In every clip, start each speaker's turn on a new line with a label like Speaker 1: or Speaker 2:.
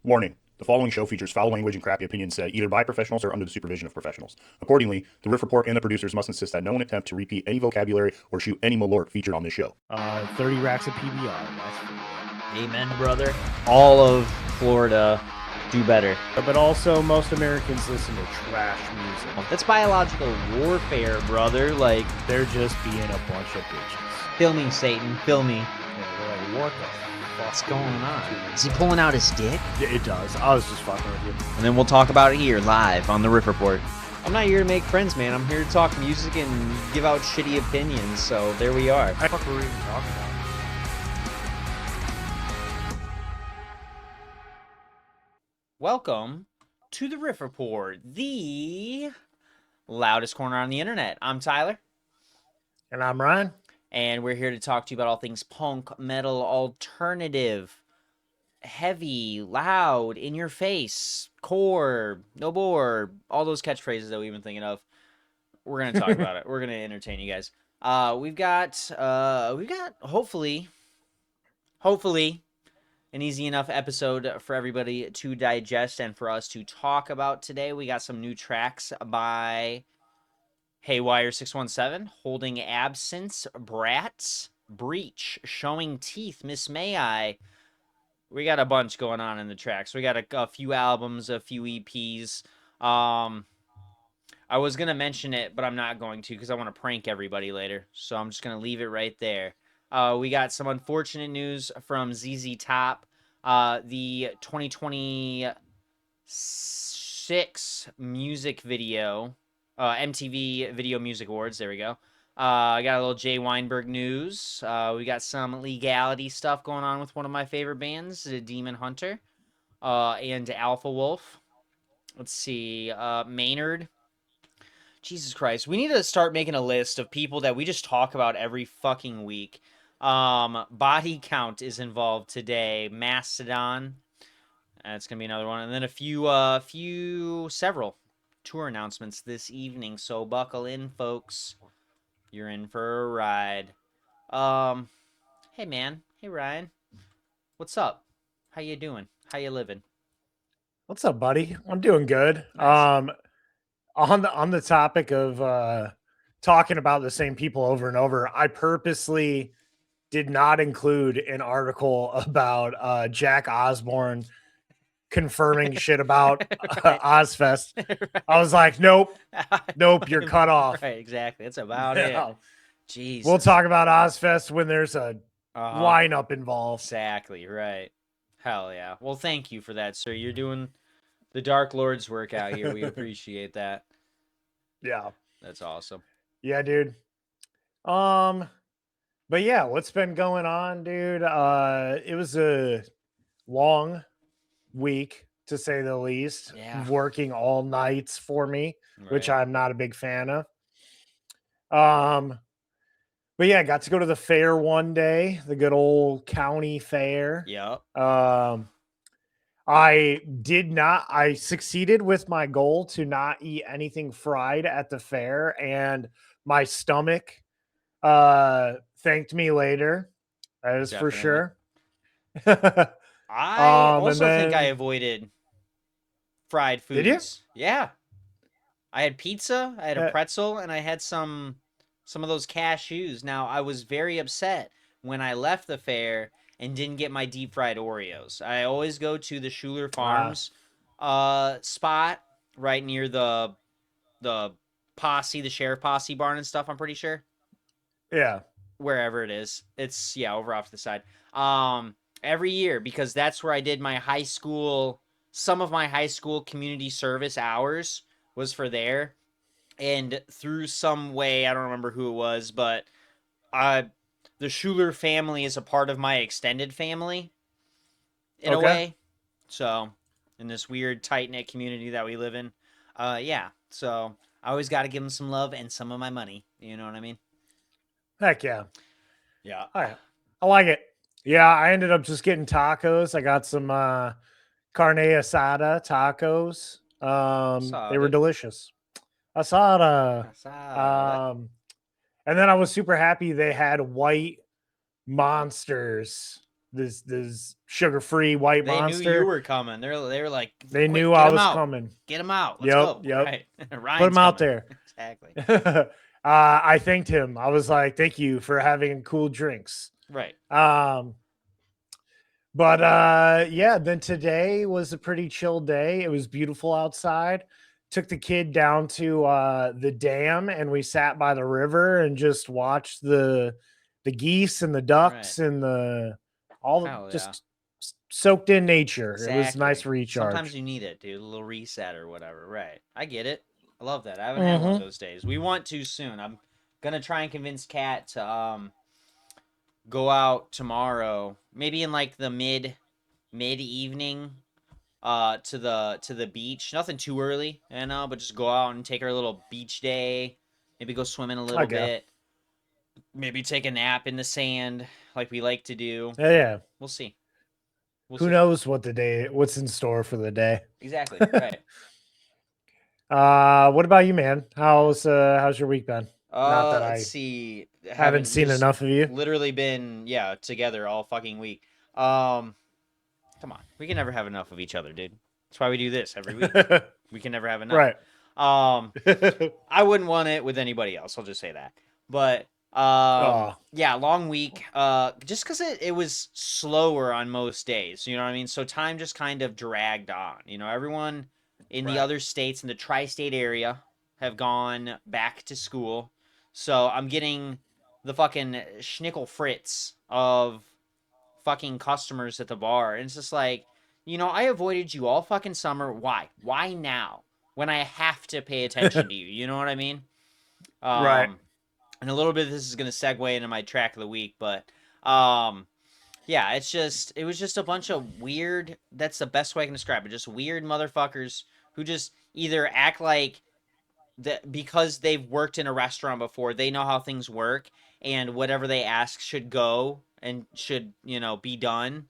Speaker 1: Warning: the following show features foul language and crappy opinions said either by professionals or under the supervision of professionals. Accordingly, the Riff Report and the producers must insist that no one attempt to repeat any vocabulary or shoot any malort featured on this show.
Speaker 2: 30 racks of PBR. That's for you.
Speaker 3: Amen, brother. All of Florida do better.
Speaker 2: But also, most Americans listen to trash music.
Speaker 3: That's biological warfare, brother. Like,
Speaker 2: They're just being a bunch of bitches.
Speaker 3: fill me, Satan. Fill me.
Speaker 2: Yeah, they're like, what the
Speaker 3: What's
Speaker 2: fuck
Speaker 3: going on? Is he pulling out his dick?
Speaker 2: Yeah, it does. I was just fucking with you.
Speaker 3: And then we'll talk about it here, live, on the Riff Report. I'm not here to make friends, man. I'm here to talk music and give out shitty opinions, so there we are.
Speaker 2: What the fuck were we even talking about?
Speaker 3: Welcome to the Riff Report, the loudest corner on the internet. I'm Tyler.
Speaker 2: And I'm Ryan.
Speaker 3: And we're here to talk to you about all things punk, metal, alternative, heavy, loud, in your face, core, no bore, all those catchphrases that we've been thinking of. We're gonna talk about it. We're gonna entertain you guys. We've got hopefully an easy enough episode for everybody to digest and for us to talk about today. We got some new tracks by Haywire 617, Holding Absence, Brats, Breach, Showing Teeth, Miss May I. We got a bunch going on in the tracks. We got a few albums, a few EPs. I was going to mention it, but I'm not going to because I want to prank everybody later. So I'm just going to leave it right there. We got some unfortunate news from ZZ Top. The 2026 music video, MTV Video Music Awards. There we go. I got a little Jay Weinberg news. We got some legality stuff going on with one of my favorite bands, Demon Hunter, and Alpha Wolf. Let's see, Maynard. Jesus Christ, we need to start making a list of people that we just talk about every fucking week. Body Count is involved today. Mastodon. That's gonna be another one, and then several tour announcements this evening. So buckle in, folks. You're in for a ride. Hey man. Hey Ryan. What's up? How you doing? How you living?
Speaker 2: What's up, buddy? I'm doing good.
Speaker 3: Nice.
Speaker 2: On the topic of talking about the same people over and over, I purposely did not include an article about Jack Osborne confirming shit about Ozfest.
Speaker 3: Right.
Speaker 2: I was like, nope, you're cut off.
Speaker 3: Right, exactly. That's about it. Jeez.
Speaker 2: We'll talk about Ozfest when there's a lineup involved.
Speaker 3: Exactly, right. Hell yeah. Well, thank you for that, sir. You're doing the Dark Lord's work out here. We appreciate that.
Speaker 2: Yeah.
Speaker 3: That's awesome.
Speaker 2: Yeah, dude. But yeah, what's been going on, dude? It was a long week, to say the least.
Speaker 3: Yeah.
Speaker 2: Working all nights for me, which
Speaker 3: Right.
Speaker 2: I'm not a big fan of. But yeah, got to go to the fair one day, the good old county fair.
Speaker 3: Yep.
Speaker 2: I succeeded with my goal to not eat anything fried at the fair, and my stomach thanked me later. That is for sure.
Speaker 3: I also think I avoided fried foods.
Speaker 2: Did you?
Speaker 3: Yeah. I had pizza, I had a pretzel, and I had some of those cashews. Now, I was very upset when I left the fair and didn't get my deep fried Oreos. I always go to the Schuler Farms spot right near the posse, the sheriff posse barn and stuff, I'm pretty sure.
Speaker 2: Yeah.
Speaker 3: Wherever it is. It's, over off to the side. Every year, because that's where I did my high school, some of my high school community service hours was for there. And through some way, I don't remember who it was, but the Schuler family is a part of my extended family in a way. So, in this weird, tight-knit community that we live in. Yeah. So, I always got to give them some love and some of my money. You know what I mean?
Speaker 2: Heck yeah.
Speaker 3: Yeah.
Speaker 2: All right. I like it. Yeah, I ended up just getting tacos. I got some carne asada tacos. They were delicious. Asada. And then I was super happy they had white monsters this sugar-free white
Speaker 3: They
Speaker 2: monster.
Speaker 3: knew you were coming. They were like,
Speaker 2: They
Speaker 3: "Quick,
Speaker 2: knew
Speaker 3: get
Speaker 2: I
Speaker 3: him
Speaker 2: was
Speaker 3: out.
Speaker 2: coming.
Speaker 3: Get him out. Let's
Speaker 2: Yep,
Speaker 3: go."
Speaker 2: yep.
Speaker 3: Right.
Speaker 2: Put
Speaker 3: Ryan's
Speaker 2: him out
Speaker 3: coming.
Speaker 2: there.
Speaker 3: Exactly.
Speaker 2: I thanked him. I was like, "Thank you for having cool drinks."
Speaker 3: Right.
Speaker 2: But yeah, then today was a pretty chill day. It was beautiful outside. Took the kid down to the dam, and we sat by the river and just watched the geese and the ducks and
Speaker 3: Hell
Speaker 2: just soaked in nature.
Speaker 3: Exactly.
Speaker 2: It was nice recharge.
Speaker 3: Sometimes you need it, dude. A little reset or whatever. Right. I get it. I love that. I haven't had one of those days. We want to soon. I'm gonna try and convince Kat to go out tomorrow, maybe in like the mid evening, to the beach. Nothing too early, but just go out and take our little beach day. Maybe go swimming a little bit. Maybe take a nap in the sand like we like to do.
Speaker 2: Yeah.
Speaker 3: We'll see.
Speaker 2: Who knows what's in store for the day?
Speaker 3: Exactly. Right.
Speaker 2: What about you, man? How's your week been? Not that
Speaker 3: Let's see.
Speaker 2: haven't seen enough of you.
Speaker 3: Literally been together all fucking week. Come on, we can never have enough of each other, dude. That's why we do this every week. We can never have enough.
Speaker 2: Right.
Speaker 3: I wouldn't want it with anybody else. I'll just say that. But yeah, long week. Just because it was slower on most days. You know what I mean? So time just kind of dragged on. You know, everyone in the other states in the tri-state area have gone back to school. So I'm getting the fucking schnickel fritz of fucking customers at the bar. And it's just like, you know, I avoided you all fucking summer. Why? Why now? When I have to pay attention to you. You know what I mean?
Speaker 2: Right.
Speaker 3: And a little bit of this is going to segue into my track of the week, but yeah, it was just a bunch of weird, that's the best way I can describe it, just weird motherfuckers who just either act like that because they've worked in a restaurant before, they know how things work, and whatever they ask should go and should, you know, be done.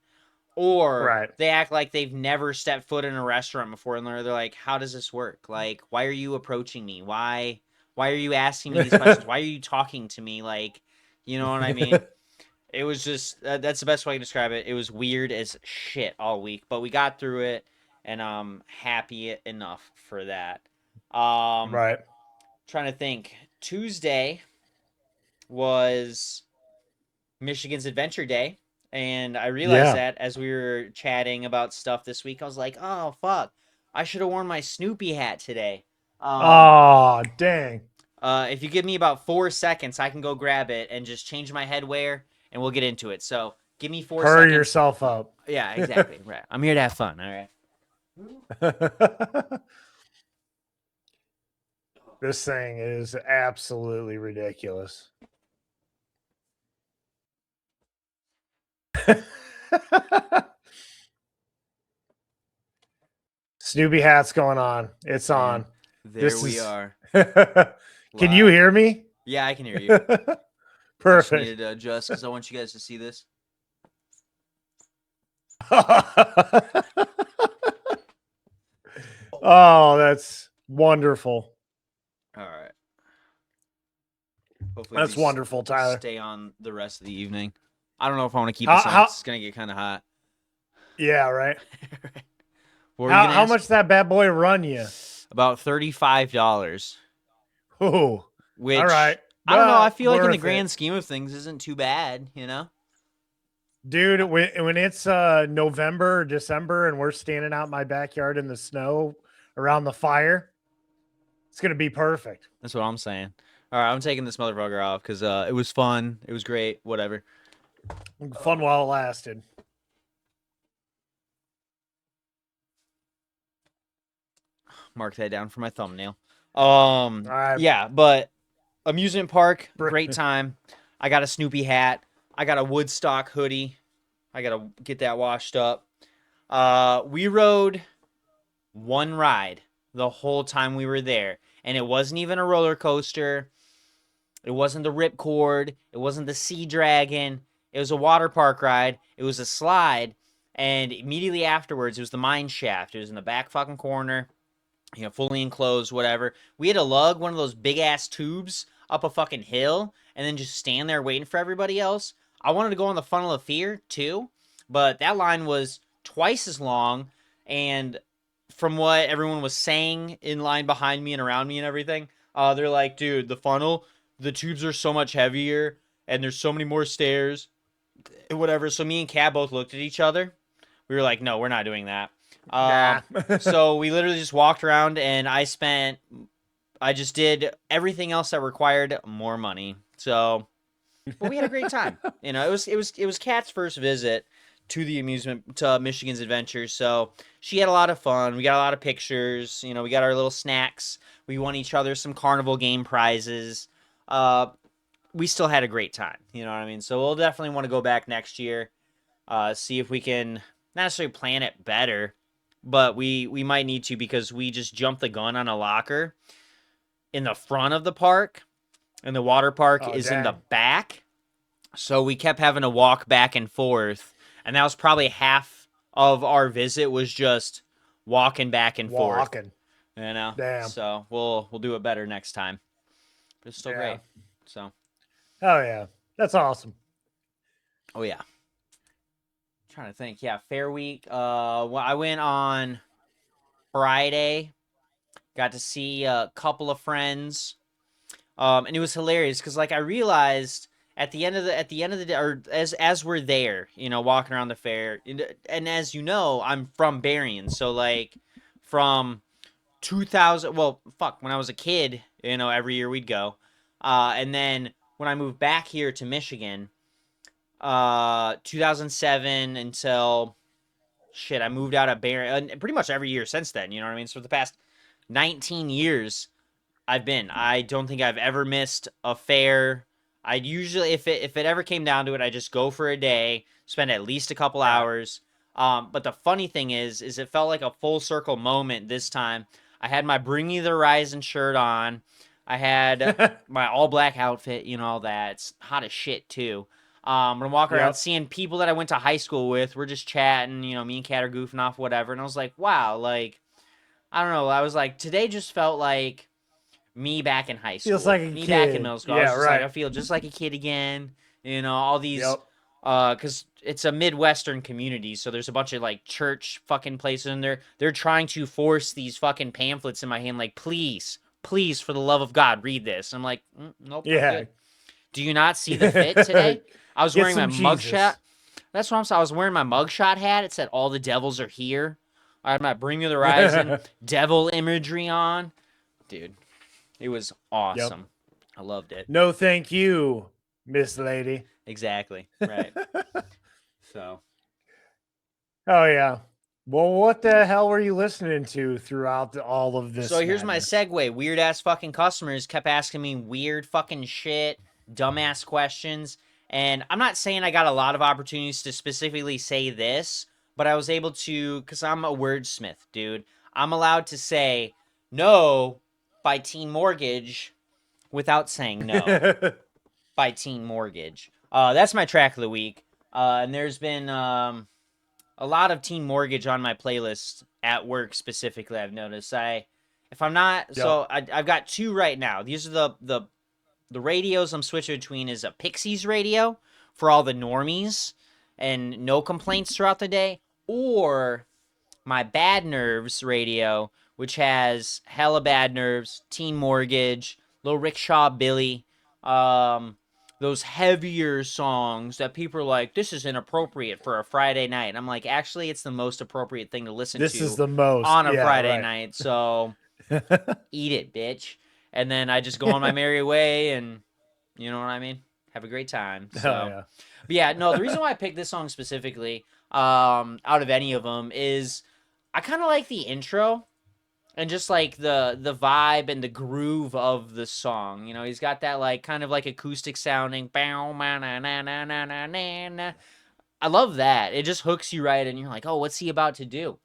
Speaker 3: Or they act like they've never stepped foot in a restaurant before, and they're like, how does this work? Like, why are you approaching me? Why are you asking me these questions? Why are you talking to me? Like, you know what I mean? It was just, that's the best way to describe it. It was weird as shit all week, but we got through it, and I'm happy enough for that. Trying to think. Tuesday was Michigan's Adventure Day, and I realized that as we were chatting about stuff this week, I was like, oh, fuck. I should have worn my Snoopy hat today.
Speaker 2: Oh, dang.
Speaker 3: If you give me about 4 seconds, I can go grab it and just change my headwear, and we'll get into it. So give me 4 seconds.
Speaker 2: Hurry yourself up.
Speaker 3: Yeah, exactly. Right. I'm here to have fun. All right.
Speaker 2: This thing is absolutely ridiculous. Snoopy hat's going on. It's on.
Speaker 3: There we are.
Speaker 2: Can you hear me?
Speaker 3: Yeah, I can hear you.
Speaker 2: Perfect. I just
Speaker 3: needed to adjust because I want you guys to see this.
Speaker 2: Oh, that's wonderful.
Speaker 3: All right. Hopefully
Speaker 2: that's wonderful, Tyler.
Speaker 3: Stay on the rest of the evening. I don't know if I want to keep this on. It's going to get kind of hot.
Speaker 2: Yeah, right. How much that bad boy run you?
Speaker 3: About $35.
Speaker 2: Oh,
Speaker 3: which,
Speaker 2: all right.
Speaker 3: I don't know. I feel like in the grand scheme of things, isn't too bad, you know?
Speaker 2: Dude, when it's November or December and we're standing out in my backyard in the snow around the fire, it's going to be perfect.
Speaker 3: That's what I'm saying. All right, I'm taking this motherfucker off because it was fun. It was great. Whatever.
Speaker 2: Fun while it lasted.
Speaker 3: Mark that down for my thumbnail. Yeah, but amusement park, great time. I got a Snoopy hat. I got a Woodstock hoodie. I got to get that washed up. We rode one ride the whole time we were there, and it wasn't even a roller coaster. It wasn't the Ripcord. It wasn't the Sea Dragon. It was a water park ride. It was a slide, and immediately afterwards, it was the mine shaft. It was in the back fucking corner, you know, fully enclosed, whatever. We had to lug one of those big-ass tubes up a fucking hill and then just stand there waiting for everybody else. I wanted to go on the Funnel of Fear, too, but that line was twice as long. And from what everyone was saying in line behind me and around me and everything, they're like, dude, the tubes are so much heavier and there's so many more stairs and whatever. So me and Cab both looked at each other. We were like, no, we're not doing that.
Speaker 2: Nah.
Speaker 3: So we literally just walked around, and I just did everything else that required more money. So, but we had a great time. You know, it was Kat's first visit to Michigan's Adventures. So she had a lot of fun. We got a lot of pictures. You know, we got our little snacks. We won each other some carnival game prizes. We still had a great time. You know what I mean? So we'll definitely want to go back next year. See if we can not necessarily plan it better, but we might need to, because we just jumped the gun on a locker in the front of the park, and the water park is in the back. So we kept having to walk back and forth, and that was probably half of our visit, was just walking back and forth. You know?
Speaker 2: Damn.
Speaker 3: So we'll do it better next time. But it's still great. So.
Speaker 2: Oh yeah. That's awesome.
Speaker 3: Oh yeah. Trying to think. Yeah, Fair Week. Well, I went on Friday. Got to see a couple of friends. And it was hilarious because, like, I realized at the end of the day, or as we're there, you know, walking around the fair, and as you know, I'm from Berrien, so like from 2000, well, fuck, when I was a kid, you know, every year we'd go, and then when I moved back here to Michigan, 2007 until shit, I moved out of Berrien, pretty much every year since then, you know what I mean? So for the past 19 years, I don't think I've ever missed a fair. I'd usually, if it ever came down to it, I just go for a day, spend at least a couple hours. But the funny thing is it felt like a full circle moment this time. I had my Bring Me the Horizon shirt on. I had my all black outfit, you know, all that. It's hot as shit too. I'm walking around seeing people that I went to high school with. We're just chatting, you know, me and Kat are goofing off, whatever. And I was like, wow, like, I don't know. I was like, today just felt like me back in high school.
Speaker 2: Feels like a
Speaker 3: me
Speaker 2: kid.
Speaker 3: Back in middle school.
Speaker 2: Yeah,
Speaker 3: I was just
Speaker 2: right.
Speaker 3: like, I feel just like a kid again. You know, all these, because it's a Midwestern community, so there's a bunch of like church fucking places in there. They're trying to force these fucking pamphlets in my hand, like, please, for the love of God, read this. I'm like, nope.
Speaker 2: Yeah.
Speaker 3: Do you not see the fit today? I was wearing my mugshot. That's what I'm saying. I was wearing my mugshot hat. It said, "All the devils are here." I had my Bring Me the Horizon devil imagery on. Dude, it was awesome. Yep. I loved it.
Speaker 2: No, thank you, Miss Lady.
Speaker 3: Exactly. Right. So.
Speaker 2: Oh, yeah. Well, what the hell were you listening to throughout all of this?
Speaker 3: So here's my segue. Weird ass fucking customers kept asking me weird fucking shit, dumbass questions. And I'm not saying I got a lot of opportunities to specifically say this, but I was able to, because I'm a wordsmith, dude. I'm allowed to say no by Teen Mortgage without saying no by Teen Mortgage. That's my track of the week. And there's been a lot of Teen Mortgage on my playlist at work specifically, I've noticed. If I'm not, so I've got two right now. These are the radios I'm switching between is a Pixies radio for all the normies and no complaints throughout the day, or my Bad Nerves radio, which has hella Bad Nerves, Teen Mortgage, Little Rickshaw, Billie, those heavier songs that people are like, this is inappropriate for a Friday night. And I'm like, actually, it's the most appropriate thing to listen to.
Speaker 2: This is the most
Speaker 3: on a Friday night. So eat it, bitch. And then I just go on my merry way, and you know what I mean? Have a great time. So, But yeah, no, the reason why I picked this song specifically, out of any of them, is I kind of like the intro and just like the vibe and the groove of the song. You know, he's got that like kind of like acoustic sounding. I love that. It just hooks you right, and you're like, oh, what's he about to do?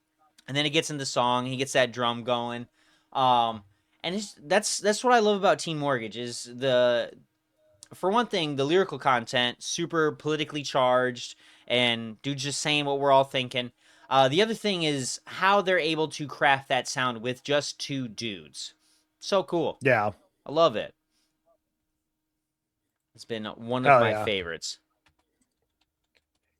Speaker 3: And then it gets in the song. He gets that drum going. And that's what I love about Teen Mortgage is for one thing, the lyrical content, super politically charged, and dude's just saying what we're all thinking. The other thing is how they're able to craft that sound with just two dudes. So cool.
Speaker 2: Yeah.
Speaker 3: I love it. It's been one of my favorites.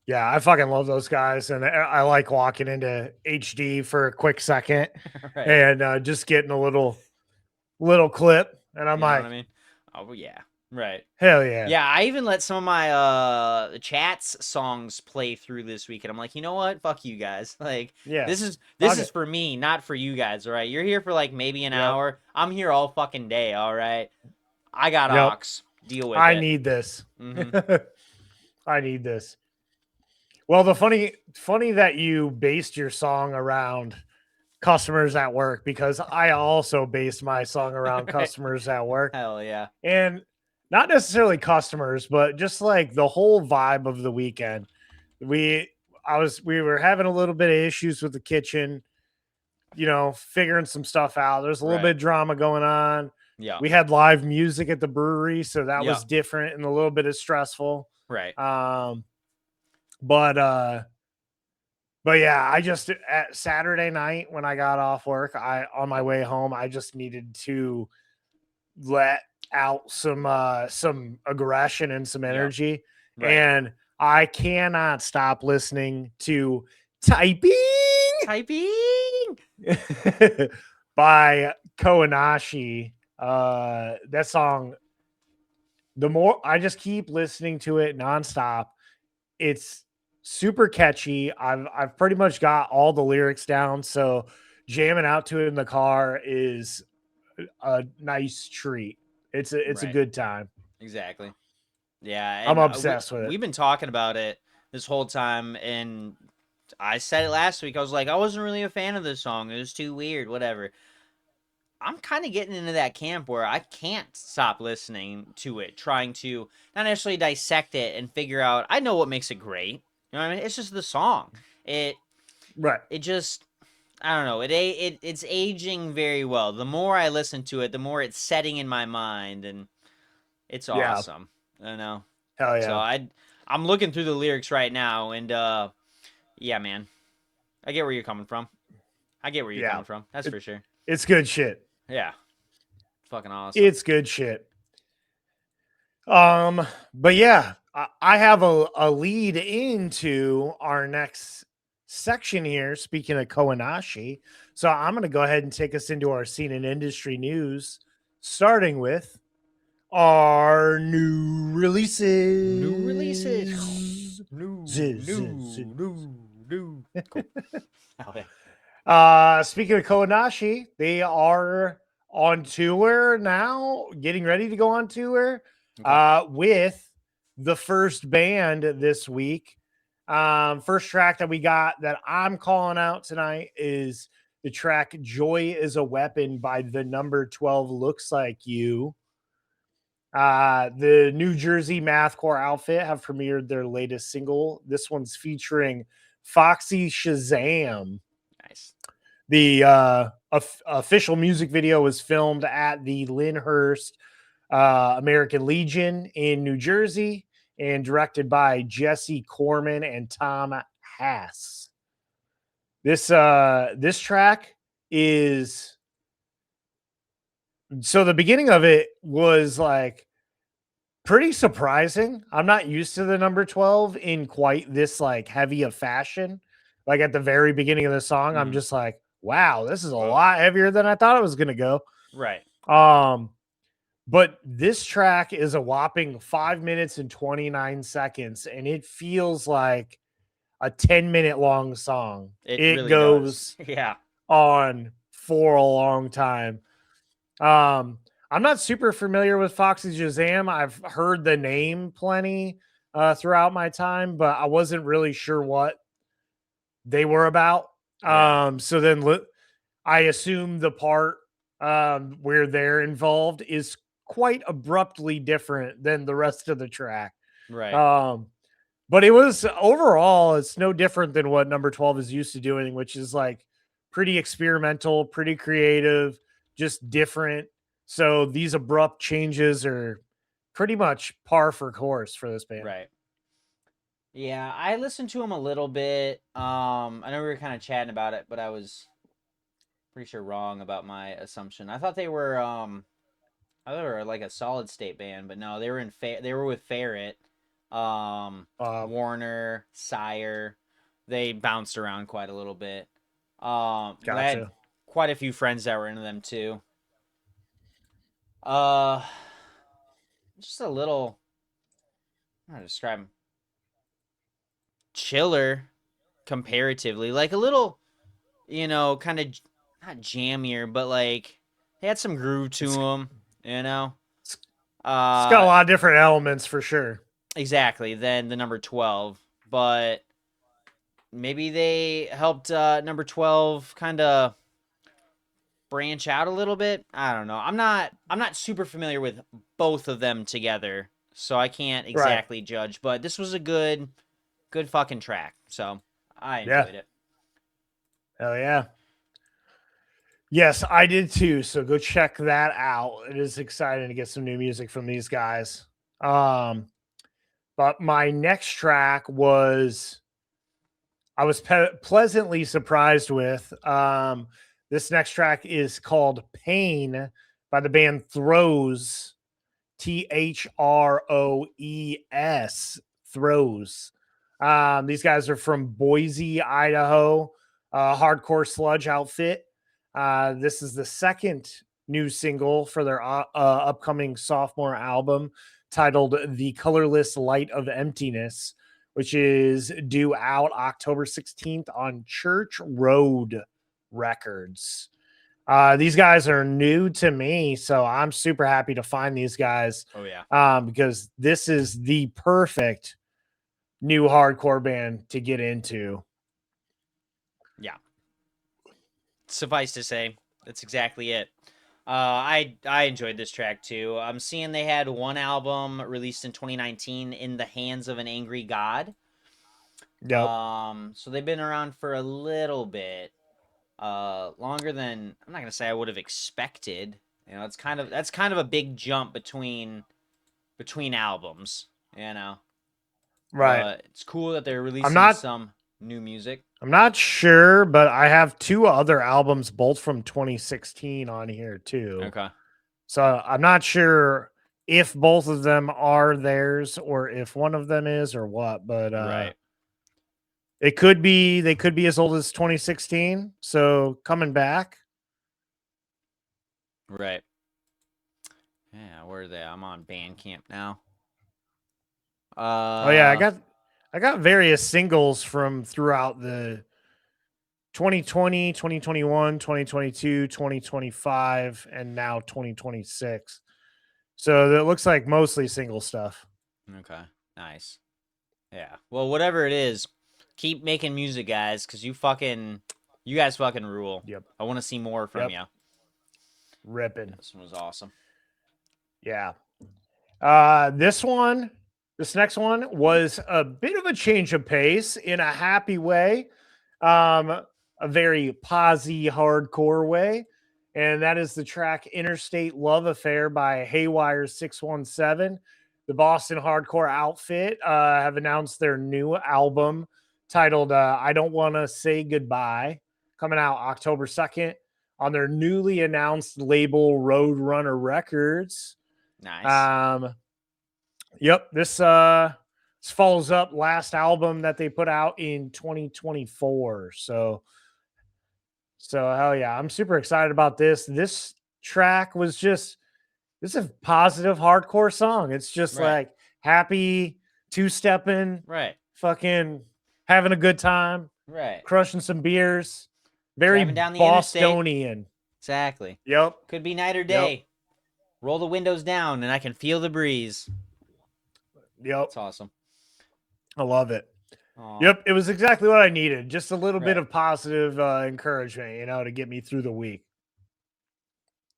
Speaker 2: Yeah, I fucking love those guys, and I like walking into HD for a quick second
Speaker 3: Right.
Speaker 2: and just getting a little clip, and I'm
Speaker 3: You know what
Speaker 2: like,
Speaker 3: I mean? Oh yeah. Right.
Speaker 2: hell yeah,
Speaker 3: Yeah, I even let some of my chats songs play through this week, and I'm like, you know what? Fuck you guys. Like,
Speaker 2: yeah,
Speaker 3: this
Speaker 2: fuck
Speaker 3: is
Speaker 2: it,
Speaker 3: for me, not for you guys. All right, you're here for like maybe an
Speaker 2: yep,
Speaker 3: hour. I'm here all fucking day. All right, I got
Speaker 2: yep.
Speaker 3: ox. Deal with
Speaker 2: I
Speaker 3: it.
Speaker 2: need this.
Speaker 3: Mm-hmm.
Speaker 2: I need this. Well, the funny that you based your song around customers at work, because I also based my song around
Speaker 3: Right.
Speaker 2: customers at work,
Speaker 3: Hell yeah.
Speaker 2: and not necessarily customers, but just like the whole vibe of the weekend. We we were having a little bit of issues with the kitchen, figuring some stuff out. There's a little bit
Speaker 3: Right.
Speaker 2: of drama going on.
Speaker 3: Yeah.
Speaker 2: We had live music at the brewery, so that
Speaker 3: Yeah.
Speaker 2: was different and a little bit of stressful.
Speaker 3: Right.
Speaker 2: Um, but but yeah, I just at Saturday night when I got off work, I on my way home, I just needed to let out some aggression and some
Speaker 3: Yeah.
Speaker 2: energy.
Speaker 3: Right.
Speaker 2: And I cannot stop listening to Typing
Speaker 3: Typing.
Speaker 2: by Kawanashi. That song, the more I just keep listening to it nonstop, it's super catchy. I've pretty much got all the lyrics down, so jamming out to it in the car is a nice treat. It's a
Speaker 3: Right.
Speaker 2: good time.
Speaker 3: Exactly. Yeah,
Speaker 2: I'm
Speaker 3: and
Speaker 2: obsessed with it.
Speaker 3: we've been talking about it this whole time, and I said it last week. I was like, I wasn't really a fan of this song. It was too weird, whatever. I'm kind of getting into that camp where I can't stop listening to it, trying to not necessarily dissect it and figure out. I know what makes it great. You know what I mean? It's just the song. It
Speaker 2: Right.
Speaker 3: it just I don't know. It's aging very well. The more I listen to it, the more it's setting in my mind, and it's
Speaker 2: Yeah.
Speaker 3: awesome. I know.
Speaker 2: Hell
Speaker 3: So
Speaker 2: yeah.
Speaker 3: I'm looking through the lyrics right now, and yeah, man, I get where you're coming from. I get where you're
Speaker 2: Yeah.
Speaker 3: coming from. That's
Speaker 2: It,
Speaker 3: for sure.
Speaker 2: it's good shit.
Speaker 3: Yeah, fucking awesome.
Speaker 2: It's good shit. But yeah, I have a lead into our next section here. Speaking of Kawanashi, so I'm going to go ahead and take us into our scene and industry news, starting with our new releases.
Speaker 3: New releases.
Speaker 2: Zzz.
Speaker 3: New. Cool. Hell yeah.
Speaker 2: Speaking of Kawanashi, they are on tour now, getting ready to go on tour
Speaker 3: Okay.
Speaker 2: with the first band this week. First track that we got that I'm calling out tonight is the track Joy is a Weapon by the number 12 Looks Like You. The New Jersey Mathcore outfit have premiered their latest single. This one's featuring Foxy Shazam.
Speaker 3: Nice.
Speaker 2: The official music video was filmed at the Lyndhurst American Legion in New Jersey and directed by Jesse Corman and Tom Hass. This track is, so the beginning of it was like pretty surprising. I'm not used to the number 12 in quite this like heavy of fashion. Like at the very beginning of the song, I'm
Speaker 3: Mhm.
Speaker 2: just like, wow, this is a
Speaker 3: Wow.
Speaker 2: lot heavier than I thought it was gonna go.
Speaker 3: Right.
Speaker 2: But this track is a whopping 5 minutes and 29 seconds, and it feels like a 10-minute long song.
Speaker 3: It
Speaker 2: It
Speaker 3: really does.
Speaker 2: goes
Speaker 3: Yeah.
Speaker 2: on for a long time. I'm not super familiar with Foxy Shazam. I've heard the name plenty throughout my time, but I wasn't really sure what they were about.
Speaker 3: Yeah.
Speaker 2: So then I assume the part where they're involved is quite abruptly different than the rest of the track.
Speaker 3: Right.
Speaker 2: Um, but it was overall, it's no different than what number 12 is used to doing, which is like pretty experimental, pretty creative, just different. So these abrupt changes are pretty much par for course for this band.
Speaker 3: Right. Yeah, I listened to him a little bit. I know we were kind of chatting about it, but I was pretty sure wrong about my assumption. I thought they were like a solid state band, but no, they were they were with Ferret. Warner, Sire. They bounced around quite a little bit. I had
Speaker 2: Gotcha.
Speaker 3: quite a few friends that were into them too. Uh, just a little. How to describe them? Chiller, comparatively, like a little, kind of not jammier, but like they had some groove to them. You know.
Speaker 2: It's got a
Speaker 3: Uh,
Speaker 2: lot of different elements for sure.
Speaker 3: exactly. Then the number 12, but maybe they helped number 12 kind of branch out a little bit. I don't know. I'm not super familiar with both of them together, so I can't
Speaker 2: Right.
Speaker 3: exactly judge, but this was a good fucking track. So, I
Speaker 2: Yeah.
Speaker 3: enjoyed it.
Speaker 2: Hell yeah. Yes, I did too. So go check that out. It is exciting to get some new music from these guys. But my next track was I was pleasantly surprised with. This next track is called Pain by the band Throes. Throes. Throes. These guys are from Boise, Idaho, hardcore sludge outfit. This is the second new single for their upcoming sophomore album titled The Colorless Light of Emptiness, which is due out October 16th on Church Road Records. These guys are new to me, so I'm super happy to find these guys.
Speaker 3: Oh yeah.
Speaker 2: Because this is the perfect new hardcore band to get into.
Speaker 3: Yeah. Suffice to say, that's exactly it. I enjoyed this track too. I'm seeing they had one album released in 2019, In the Hands of an Angry God.
Speaker 2: Yep.
Speaker 3: So they've been around for a little bit. Longer than I'm not gonna say I would have expected. That's kind of a big jump between albums.
Speaker 2: Right.
Speaker 3: But it's cool that they're
Speaker 2: I'm
Speaker 3: releasing
Speaker 2: not
Speaker 3: some new music.
Speaker 2: I'm not sure, but I have two other albums, both from 2016 on here too.
Speaker 3: Okay.
Speaker 2: So I'm not sure if both of them are theirs or if one of them is or what, but
Speaker 3: Right.
Speaker 2: they could be as old as 2016. So coming back.
Speaker 3: Right. Yeah, where are they? I'm on Bandcamp now.
Speaker 2: Oh yeah, I got various singles from throughout the 2020, 2021, 2022, 2025, and now 2026. So it looks like mostly single stuff.
Speaker 3: Okay. Nice. Yeah. Well, whatever it is, keep making music, guys, because you guys fucking rule.
Speaker 2: Yep.
Speaker 3: I want to see more from you.
Speaker 2: Ripping.
Speaker 3: This one was awesome.
Speaker 2: Yeah. This next one was a bit of a change of pace in a happy way. A very posy hardcore way. And that is the track Interstate Love Affair by Haywire 617. The Boston hardcore outfit have announced their new album titled I Don't Want to Say Goodbye, coming out October 2nd on their newly announced label Roadrunner Records.
Speaker 3: Nice.
Speaker 2: Yep, this follows up last album that they put out in 2024. So hell yeah, I'm super excited about this. This track was just this is a positive hardcore song. It's just
Speaker 3: Right.
Speaker 2: like happy two-stepping,
Speaker 3: Right.
Speaker 2: fucking having a good time,
Speaker 3: Right.
Speaker 2: crushing some beers. Very
Speaker 3: Driving down the interstate.
Speaker 2: Bostonian.
Speaker 3: Exactly.
Speaker 2: Yep.
Speaker 3: Could be night or day. Roll the windows down and I can feel the breeze.
Speaker 2: Yep.
Speaker 3: It's awesome.
Speaker 2: I love it.
Speaker 3: Aww.
Speaker 2: Yep, it was exactly what I needed. Just a little bit
Speaker 3: Right.
Speaker 2: of positive encouragement, to get me through the week.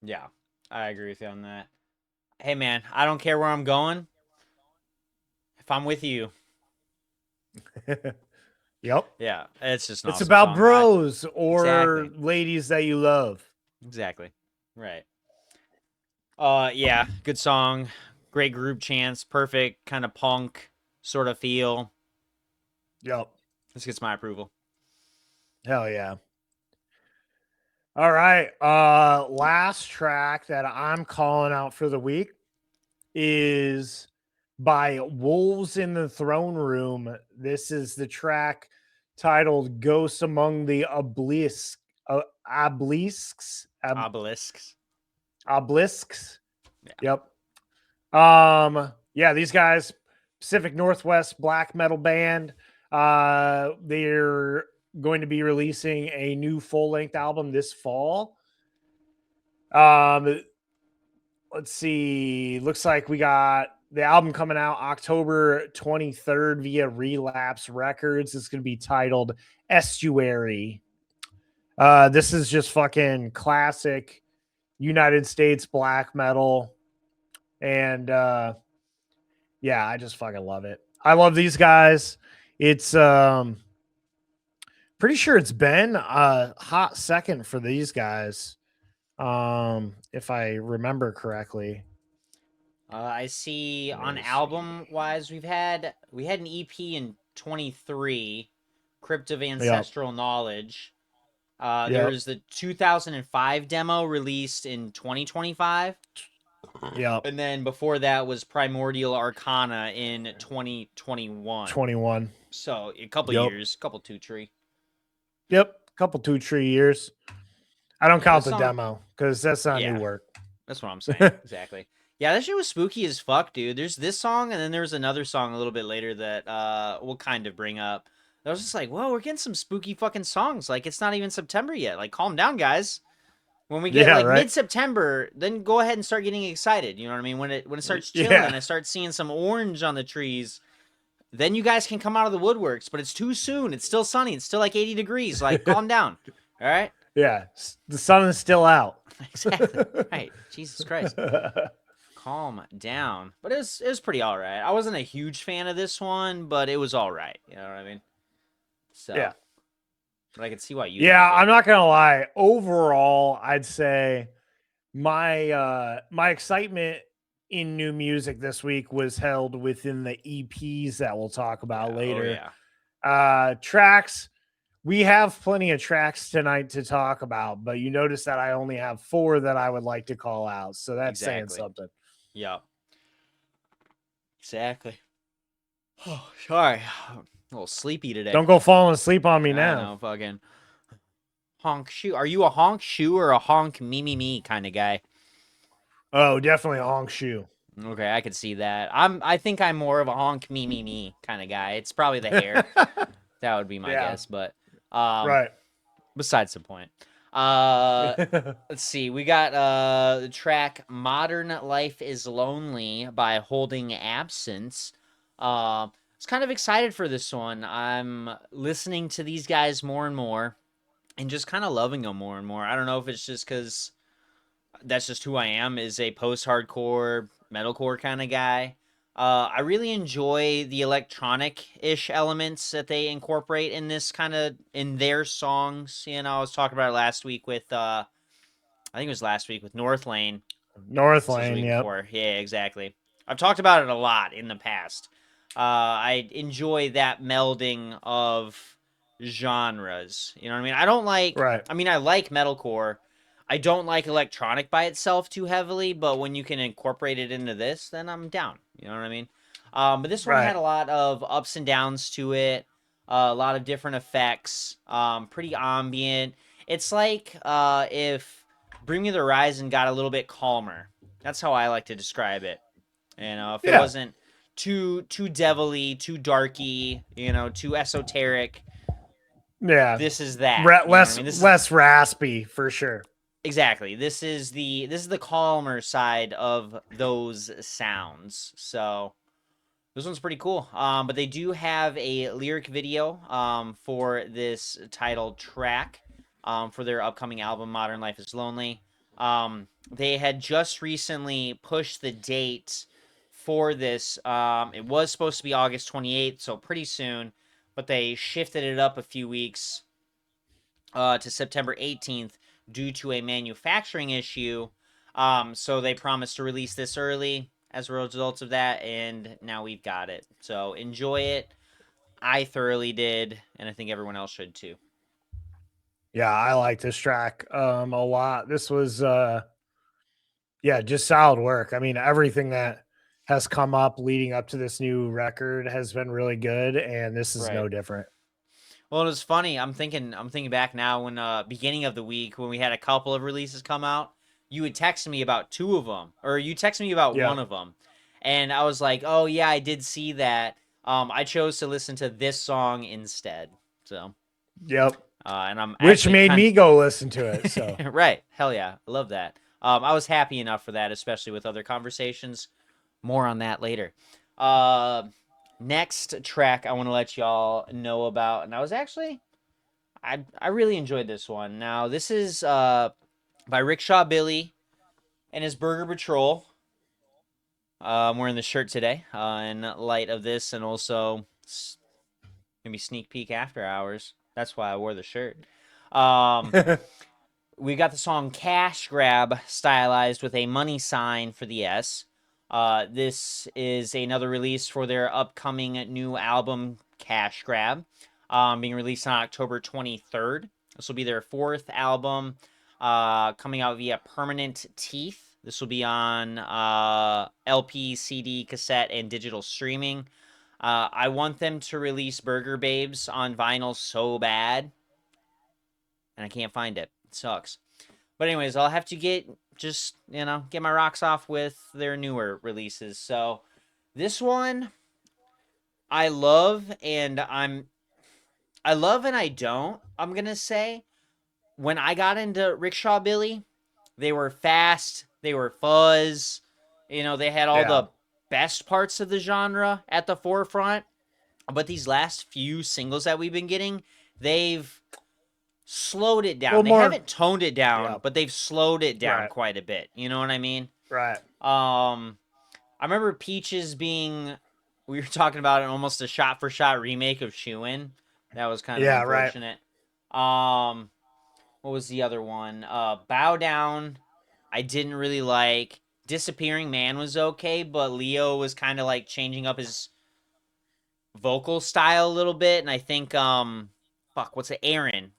Speaker 3: Yeah, I agree with you on that. Hey, man, I don't care where I'm going. If I'm with you.
Speaker 2: Yep.
Speaker 3: Yeah, it's just
Speaker 2: it's
Speaker 3: awesome
Speaker 2: about
Speaker 3: song.
Speaker 2: bros or
Speaker 3: Exactly.
Speaker 2: ladies that you love.
Speaker 3: Exactly. Right. Yeah, good song. Great group chants. Perfect kind of punk sort of feel.
Speaker 2: Yep.
Speaker 3: This gets my approval.
Speaker 2: Hell yeah. All right. Last track that I'm calling out for the week is by Wolves in the Throne Room. This is the track titled Ghosts Among the Obelisks.
Speaker 3: Obelisks.
Speaker 2: Obelisks.
Speaker 3: Yeah.
Speaker 2: Yep. Yeah, these guys, Pacific Northwest black metal band. They're going to be releasing a new full-length album this fall. Let's see. Looks like we got the album coming out October 23rd via Relapse Records. It's going to be titled Estuary. This is just fucking classic United States black metal. And yeah, I just fucking love it. I love these guys. It's pretty sure it's been a hot second for these guys. If I remember correctly.
Speaker 3: I see on
Speaker 2: me
Speaker 3: album wise, we had an EP in 23, Crypt of Ancestral Knowledge. There was the 2005 demo released in 2025.
Speaker 2: Yeah.
Speaker 3: And then before that was Primordial Arcana in 2021.
Speaker 2: 21.
Speaker 3: So a couple years, couple 2 tree.
Speaker 2: Yep, couple 2 tree years. I don't count the
Speaker 3: song-
Speaker 2: demo because that's not
Speaker 3: Yeah.
Speaker 2: new work.
Speaker 3: That's what I'm saying. Exactly. Yeah, that shit was spooky as fuck, dude. There's this song, and then there's another song a little bit later that we'll kind of bring up. I was just like, whoa, we're getting some spooky fucking songs. Like, it's not even September yet. Like, calm down, guys. When we get mid-September, then go ahead and start getting excited. You know what I mean? When it starts chilling and I start seeing some orange on the trees, then you guys can come out of the woodworks. But it's too soon. It's still sunny. It's still like 80 degrees. Like, calm down. All right?
Speaker 2: Yeah, the sun is still out.
Speaker 3: Exactly. Right. Jesus Christ. Calm down. But it was pretty all right. I wasn't a huge fan of this one, but it was all right. You know what I mean? So,
Speaker 2: yeah.
Speaker 3: But I can see why you.
Speaker 2: Yeah, I'm not gonna lie. Overall, I'd say my my excitement in new music this week was held within the EPs that we'll talk about later.
Speaker 3: Oh, yeah.
Speaker 2: Tracks. We have plenty of tracks tonight to talk about, but you notice that I only have 4 that I would like to call out. So that's saying something.
Speaker 3: Yeah. Exactly. Oh, sorry. A little sleepy today.
Speaker 2: Don't go falling asleep on me
Speaker 3: I
Speaker 2: now.
Speaker 3: know, fucking honk shoe. Are you a honk shoe or a honk me kind of guy?
Speaker 2: Oh, definitely a honk shoe.
Speaker 3: Okay, I could see that. I think I'm more of a honk me kind of guy. It's probably the hair. That would be my guess, but
Speaker 2: right.
Speaker 3: Besides the point. Let's see. We got the track Modern Life is Lonely by Holding Absence. I was kind of excited for this one. I'm listening to these guys more and more and just kind of loving them more and more. I don't know if it's just because that's just who I am, is a post-hardcore, metalcore kind of guy. I really enjoy the electronic-ish elements that they incorporate in this kind of, in their songs. You know, I was talking about it last week with, I think it was last week with North Lane.
Speaker 2: North Lane, yeah.
Speaker 3: Yeah, exactly. I've talked about it a lot in the past. I enjoy that melding of genres. You know what I mean? I don't like, I mean, I like metalcore. I don't like electronic by itself too heavily, but when you can incorporate it into this, then I'm down. You know what I mean? But this one had a lot of ups and downs to it, a lot of different effects, pretty ambient. It's like if Bring Me the Horizon got a little bit calmer. That's how I like to describe it. You know, if it wasn't too devilly, too darky, you know, too esoteric.
Speaker 2: Yeah,
Speaker 3: this is that.
Speaker 2: Less raspy for sure.
Speaker 3: Exactly. This is the calmer side of those sounds. So this one's pretty cool. But they do have a lyric video for this titled track for their upcoming album Modern Life is Lonely. They had just recently pushed the date for this. It was supposed to be August 28th, so pretty soon, but they shifted it up a few weeks to September 18th. Due to a manufacturing issue. So they promised to release this early as a result of that, and now we've got it. So enjoy it. I thoroughly did, and I think everyone else should too.
Speaker 2: Yeah, I like this track a lot. This was just solid work. I mean, everything that has come up leading up to this new record has been really good, and this is no different.
Speaker 3: Well, it was funny. I'm thinking back now when beginning of the week when we had a couple of releases come out, you had texted me about two of them, or you texted me about one of them, and I was like, "Oh yeah, I did see that." I chose to listen to this song instead. So, and I'm
Speaker 2: which made me go listen to it. So
Speaker 3: right, hell yeah, I love that. I was happy enough for that, especially with other conversations. More on that later. Next track I want to let y'all know about, and I really enjoyed this one. Now this is by Rickshaw Billie and his Burger Patrol. I'm wearing the shirt today in light of this, and also maybe sneak peek after hours. That's why I wore the shirt. We got the song Cash Grab stylized with a money sign for the S. This is another release for their upcoming new album, Cash Grab, being released on October 23rd. This will be their fourth album, coming out via Permanent Teeth. This will be on LP, CD, cassette, and digital streaming. I want them to release Burger Babes on vinyl so bad, and I can't find it. It sucks. But anyways, I'll have to get my rocks off with their newer releases. So this one I love and I don't. I'm going to say when I got into Rickshaw Billie, they were fast, they were fuzz, they had all the best parts of the genre at the forefront. But these last few singles that we've been getting, they've slowed it down. They haven't toned it down, but they've slowed it down quite a bit. You know what I mean?
Speaker 2: Right.
Speaker 3: I remember Peaches being, we were talking about it, almost a shot for shot remake of Chewin'. That was kind of unfortunate. Right. What was the other one? Bow Down, I didn't really like. Disappearing Man was okay, but Leo was kind of like changing up his vocal style a little bit, and I think Aaron,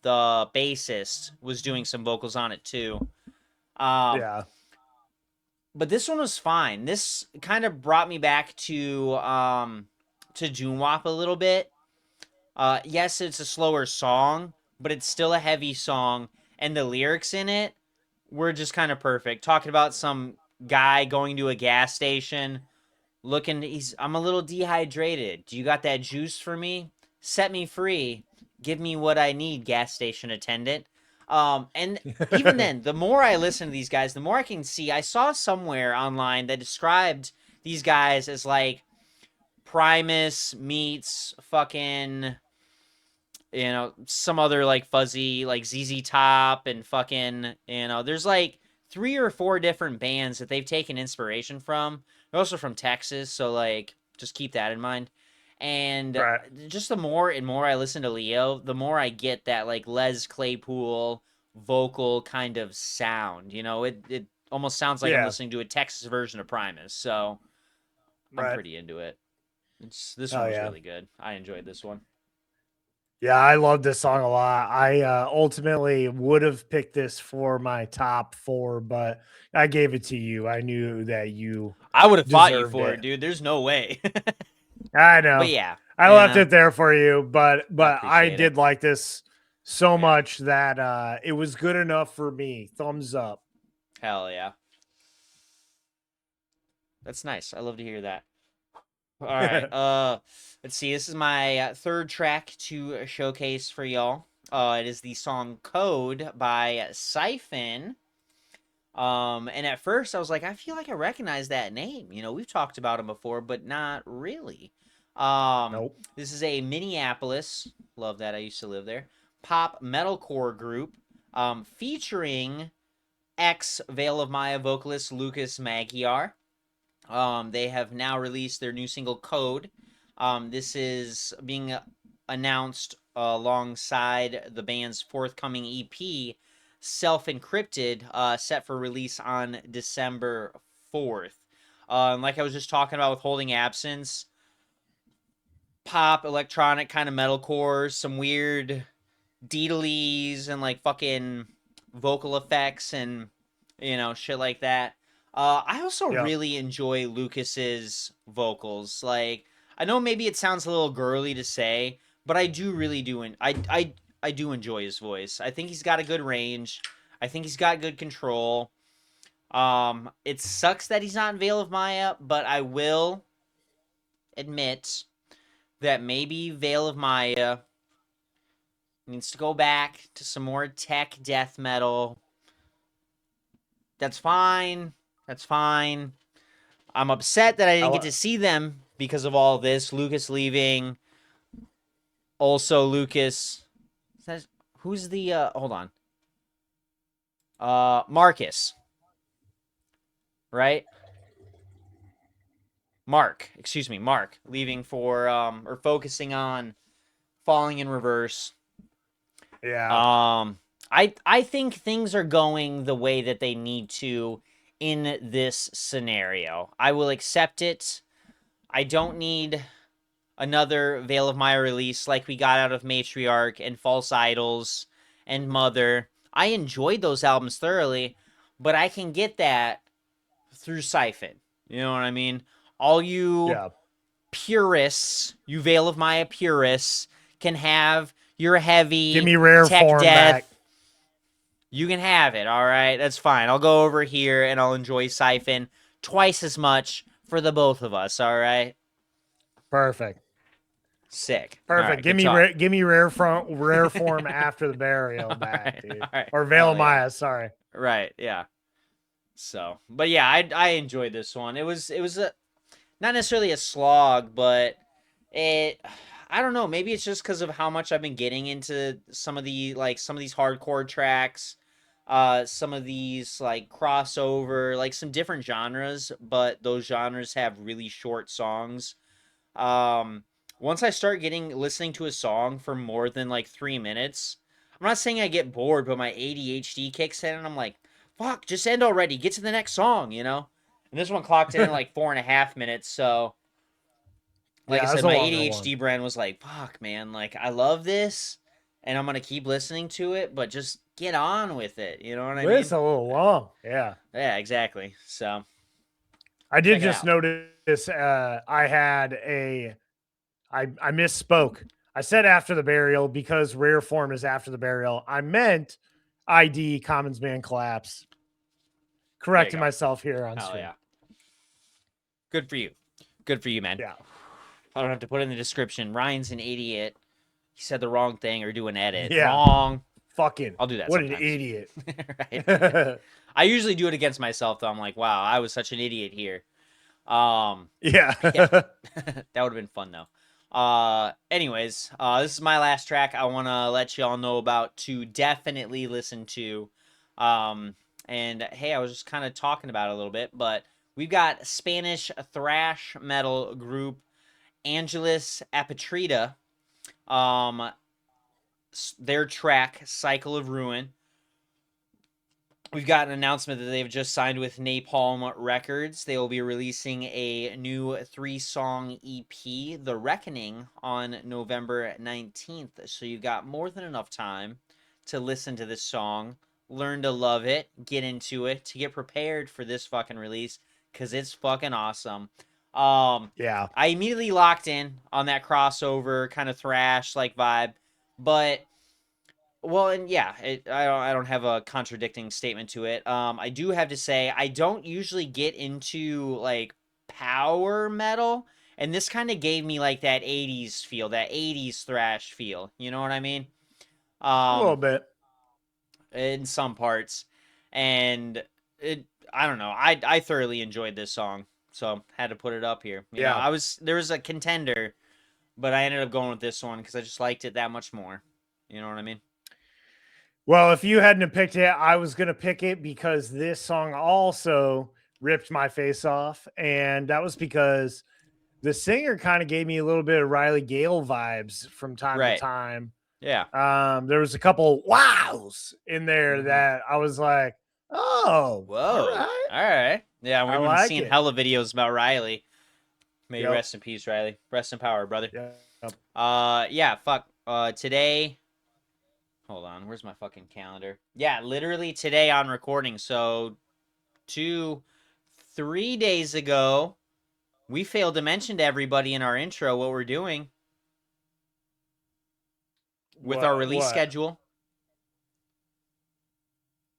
Speaker 3: the bassist, was doing some vocals on it too. But this one was fine. This kind of brought me back to Doom-wop a little bit. Yes, it's a slower song, but it's still a heavy song, and the lyrics in it were just kind of perfect. Talking about some guy going to a gas station, I'm a little dehydrated. Do you got that juice for me? Set me free. Give me what I need, gas station attendant. And even then, the more I listen to these guys, the more I can see. I saw somewhere online that described these guys as like Primus meets fucking, some other like fuzzy, like ZZ Top and fucking, there's like 3 or 4 different bands that they've taken inspiration from. They're also from Texas, so like just keep that in mind. And just the more and more I listen to Leo, the more I get that like Les Claypool vocal kind of sound. It almost sounds like I'm listening to a Texas version of Primus. So I'm pretty into it. This one was really good. I enjoyed this one.
Speaker 2: Yeah, I love this song a lot. I ultimately would have picked this for my top 4, but I gave it to you. I knew that
Speaker 3: I would have fought you for it, dude. There's no way.
Speaker 2: I know.
Speaker 3: But yeah.
Speaker 2: I left it there for you, but I did like this so much that it was good enough for me. Thumbs up.
Speaker 3: Hell yeah. That's nice. I love to hear that. All right. Let's see. This is my third track to showcase for y'all. It is the song Code by SIFYN. And at first I was like, I feel like I recognize that name. We've talked about him before, but not really.
Speaker 2: Nope.
Speaker 3: This is a Minneapolis, love that, I used to live there, pop metalcore group, featuring ex-Veil of Maya vocalist Lucas Magyar. They have now released their new single Code. This is being announced alongside the band's forthcoming EP, Self-Encrypted, set for release on December 4th. Like I was just talking about with Holding Absence, pop, electronic kind of metalcore, some weird deedlies and like fucking vocal effects and shit like that. I also really enjoy Lucas's vocals. Like, I know maybe it sounds a little girly to say, but I do really do. I do enjoy his voice. I think he's got a good range. I think he's got good control. It sucks that he's not in Veil of Maya, but I will admit that maybe Veil of Maya needs to go back to some more tech death metal. That's fine. That's fine. I'm upset that I didn't get to see them because of all this. Lucas leaving. Also, Lucas. Who's the hold on. Marcus. Right? Mark. Excuse me, Mark. Leaving for or focusing on Falling in Reverse.
Speaker 2: Yeah.
Speaker 3: I think things are going the way that they need to in this scenario. I will accept it. I don't need another Veil of Maya release like we got out of Matriarch and False Idols and Mother. I enjoyed those albums thoroughly, but I can get that through SIFYN. You know what I mean? All you purists, you Veil of Maya purists, can have your heavy
Speaker 2: give me rare
Speaker 3: tech
Speaker 2: form
Speaker 3: death.
Speaker 2: back.
Speaker 3: You can have it, all right? That's fine. I'll go over here and I'll enjoy SIFYN twice as much for the both of us, all right?
Speaker 2: Perfect.
Speaker 3: Sick.
Speaker 2: Perfect.
Speaker 3: Right,
Speaker 2: give me rare form after the burial back, dude. Or Veil of Maya, sorry.
Speaker 3: Right, yeah. So, but yeah, I enjoyed this one. It was a not necessarily a slog, but I don't know, maybe it's just because of how much I've been getting into some of these hardcore tracks, some of these like crossover, like some different genres, but those genres have really short songs. Once I start listening to a song for more than like 3 minutes, I'm not saying I get bored, but my ADHD kicks in and I'm like, fuck, just end already. Get to the next song, you know? And this one clocked in like 4.5 minutes, so like I said, my ADHD brain was like, fuck, man, like I love this and I'm gonna keep listening to it, but just get on with it. You know what I mean?
Speaker 2: It's a little long. Yeah.
Speaker 3: Yeah, exactly. So
Speaker 2: I did just notice I misspoke. I said after the burial because rare form is after the burial. I meant ID Commons Man Collapse. Correcting myself here on stream.
Speaker 3: Yeah. Good for you. Good for you, man.
Speaker 2: Yeah.
Speaker 3: I don't have to put in the description. Ryan's an idiot. He said the wrong thing or do an edit.
Speaker 2: Yeah.
Speaker 3: Wrong.
Speaker 2: Fucking.
Speaker 3: I'll do that
Speaker 2: What
Speaker 3: sometimes.
Speaker 2: an idiot.
Speaker 3: Right. I usually do it against myself, though. I'm like, wow, I was such an idiot here.
Speaker 2: Yeah.
Speaker 3: That would have been fun, though. Anyways, this is my last track I want to let y'all know about to definitely listen to. And hey, I was just kind of talking about it a little bit, but we've got Spanish thrash metal group Angelus Apatrida. Their track Cycle of Ruin. We've got an announcement that they've just signed with Napalm Records. They will be releasing a new 3-song EP, The Reckoning, on November 19th. So you've got more than enough time to listen to this song, learn to love it, get into it, to get prepared for this fucking release, because it's fucking awesome.
Speaker 2: Yeah.
Speaker 3: I immediately locked in on that crossover kind of thrash like vibe, but well, and yeah, I don't have a contradicting statement to it. I do have to say I don't usually get into like power metal, and this kind of gave me like that 80s feel, that 80s thrash feel. You know what I mean?
Speaker 2: A little bit.
Speaker 3: In some parts, and I don't know. I thoroughly enjoyed this song, so had to put it up here. You know, there was a contender, but I ended up going with this one because I just liked it that much more. You know what I mean?
Speaker 2: Well, if you hadn't picked it, I was going to pick it because this song also ripped my face off. And that was because the singer kind of gave me a little bit of Riley Gale vibes from time to time.
Speaker 3: Yeah.
Speaker 2: There was a couple wows in there that I was like, oh,
Speaker 3: whoa. All right. Yeah, we've been seeing hella videos about Riley. May you rest in peace, Riley. Rest in power, brother. Yeah, fuck. Today... Hold on, where's my fucking calendar? Yeah, literally today on recording. So 2, 3 days ago, we failed to mention to everybody in our intro what we're doing with our release schedule.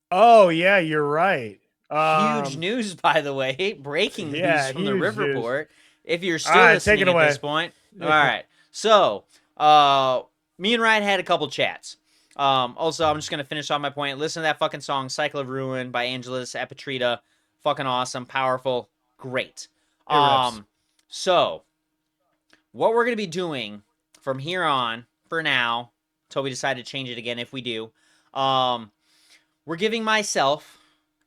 Speaker 2: Oh, yeah, you're right.
Speaker 3: Huge news, by the way. Breaking news from the Riff Report. If you're still listening at this point. All right. So, me and Ryan had a couple chats. Also, I'm just going to finish off my point. Listen to that fucking song, Cycle of Ruin by Angelus Epitrita. Fucking awesome, powerful, great. So, what we're going to be doing from here on, for now, until we decide to change it again if we do, we're giving myself,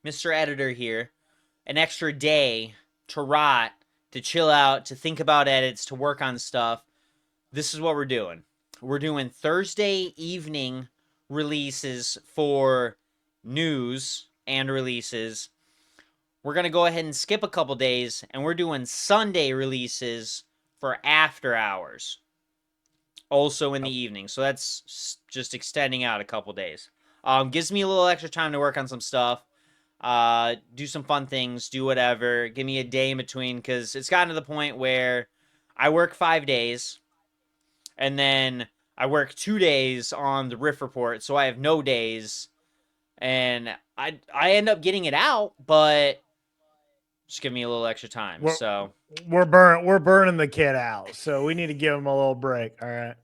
Speaker 3: Mr. Editor here, an extra day to rot, to chill out, to think about edits, to work on stuff. This is what we're doing. We're doing Thursday evening releases for news and releases. We're going to go ahead and skip a couple days, and we're doing Sunday releases for after hours. Also in the evening. So that's just extending out a couple days. Gives me a little extra time to work on some stuff. Do some fun things, do whatever. Give me a day in between, because it's gotten to the point where I work 5 days, and then I work 2 days on the Riff Report, so I have no days, and I end up getting it out, but just give me a little extra time.
Speaker 2: We're burning the kid out, so we need to give him a little break. All right.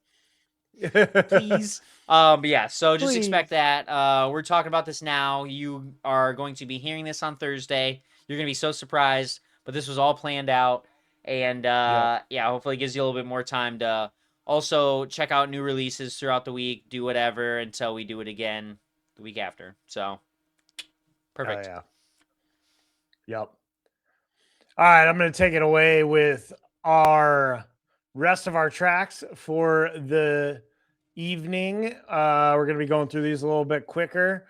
Speaker 3: Please. But yeah, so just expect that. We're talking about this now. You are going to be hearing this on Thursday. You're going to be so surprised, but this was all planned out. And yeah, hopefully it gives you a little bit more time to also check out new releases throughout the week, do whatever until we do it again the week after. So, perfect.
Speaker 2: Oh, yeah. Yep. All right, I'm going to take it away with our rest of our tracks for the evening. We're going to be going through these a little bit quicker.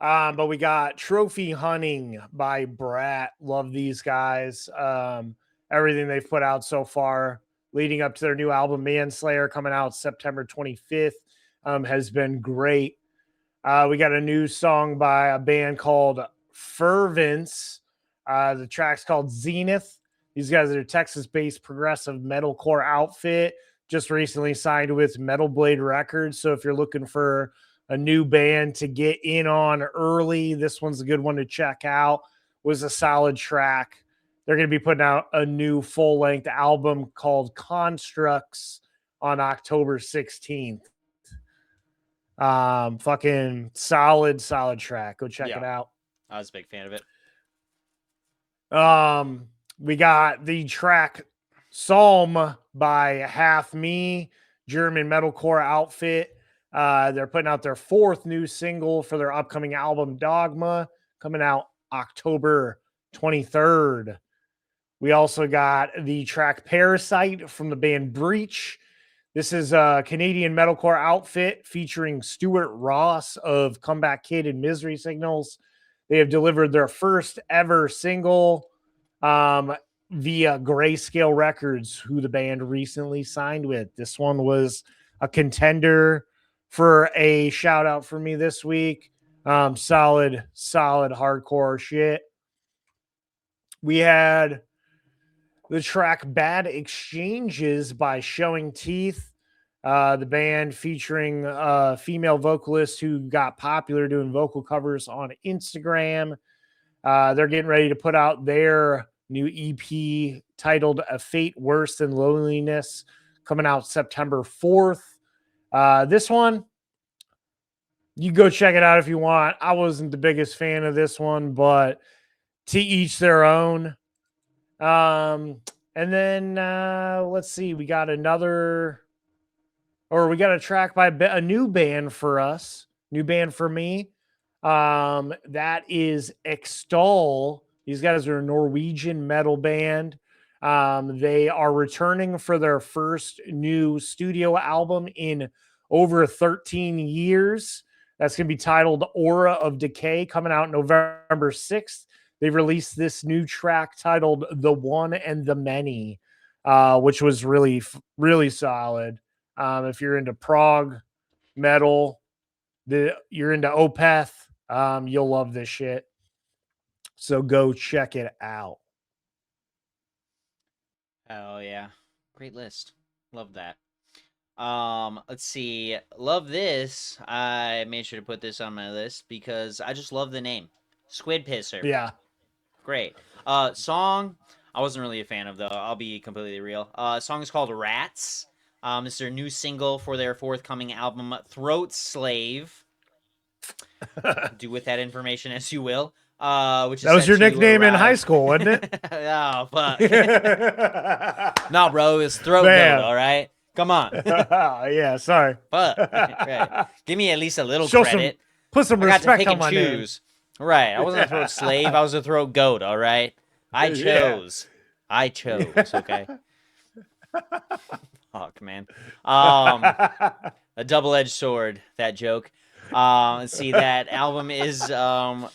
Speaker 2: But we got Trophy Hunting by Brat. Love these guys. Everything they've put out so far leading up to their new album, Manslayer, coming out September 25th, has been great. We got a new song by a band called Fervence. The track's called Zenith. These guys are a Texas-based progressive metalcore outfit. Just recently signed with Metal Blade Records. So if you're looking for a new band to get in on early, this one's a good one to check out. Was a solid track. They're going to be putting out a new full-length album called Constructs on October 16th. Fucking solid track. Go check it out.
Speaker 3: I was a big fan of it.
Speaker 2: We got the track Psalm by Half Me, German metalcore outfit. They're putting out their 4th new single for their upcoming album Dogma, coming out October 23rd. We also got the track Parasite from the band Breach. This is a Canadian metalcore outfit featuring Stuart Ross of Comeback Kid and Misery Signals. They have delivered their first ever single via Grayscale Records, who the band recently signed with. This one was a contender for a shout out for me this week. Solid hardcore shit. We had the track Bad Exchanges by Showing Teeth, the band featuring a female vocalist who got popular doing vocal covers on Instagram. They're getting ready to put out their new EP titled A Fate Worse Than Loneliness, coming out September 4th. This one, you go check it out if you want. I wasn't the biggest fan of this one, but to each their own. And then let's see, we got a track by a new band for us, new band for me. That is Extol. These guys are a Norwegian metal band. They are returning for their first new studio album in over 13 years. That's going to be titled Aura of Decay, coming out November 6th. They've released this new track titled The One and the Many, which was really, really solid. If you're into prog metal, you're into Opeth, you'll love this shit. So go check it out.
Speaker 3: Oh yeah, great list. Love that. Let's see. Love this. I made sure to put this on my list because I just love the name. Squid Pisser.
Speaker 2: Yeah.
Speaker 3: Great. Song I wasn't really a fan of though. I'll be completely real. Song is called Rats. This is their new single for their forthcoming album, Throat Slave. Do with that information as you will. Which is
Speaker 2: That was
Speaker 3: set
Speaker 2: your
Speaker 3: to
Speaker 2: nickname in high
Speaker 3: arrive-
Speaker 2: school, wasn't it?
Speaker 3: Oh fuck. No, bro, it's throat
Speaker 2: Man.
Speaker 3: goat. All right, come on.
Speaker 2: Yeah, sorry.
Speaker 3: Fuck. Right. Give me at least a little
Speaker 2: Show
Speaker 3: credit.
Speaker 2: put some
Speaker 3: I got to
Speaker 2: respect
Speaker 3: pick
Speaker 2: on
Speaker 3: and
Speaker 2: my name.
Speaker 3: choose. Right. I wasn't a throat slave. I was a throat goat. All right. I
Speaker 2: Yeah.
Speaker 3: chose. I chose. Okay. Fuck, man. A double-edged sword. That joke. Let's see. That album is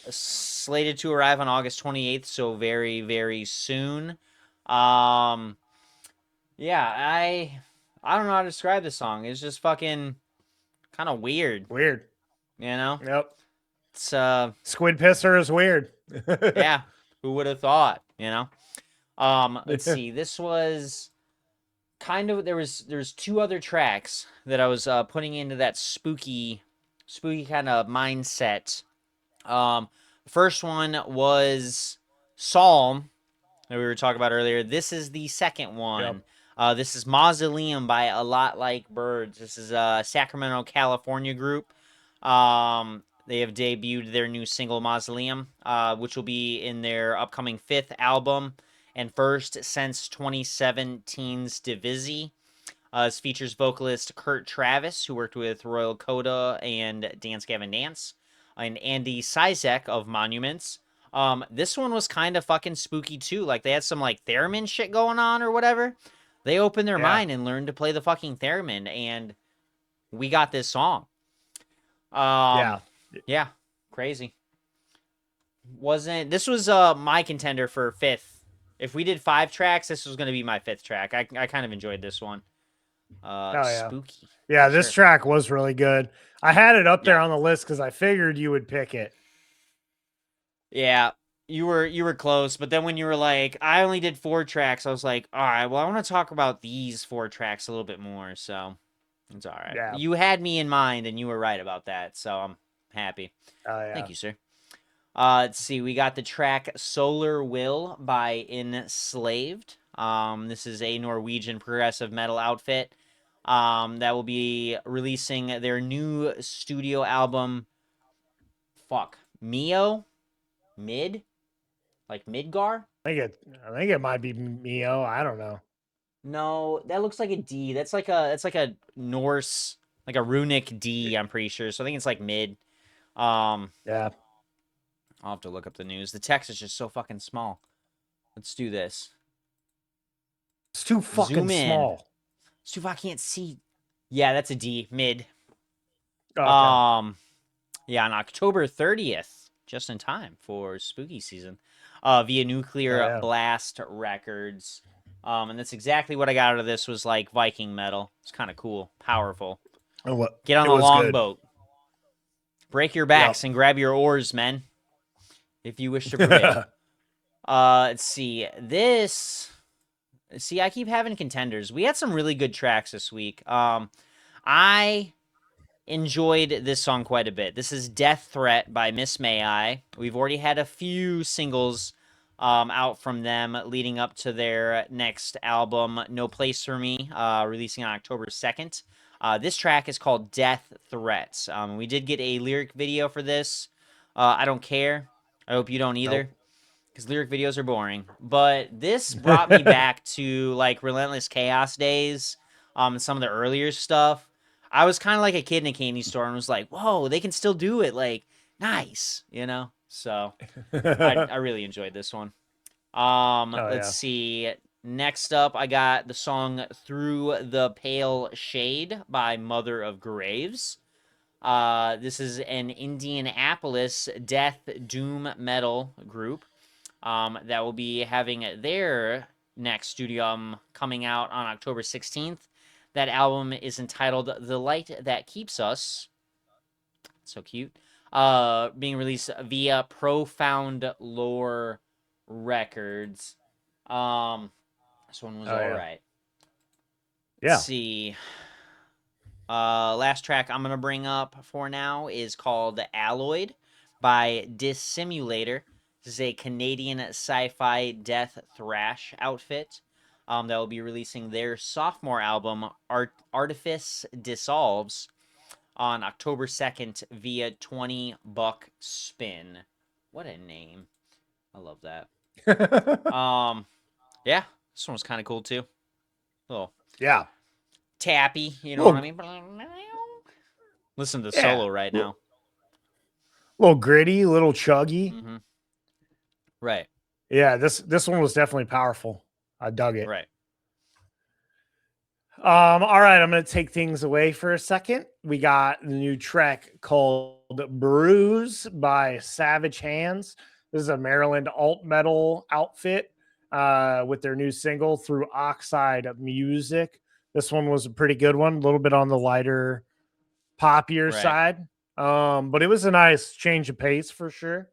Speaker 3: slated to arrive on August 28th, so very, very soon. Yeah, I don't know how to describe this song. It's just fucking kind of weird,
Speaker 2: Weird.
Speaker 3: you know?
Speaker 2: Yep.
Speaker 3: It's
Speaker 2: Squid Pisser is weird.
Speaker 3: yeah, who would have thought, you know? Let's see. This was kind of there's two other tracks that I was putting into that spooky kind of mindset. First one was Psalm that we were talking about earlier. This is the second one. This is Mausoleum by A Lot Like Birds. This is a Sacramento, California group. They have debuted their new single Mausoleum, which will be in their upcoming 5th album and first since 2017's Divisi. This features vocalist Kurt Travis, who worked with Royal Coda and Dance Gavin Dance, and Andy Sizek of Monuments. This one was kind of fucking spooky too. Like they had some like theremin shit going on or whatever. They opened their mind and learned to play the fucking theremin, and we got this song. Yeah, crazy. This was my contender for 5th. If we did 5 tracks, this was going to be my 5th track. I kind of enjoyed this one. Spooky.
Speaker 2: Yeah, this track was really good. I had it up there on the list because I figured you would pick it.
Speaker 3: Yeah, you were close, but then when you were like, I only did 4 tracks, I was like, all right, well, I want to talk about these 4 tracks a little bit more, so it's all right.
Speaker 2: Yeah.
Speaker 3: You had me in mind, and you were right about that, so I'm happy.
Speaker 2: Yeah.
Speaker 3: Thank you, sir. Let's see, we got the track Solar Will by Enslaved. This is a Norwegian progressive metal outfit that will be releasing their new studio album, Mio? Mid? Like Midgar?
Speaker 2: I think it might be Mio. I don't know.
Speaker 3: No, that looks like a D. That's like a Norse, like a runic D, I'm pretty sure. So I think it's like mid.
Speaker 2: Yeah.
Speaker 3: I'll have to look up the news. The text is just so fucking small. Let's do this.
Speaker 2: It's too fucking
Speaker 3: Zoom in.
Speaker 2: small.
Speaker 3: It's too I can't see. Yeah, that's a D, mid.
Speaker 2: Okay.
Speaker 3: Yeah, on October 30th, just in time for spooky season, via Nuclear Blast Records. And that's exactly what I got out of this was like Viking metal. It's kind of cool, powerful. Get on the longboat. Break your backs and grab your oars, men, if you wish to prevail. Let's see. I keep having contenders. We had some really good tracks this week. I enjoyed this song quite a bit. This is Death Threat by Miss May I. We've already had a few singles out from them leading up to their next album, No Place for Me, releasing on October 2nd. This track is called Death Threats. We did get a lyric video for this. I don't care. I hope you don't either, because lyric videos are boring. But this brought me back to like Relentless Chaos days, some of the earlier stuff. I was kind of like a kid in a candy store and was like, whoa, they can still do it. Like, nice, you know? So I really enjoyed this one. Let's see. Next up, I got the song Through the Pale Shade by Mother of Graves. This is an Indianapolis death doom metal group that will be having their next studio album coming out on October 16th. That album is entitled The Light That Keeps Us. So cute. Being released via Profound Lore Records. This one was
Speaker 2: Oh,
Speaker 3: all
Speaker 2: yeah.
Speaker 3: right.
Speaker 2: Yeah.
Speaker 3: Let's see. Last track I'm gonna bring up for now is called Alloyed by Dissimulator. This is a Canadian sci-fi death thrash outfit that will be releasing their sophomore album Artifice Dissolves on October 2nd via 20 Buck Spin. What a name. I love that. Yeah, this one was kind of cool too. Little
Speaker 2: Yeah.
Speaker 3: tappy, you know
Speaker 2: Little,
Speaker 3: what I mean? Listen to the
Speaker 2: yeah.
Speaker 3: solo right now.
Speaker 2: Little gritty, little chuggy.
Speaker 3: Mm-hmm. Right.
Speaker 2: Yeah, this one was definitely powerful. I dug it.
Speaker 3: Right.
Speaker 2: All right, I'm gonna take things away for a second. We got the new track called Bruise by Savage Hands. This is a Maryland alt metal outfit with their new single Through Oxide Music. This one was a pretty good one, a little bit on the lighter, poppier
Speaker 3: Right.
Speaker 2: side. But it was a nice change of pace for sure.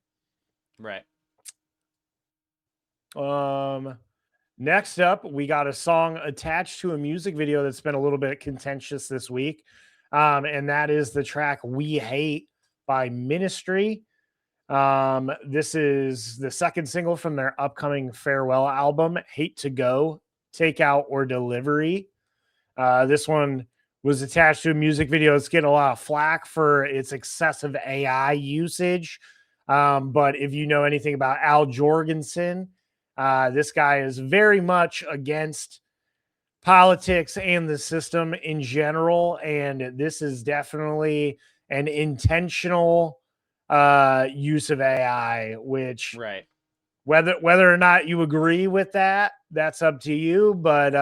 Speaker 3: Right.
Speaker 2: Next up, we got a song attached to a music video that's been a little bit contentious this week. And that is the track We Hate by Ministry. This is the second single from their upcoming farewell album, Hate to Go, Takeout or Delivery. This one was attached to a music video. It's getting a lot of flack for its excessive AI usage. But if you know anything about Al Jorgensen, this guy is very much against politics and the system in general. And this is definitely an intentional use of AI, which
Speaker 3: Right.
Speaker 2: whether or not you agree with that, that's up to you. But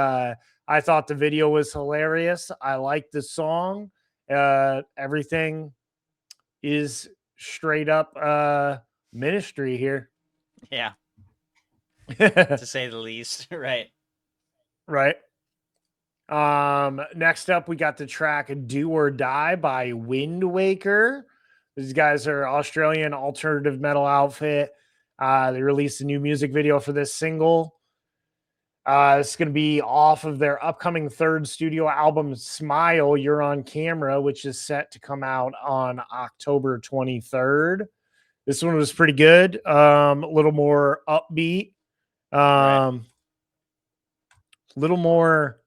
Speaker 2: I thought the video was hilarious. I liked the song. Everything is straight up ministry here.
Speaker 3: Yeah. To say the least. Right.
Speaker 2: Right. Next up, we got the track Do or Die by Wind Waker. These guys are Australian alternative metal outfit. They released a new music video for this single. It's going to be off of their upcoming third studio album, Smile, You're on Camera, which is set to come out on October 23rd. This one was pretty good. A little more upbeat. A little more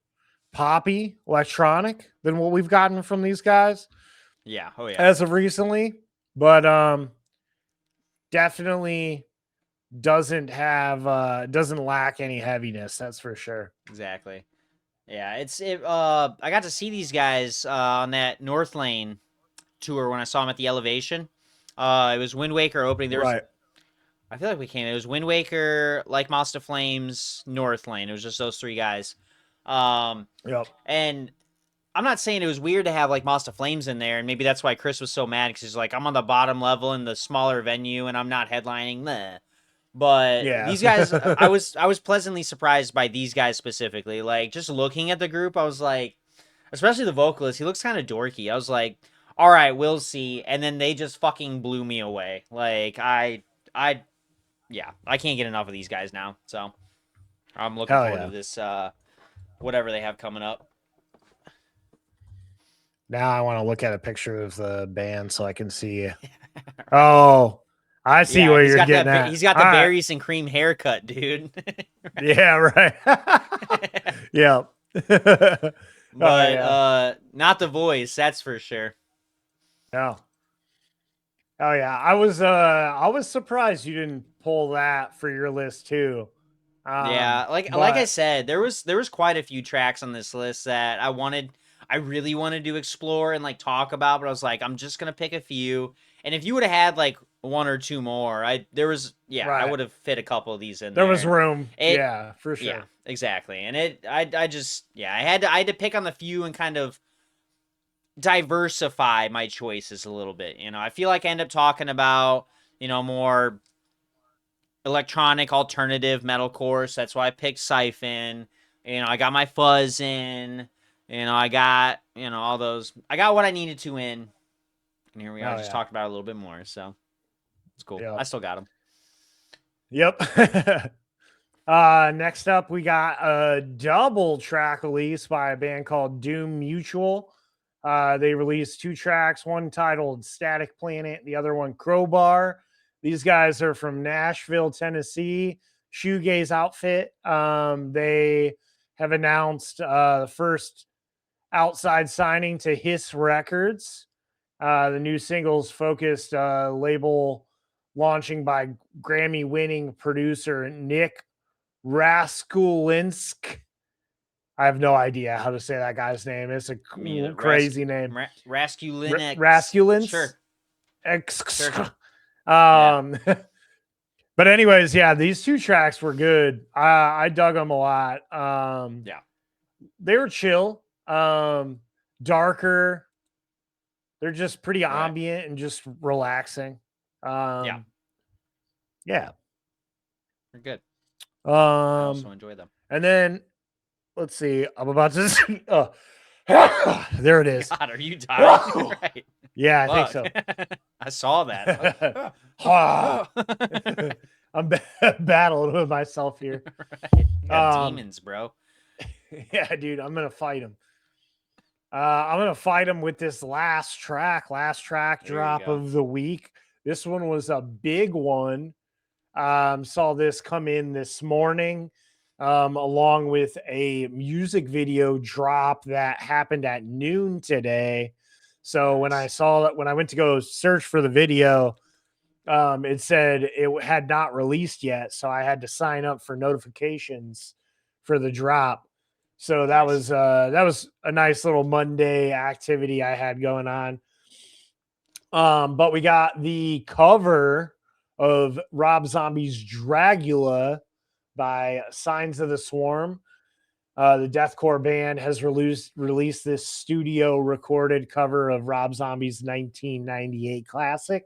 Speaker 2: poppy, electronic than what we've gotten from these guys.
Speaker 3: Yeah. Oh yeah.
Speaker 2: As of recently, but definitely doesn't lack any heaviness, that's for sure.
Speaker 3: Exactly. Yeah, I got to see these guys on that North Lane tour when I saw them at the Elevation. It was Wind Waker opening.
Speaker 2: Right.
Speaker 3: I feel like it was Wind Waker, Like Moss to Flames, North Lane. It was just those three guys.
Speaker 2: Yep.
Speaker 3: And I'm not saying it was weird to have like Moss to Flames in there, and maybe that's why Chris was so mad because he's like, I'm on the bottom level in the smaller venue and I'm not headlining. Meh. But
Speaker 2: Yeah.
Speaker 3: these guys, I was pleasantly surprised by these guys specifically. Like just looking at the group, I was like, especially the vocalist, he looks kind of dorky. I was like, all right, we'll see. And then they just fucking blew me away. Like I can't get enough of these guys now. So I'm looking forward to this whatever they have coming up.
Speaker 2: Now I want to look at a picture of the band so I can see. Oh, I see what you're getting at.
Speaker 3: He's got the berries and cream haircut, dude.
Speaker 2: Yeah, right. Yeah.
Speaker 3: But not the voice, that's for sure.
Speaker 2: No. Oh yeah, I was surprised you didn't pull that for your list too.
Speaker 3: Yeah, like I said, there was quite a few tracks on this list that I really wanted to explore and like talk about, but I was like, I'm just gonna pick a few. And if you would have had like one or two more, I would have fit a couple of these in there.
Speaker 2: There was room. Yeah, for sure.
Speaker 3: Yeah, exactly. And I had to pick on the few and kind of diversify my choices a little bit. You know, I feel like I end up talking about, you know, more electronic alternative metalcore. So that's why I picked SIFYN. You know, I got my fuzz in. You know, I got, you know, all those. I got what I needed to in. And here we are. I just talked about it a little bit more. So it's cool. Yep. I still got them.
Speaker 2: Yep. Next up, we got a double track release by a band called Doom Mutual. They released 2 tracks, one titled Static Planet, the other one Crowbar. These guys are from Nashville, Tennessee, shoegaze outfit. They have announced the first outside signing to Hiss Records. The new singles focused label launching by Grammy-winning producer Nick Raskulinsk. I have no idea how to say that guy's name. It's a crazy name.
Speaker 3: Raskulin.
Speaker 2: Sure.
Speaker 3: Sure.
Speaker 2: But anyways, yeah, these 2 tracks were good. I dug them a lot.
Speaker 3: Yeah.
Speaker 2: They were chill, darker. They're just pretty ambient and just relaxing.
Speaker 3: Yeah. They're good. I also enjoy them.
Speaker 2: And then let's see. I'm about to see. There it is.
Speaker 3: God, are you dying? Right.
Speaker 2: Yeah, I think so.
Speaker 3: I saw that.
Speaker 2: I'm battling with myself here.
Speaker 3: Right. You got demons, bro.
Speaker 2: Yeah, dude, I'm gonna fight him. I'm gonna fight him with this last track drop of the week. This one was a big one. Saw this come in this morning, along with a music video drop that happened at noon today. So when I saw that, when I went to go search for the video, it said it had not released yet. So I had to sign up for notifications for the drop. So that was a nice little Monday activity I had going on. But we got the cover of Rob Zombie's Dragula by Signs of the Swarm. The deathcore band has released this studio recorded cover of Rob Zombie's 1998 classic.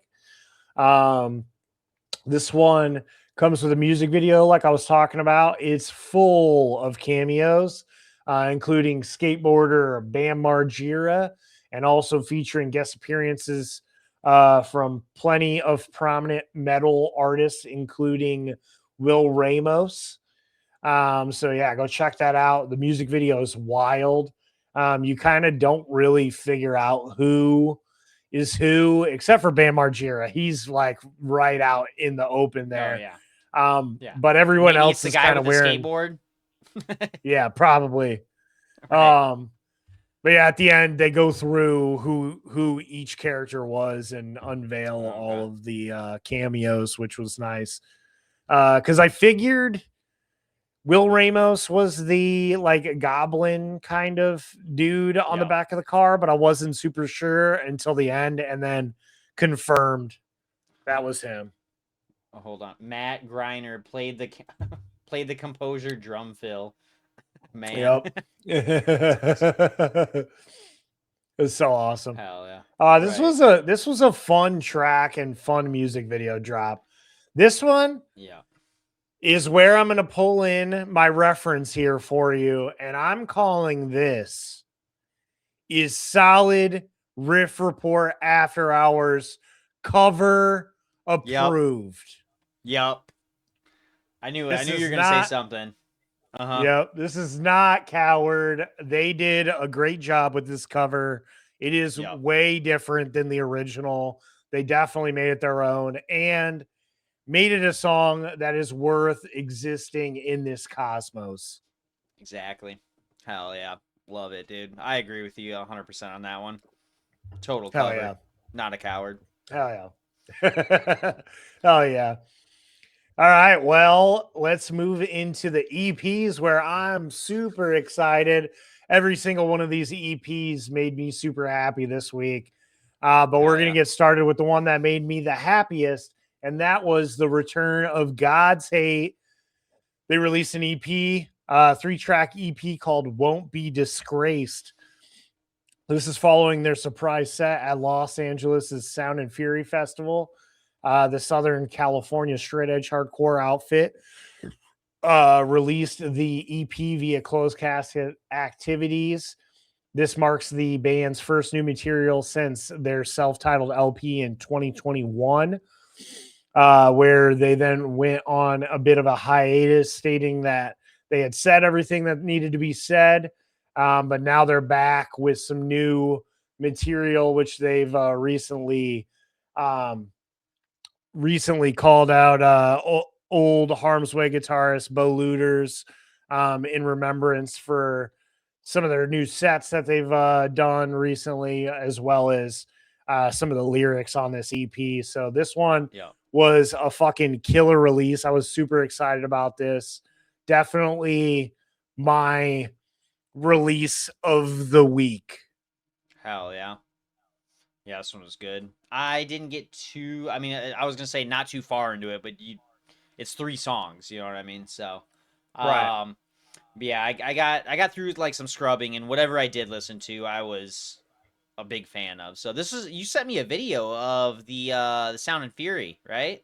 Speaker 2: This one comes with a music video, like I was talking about. It's full of cameos, including skateboarder Bam Margera, and also featuring guest appearances from plenty of prominent metal artists, including Will Ramos. So yeah, go check that out. The music video is wild. You kind of don't really figure out who is who, except for Bam Margera. He's like right out in the open there.
Speaker 3: Oh, yeah.
Speaker 2: But everyone
Speaker 3: Maybe
Speaker 2: else
Speaker 3: it's
Speaker 2: is
Speaker 3: the guy
Speaker 2: kind of
Speaker 3: with the
Speaker 2: wearing
Speaker 3: skateboard.
Speaker 2: Yeah, probably.
Speaker 3: Right.
Speaker 2: But yeah, at the end they go through who each character was and unveil all of the cameos, which was nice. Because I figured Will Ramos was the like goblin kind of dude on the back of the car, but I wasn't super sure until the end, and then confirmed that was him.
Speaker 3: Oh, hold on. Matt Greiner played the composer drum fill. Man.
Speaker 2: Yep. It's so awesome.
Speaker 3: Hell yeah.
Speaker 2: This was a fun track and fun music video drop. This one is where I'm going to pull in my reference here for you, and I'm calling this is solid Riff Report After Hours cover approved.
Speaker 3: Yep. I knew you were going to say something.
Speaker 2: Yep, this is not Coward. They did a great job with this cover. It is way different than the original. They definitely made it their own and made it a song that is worth existing in this cosmos.
Speaker 3: Exactly. Hell yeah. Love it, dude. I agree with you 100% on that one. Total
Speaker 2: Hell
Speaker 3: cover.
Speaker 2: yeah.
Speaker 3: Not a coward.
Speaker 2: Hell yeah. Hell yeah. All right, well, let's move into the EPs where I'm super excited. Every single one of these EPs made me super happy this week. But we're going to get started with the one that made me the happiest, and that was the return of God's Hate. They released an EP, 3-track EP called Won't Be Disgraced. This is following their surprise set at Los Angeles' Sound and Fury Festival. The Southern California straight edge hardcore outfit released the EP via closed casket activities. This marks the band's first new material since their self-titled LP in 2021. where they then went on a bit of a hiatus, stating that they had said everything that needed to be said, but now they're back with some new material, which they've recently called out old Harm's Way guitarist Bo Luders in remembrance for some of their new sets that they've done recently, as well as some of the lyrics on this EP. So this one was a fucking killer release. I was super excited about this. Definitely my release of the week.
Speaker 3: Hell yeah. Yeah, this one was good. I didn't get too, I mean, I was going to say not too far into it, but it's 3 songs, you know what I mean? So,
Speaker 2: Right.
Speaker 3: but yeah, I got through like some scrubbing, and whatever I did listen to, I was a big fan of. So this is, you sent me a video of the Sound and Fury, right?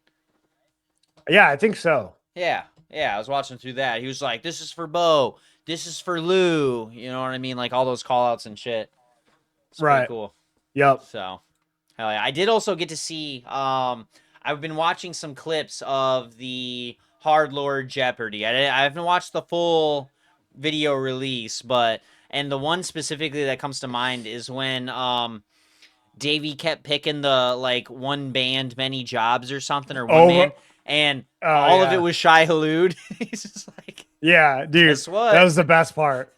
Speaker 2: Yeah, I think so.
Speaker 3: Yeah, I was watching through that. He was like, "This is for Bo, this is for Lou," you know what I mean? Like all those call outs and shit. It's pretty
Speaker 2: Right.
Speaker 3: cool.
Speaker 2: Yep.
Speaker 3: So, hell yeah. I did also get to see, I've been watching some clips of the Hard Lord Jeopardy. I haven't watched the full video release, but, and the one specifically that comes to mind is when, Davey kept picking the, like, one band, many jobs or something, or one man, and all of it was Shai Hulud. He's just like,
Speaker 2: yeah, dude,
Speaker 3: guess what?
Speaker 2: That was the best part.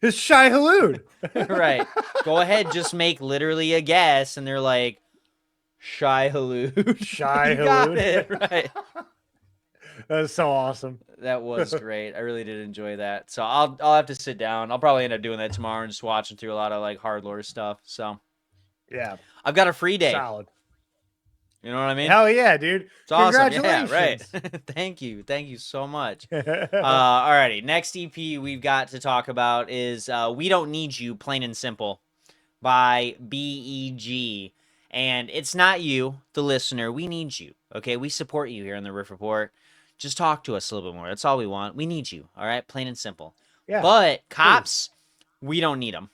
Speaker 2: It's Shai Hulud.
Speaker 3: Right. Go ahead, just make literally a guess, and they're like, Shai Hulud.
Speaker 2: Shai
Speaker 3: You
Speaker 2: Hulud.
Speaker 3: got it, right.
Speaker 2: That was so awesome.
Speaker 3: That was great. I really did enjoy that. So I'll have to sit down. I'll probably end up doing that tomorrow and just watching through a lot of like hard lore stuff. So
Speaker 2: yeah,
Speaker 3: I've got a free day.
Speaker 2: Solid.
Speaker 3: You know what I mean?
Speaker 2: Hell yeah, dude.
Speaker 3: It's awesome.
Speaker 2: Congratulations.
Speaker 3: Yeah, right. Thank you so much. Alrighty. Next EP we've got to talk about is We Don't Need You, Plain and Simple by BEG. And it's not you, the listener. We need you. Okay, we support you here on the Riff Report. Just talk to us a little bit more. That's all we want. We need you. All right, plain and simple.
Speaker 2: Yeah.
Speaker 3: But cops, we don't need them.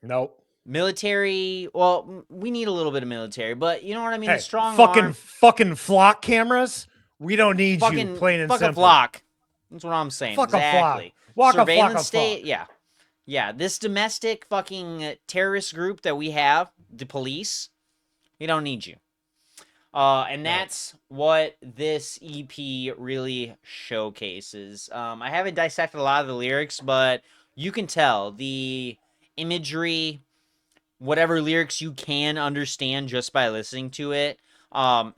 Speaker 2: Nope.
Speaker 3: Military, well, we need a little bit of military, but you know what I mean?
Speaker 2: Hey,
Speaker 3: The strong
Speaker 2: fucking flock cameras. We don't need you. Plain and
Speaker 3: fuck
Speaker 2: simple.
Speaker 3: A flock. That's what I'm saying.
Speaker 2: Fuck
Speaker 3: exactly.
Speaker 2: A flock.
Speaker 3: Surveillance state. Yeah. Yeah. This domestic fucking terrorist group that we have, the police, we don't need you. And that's what this EP really showcases. I haven't dissected a lot of the lyrics, but you can tell the imagery, whatever lyrics you can understand just by listening to it.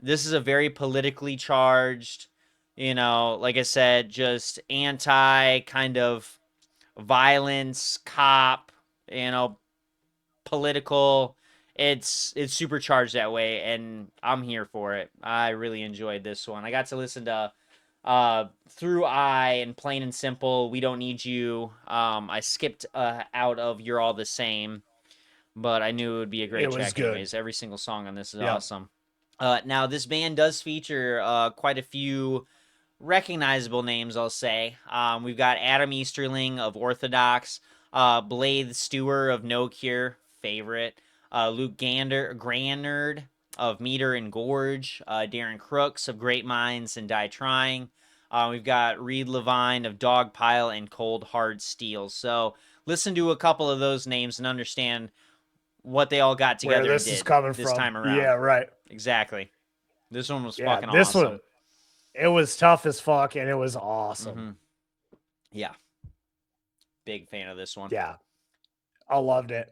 Speaker 3: This is a very politically charged, you know, like I said, just anti kind of violence, cop, you know, political. It's supercharged that way, and I'm here for it. I really enjoyed this one. I got to listen to Through Eye and Plain and Simple, We Don't Need You. I skipped out of You're All the Same, but I knew it would be a great track anyways. Every single song on this is awesome. Now, this band does feature quite a few recognizable names, I'll say. We've got Adam Easterling of Orthodox, Blythe Stewart of No Cure, favorite, Luke Grannerd of Meter and Gorge, Darren Crooks of Great Minds and Die Trying. We've got Reed Levine of Dog Pile and Cold Hard Steel. So listen to a couple of those names and understand what they all got together
Speaker 2: where this is coming
Speaker 3: this
Speaker 2: from.
Speaker 3: time around.
Speaker 2: Yeah, right.
Speaker 3: Exactly. This one was fucking
Speaker 2: this
Speaker 3: awesome.
Speaker 2: One, it was tough as fuck, and it was awesome.
Speaker 3: Mm-hmm. Yeah. Big fan of this one.
Speaker 2: Yeah. I loved it.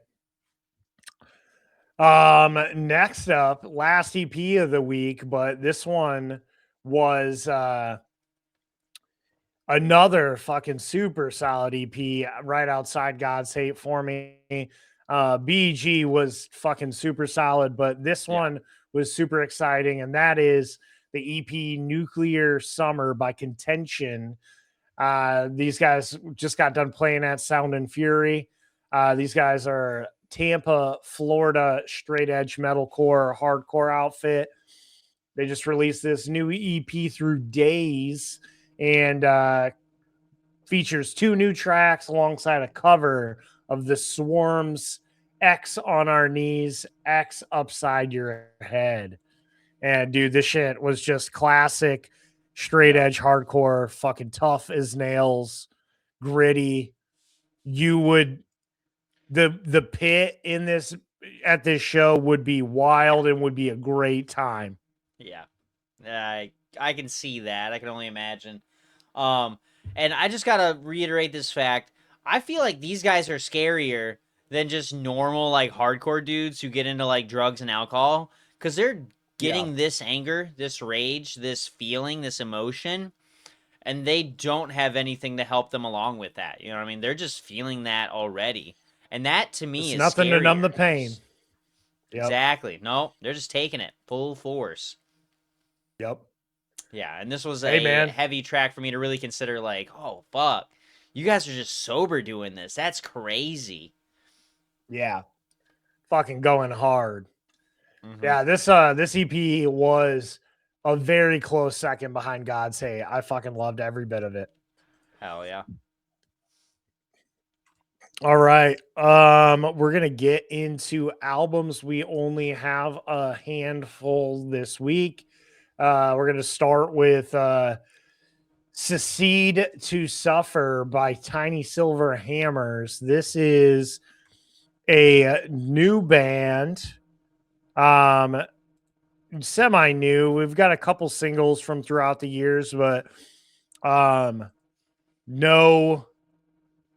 Speaker 2: Next up, last EP of the week, but this one was another fucking super solid EP right outside God's Hate for me. BG was fucking super solid, but this one was super exciting, and that is the EP Nuclear Summer by Contention. These guys just got done playing at Sound and Fury. These guys are Tampa, Florida, straight edge metalcore, hardcore outfit. They just released this new EP Through Days, and features 2 new tracks alongside a cover of The Swarm's X on Our Knees, X Upside Your Head. And dude, this shit was just classic, straight edge hardcore, fucking tough as nails, gritty. You would the pit in this at this show would be wild and would be a great time.
Speaker 3: Yeah. I can see that. I can only imagine. And I just gotta reiterate this fact. I feel like these guys are scarier than just normal like hardcore dudes who get into like drugs and alcohol, because they're getting this anger, this rage, this feeling, this emotion, and they don't have anything to help them along with that. You know what I mean? They're just feeling that already, and that to me
Speaker 2: It's
Speaker 3: is
Speaker 2: nothing
Speaker 3: scarier.
Speaker 2: to numb the pain. Yep.
Speaker 3: Exactly. No, they're just taking it full force.
Speaker 2: Yep.
Speaker 3: Yeah, and this was
Speaker 2: Hey,
Speaker 3: a
Speaker 2: man.
Speaker 3: heavy track for me to really consider, like, oh, fuck. You guys are just sober doing this. That's crazy.
Speaker 2: Yeah. Fucking going hard.
Speaker 3: Mhm.
Speaker 2: Yeah, this EP was a very close second behind God's Hate. I fucking loved every bit of it.
Speaker 3: Hell yeah.
Speaker 2: All right. We're gonna get into albums. We only have a handful this week. We're gonna start with Secede to Suffer by Tiny Silver Hammers. This is a new band. Semi new. We've got a couple singles from throughout the years, but no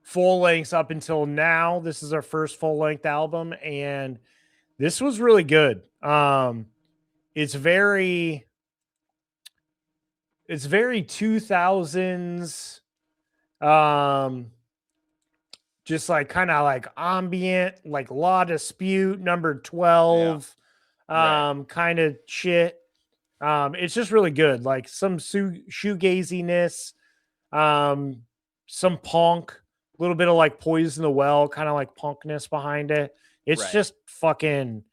Speaker 2: full lengths up until now. This is our first full length album, and this was really good. It's very 2000s, just like kind of like ambient, like Law Dispute, Number 12, kind of shit. It's just really good. Like some shoegaziness, some punk, a little bit of like Poison the Well, kind of like punkness behind it. It's just fucking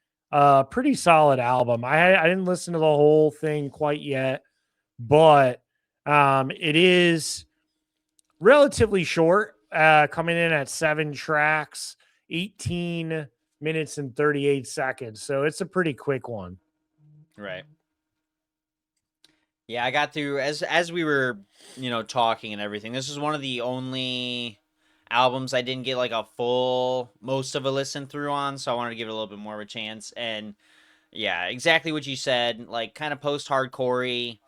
Speaker 2: pretty solid album. I didn't listen to the whole thing quite yet, but it is relatively short, coming in at 7 tracks, 18 minutes and 38 seconds. So it's a pretty quick one.
Speaker 3: Right. Yeah, I got through as we were, talking and everything. This is one of the only albums I didn't get like a full most of a listen through on, so I wanted to give it a little bit more of a chance. And yeah, exactly what you said, like kind of post-hardcore-y,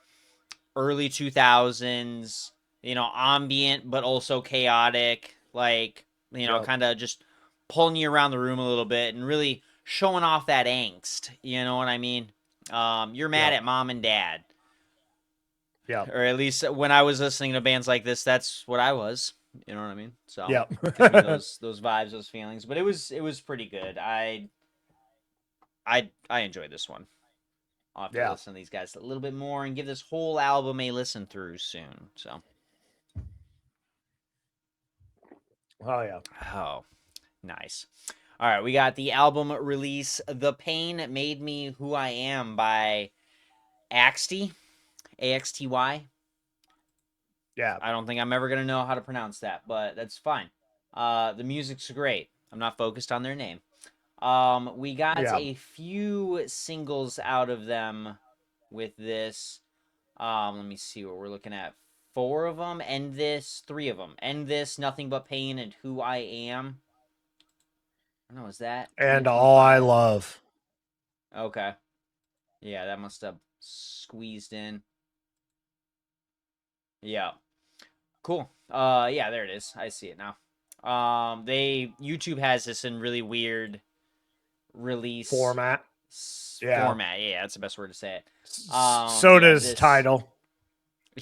Speaker 3: early 2000s, ambient but also chaotic, like, kind of just pulling you around the room a little bit and really showing off that angst, you know what I mean? You're mad at mom and dad.
Speaker 2: Yeah.
Speaker 3: Or at least when I was listening to bands like this, that's what I was. You know what I mean? So
Speaker 2: yeah,
Speaker 3: gives me those vibes, those feelings. But it was pretty good. I enjoyed this one. I'll have to listen to these guys a little bit more and give this whole album a listen through soon. So.
Speaker 2: Oh yeah.
Speaker 3: Oh, nice. All right, we got the album release, "The Pain Made Me Who I Am" by Axty, AXTY.
Speaker 2: Yeah.
Speaker 3: I don't think I'm ever gonna know how to pronounce that, but that's fine. The music's great. I'm not focused on their name. We got a few singles out of them with this. Let me see what we're looking at. 4 of them, End This, 3 of them. End This, Nothing But Pain, and Who I Am. I don't know, is that?
Speaker 2: And All I Love.
Speaker 3: Okay. Yeah, that must have squeezed in. Yeah. Cool. Yeah, there it is. I see it now. YouTube has this in really weird release
Speaker 2: format.
Speaker 3: Format. Yeah, that's the best word to say it.
Speaker 2: So does Tidal.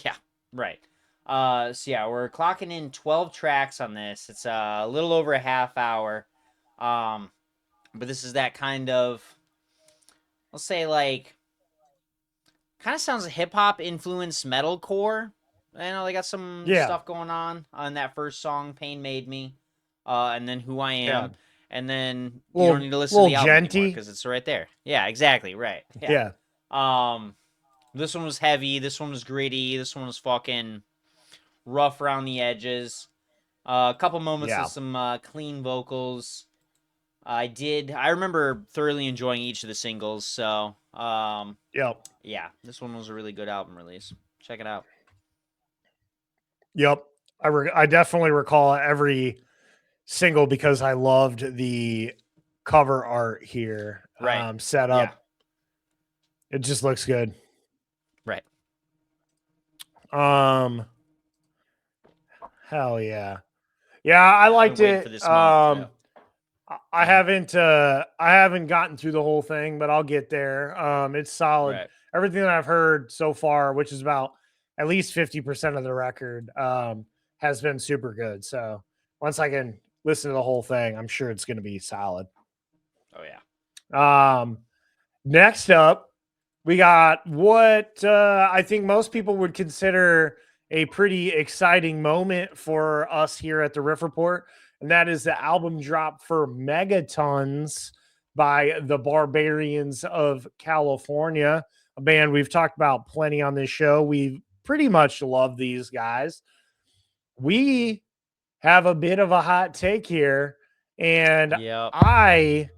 Speaker 3: Yeah, right. So yeah, we're clocking in 12 tracks on this. It's a little over a half hour. But this is that kind of, let's say, like, kind of sounds like hip-hop influenced metalcore. They got some stuff going on that first song, "Pain Made Me," and then "Who I Am," and then you don't need to listen to the album anymore because it's right there. Yeah, exactly, right. Yeah. This one was heavy. This one was gritty. This one was fucking rough around the edges. A couple moments of some clean vocals. I remember thoroughly enjoying each of the singles. So,
Speaker 2: Yep.
Speaker 3: yeah, this one was a really good album release. Check it out.
Speaker 2: Yep. I definitely recall every single because I loved the cover art here.
Speaker 3: Right.
Speaker 2: Set
Speaker 3: Yeah.
Speaker 2: up. It just looks good.
Speaker 3: Right.
Speaker 2: Hell yeah. Yeah, I
Speaker 3: I've
Speaker 2: liked
Speaker 3: been waiting
Speaker 2: it.
Speaker 3: for this moment.
Speaker 2: I haven't gotten through the whole thing, but I'll get there. It's solid.
Speaker 3: Right.
Speaker 2: Everything that I've heard so far, which is about at least 50% of the record, has been super good. So once I can listen to the whole thing, I'm sure it's gonna be solid.
Speaker 3: Oh yeah.
Speaker 2: Next up, we got what I think most people would consider a pretty exciting moment for us here at the Riff Report, and that is the album drop for Megatons by the Barbarians of California, a band we've talked about plenty on this show. We pretty much love these guys. We have a bit of a hot take here, and
Speaker 3: Yep.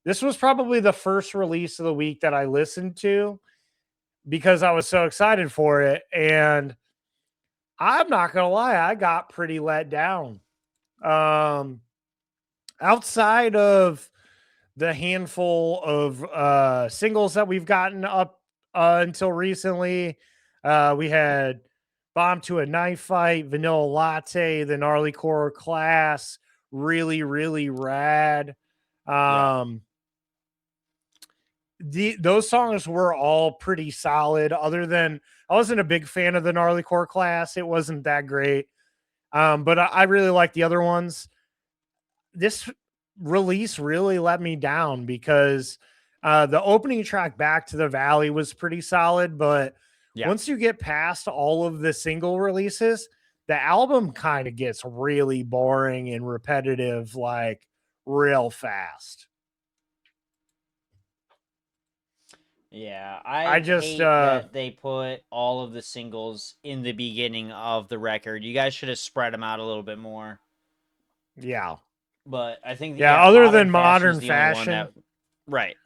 Speaker 2: this was probably the first release of the week that I listened to because I was so excited for it. And I'm not going to lie, I got pretty let down. Outside of the handful of singles that we've gotten up until recently, we had Bomb to a Knife Fight, Vanilla Latte, the Gnarly Core Class, really, really rad. Those songs were all pretty solid, other than I wasn't a big fan of the Gnarly Core Class. It wasn't that great. But I really like the other ones. This release really let me down because the opening track Back to the Valley was pretty solid, but once you get past all of the single releases, the album kind of gets really boring and repetitive, like real fast.
Speaker 3: Yeah,
Speaker 2: I
Speaker 3: I
Speaker 2: just
Speaker 3: hate that they put all of the singles in the beginning of the record. You guys should have spread them out a little bit more.
Speaker 2: yeah.
Speaker 3: But I think
Speaker 2: Other than
Speaker 3: Fashion's
Speaker 2: Modern
Speaker 3: the only one
Speaker 2: Fashion.
Speaker 3: that right.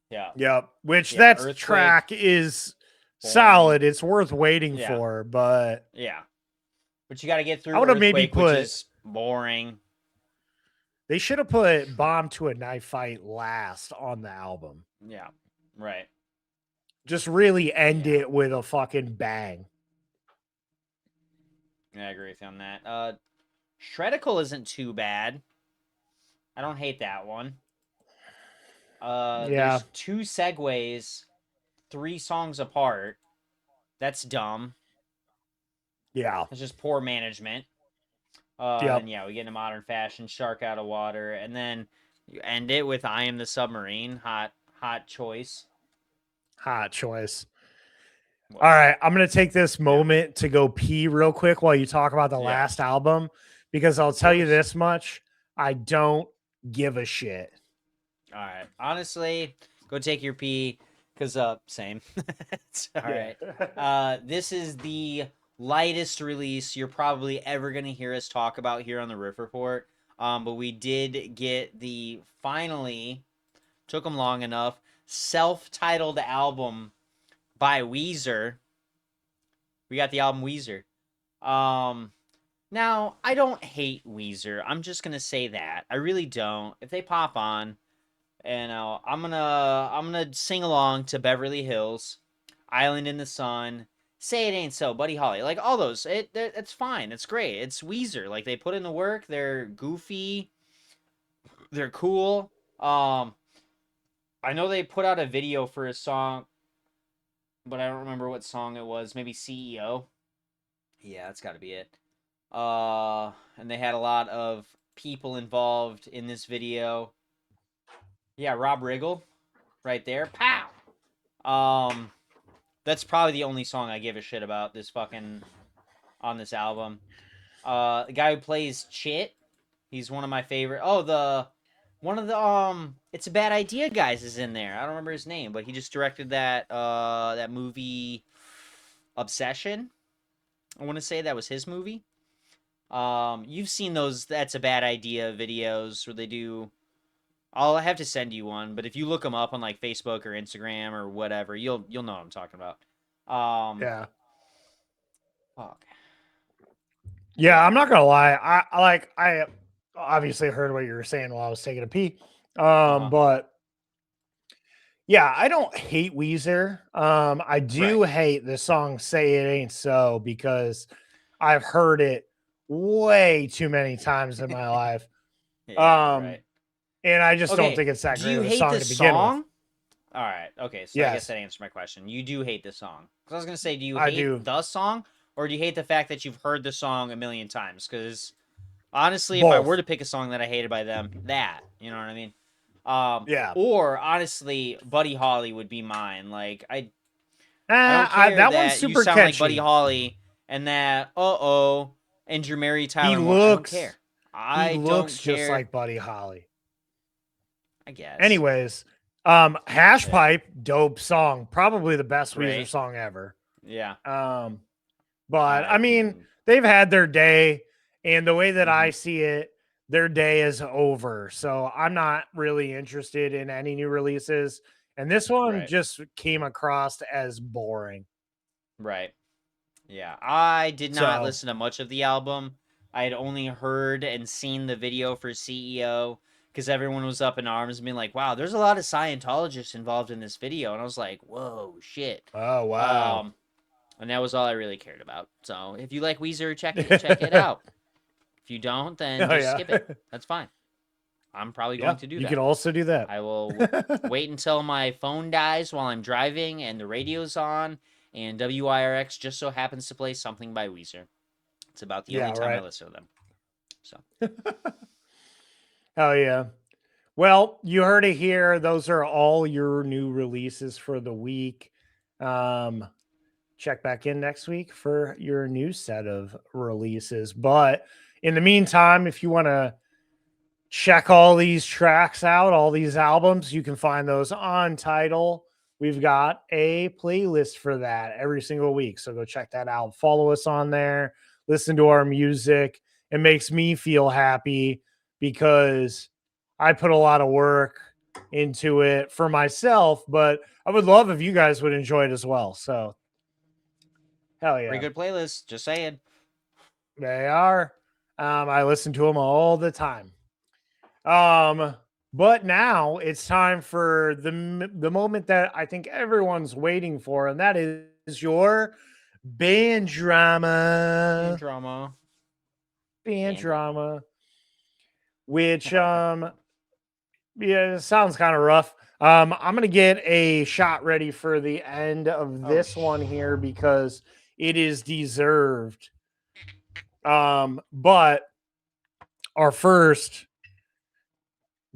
Speaker 3: Yeah.
Speaker 2: Yep. Which
Speaker 3: Yeah,
Speaker 2: that
Speaker 3: Earthquake,
Speaker 2: track is
Speaker 3: boring.
Speaker 2: solid. It's worth waiting
Speaker 3: Yeah.
Speaker 2: for, but
Speaker 3: Yeah. But you got to get through
Speaker 2: I would have maybe
Speaker 3: Earthquake, which
Speaker 2: put
Speaker 3: is boring.
Speaker 2: they should have put Bomb to a Knife Fight last on the album.
Speaker 3: Yeah. Right.
Speaker 2: Just really end it with a fucking bang.
Speaker 3: Yeah, I agree with you on that. Shreddicle isn't too bad. I don't hate that one. There's 2 segues, 3 songs apart. That's dumb.
Speaker 2: Yeah.
Speaker 3: It's just poor management. And yeah, we get into Modern Fashion, Shark Out of Water, and then you end it with I Am the Submarine. Hot choice.
Speaker 2: Hot choice. All right, I'm going to take this moment to go pee real quick while you talk about the last album, because I'll tell you this much. I don't give a shit.
Speaker 3: All right. Honestly, go take your pee, because, same. It's all right. This is the lightest release you're probably ever going to hear us talk about here on the Riff Report. But we did get the, finally, took them long enough, self-titled album by Weezer. We got the album Weezer. Now, I don't hate Weezer. I'm just gonna say that. I really don't. If they pop on, and I'm gonna sing along to Beverly Hills, Island in the Sun, Say It Ain't So, Buddy Holly, like all those. It's fine. It's great. It's Weezer. Like they put in the work. They're goofy. They're cool. I know they put out a video for a song, but I don't remember what song it was. Maybe CEO. Yeah, that's got to be it. And they had a lot of people involved in this video. Yeah, Rob Riggle, right there. Pow. That's probably the only song I give a shit about this fucking on this album. The guy who plays Chit, he's one of my favorite. Oh, one of the It's a Bad Idea guys is in there. I don't remember his name, but he just directed that movie Obsession. I want to say that was his movie. You've seen those That's a Bad Idea videos where they do I'll have to send you one, but if you look them up on like Facebook or Instagram or whatever, you'll know what I'm talking about.
Speaker 2: Yeah.
Speaker 3: Fuck.
Speaker 2: Yeah, I'm not gonna lie. I obviously heard what you were saying while I was taking a pee. But yeah, I don't hate Weezer. I do hate the song "Say It Ain't So" because I've heard it way too many times in my life.
Speaker 3: Yeah, right.
Speaker 2: And I just don't
Speaker 3: Okay,
Speaker 2: think it's that
Speaker 3: do
Speaker 2: great
Speaker 3: you
Speaker 2: of a
Speaker 3: hate
Speaker 2: song
Speaker 3: the
Speaker 2: to begin with.
Speaker 3: song? All right. Okay, so I guess
Speaker 2: Yes,
Speaker 3: that answers my question. You do hate the song. Because I was gonna say, do you
Speaker 2: I
Speaker 3: hate
Speaker 2: do.
Speaker 3: the song, or do you hate the fact that you've heard the song a million times? Because honestly, if I were
Speaker 2: Both.
Speaker 3: to pick a song that I hated by them, you know what I mean?
Speaker 2: Yeah.
Speaker 3: Or honestly, Buddy Holly would be mine. Like I don't care
Speaker 2: That one's
Speaker 3: that you
Speaker 2: super
Speaker 3: sound like Buddy
Speaker 2: catchy.
Speaker 3: Holly and that and you're Mary
Speaker 2: He
Speaker 3: Tyler Moore. I don't care.
Speaker 2: looks he
Speaker 3: I don't
Speaker 2: looks just
Speaker 3: care.
Speaker 2: like Buddy Holly.
Speaker 3: I guess.
Speaker 2: Anyways, Hash
Speaker 3: Yeah.
Speaker 2: Pipe, dope song, probably the best Weezer
Speaker 3: Great.
Speaker 2: song ever.
Speaker 3: Yeah.
Speaker 2: But I mean, they've had their day, and the way that I see it, their day is over. So I'm not really interested in any new releases. And this one just came across as boring.
Speaker 3: Right. Yeah. I did not
Speaker 2: So-
Speaker 3: listen to much of the album. I had only heard and seen the video for CEO because everyone was up in arms and being like, wow, there's a lot of Scientologists involved in this video. And I was like, whoa, shit.
Speaker 2: Oh, wow.
Speaker 3: And that was all I really cared about. So if you like Weezer, check it out. If you don't, then just skip it. That's fine. I'm probably going to do that.
Speaker 2: You can also do that.
Speaker 3: I will wait until my phone dies while I'm driving and the radio's on and WIRX just so happens to play something by Weezer. It's about the only time I listen to them. So.
Speaker 2: Oh, yeah. Well, you heard it here. Those are all your new releases for the week. Check back in next week for your new set of releases. But in the meantime, if you want to check all these tracks out, all these albums, you can find those on Tidal. We've got a playlist for that every single week. So go check that out. Follow us on there. Listen to our music. It makes me feel happy because I put a lot of work into it for myself, but I would love if you guys would enjoy it as well. So hell yeah.
Speaker 3: Pretty good playlist. Just saying.
Speaker 2: They are. I listen to them all the time. But now it's time for the moment that I think everyone's waiting for, and that is your band drama. Band drama. Which yeah, it sounds kind of rough. I'm gonna get a shot ready for the end of this one here because it is deserved. But our first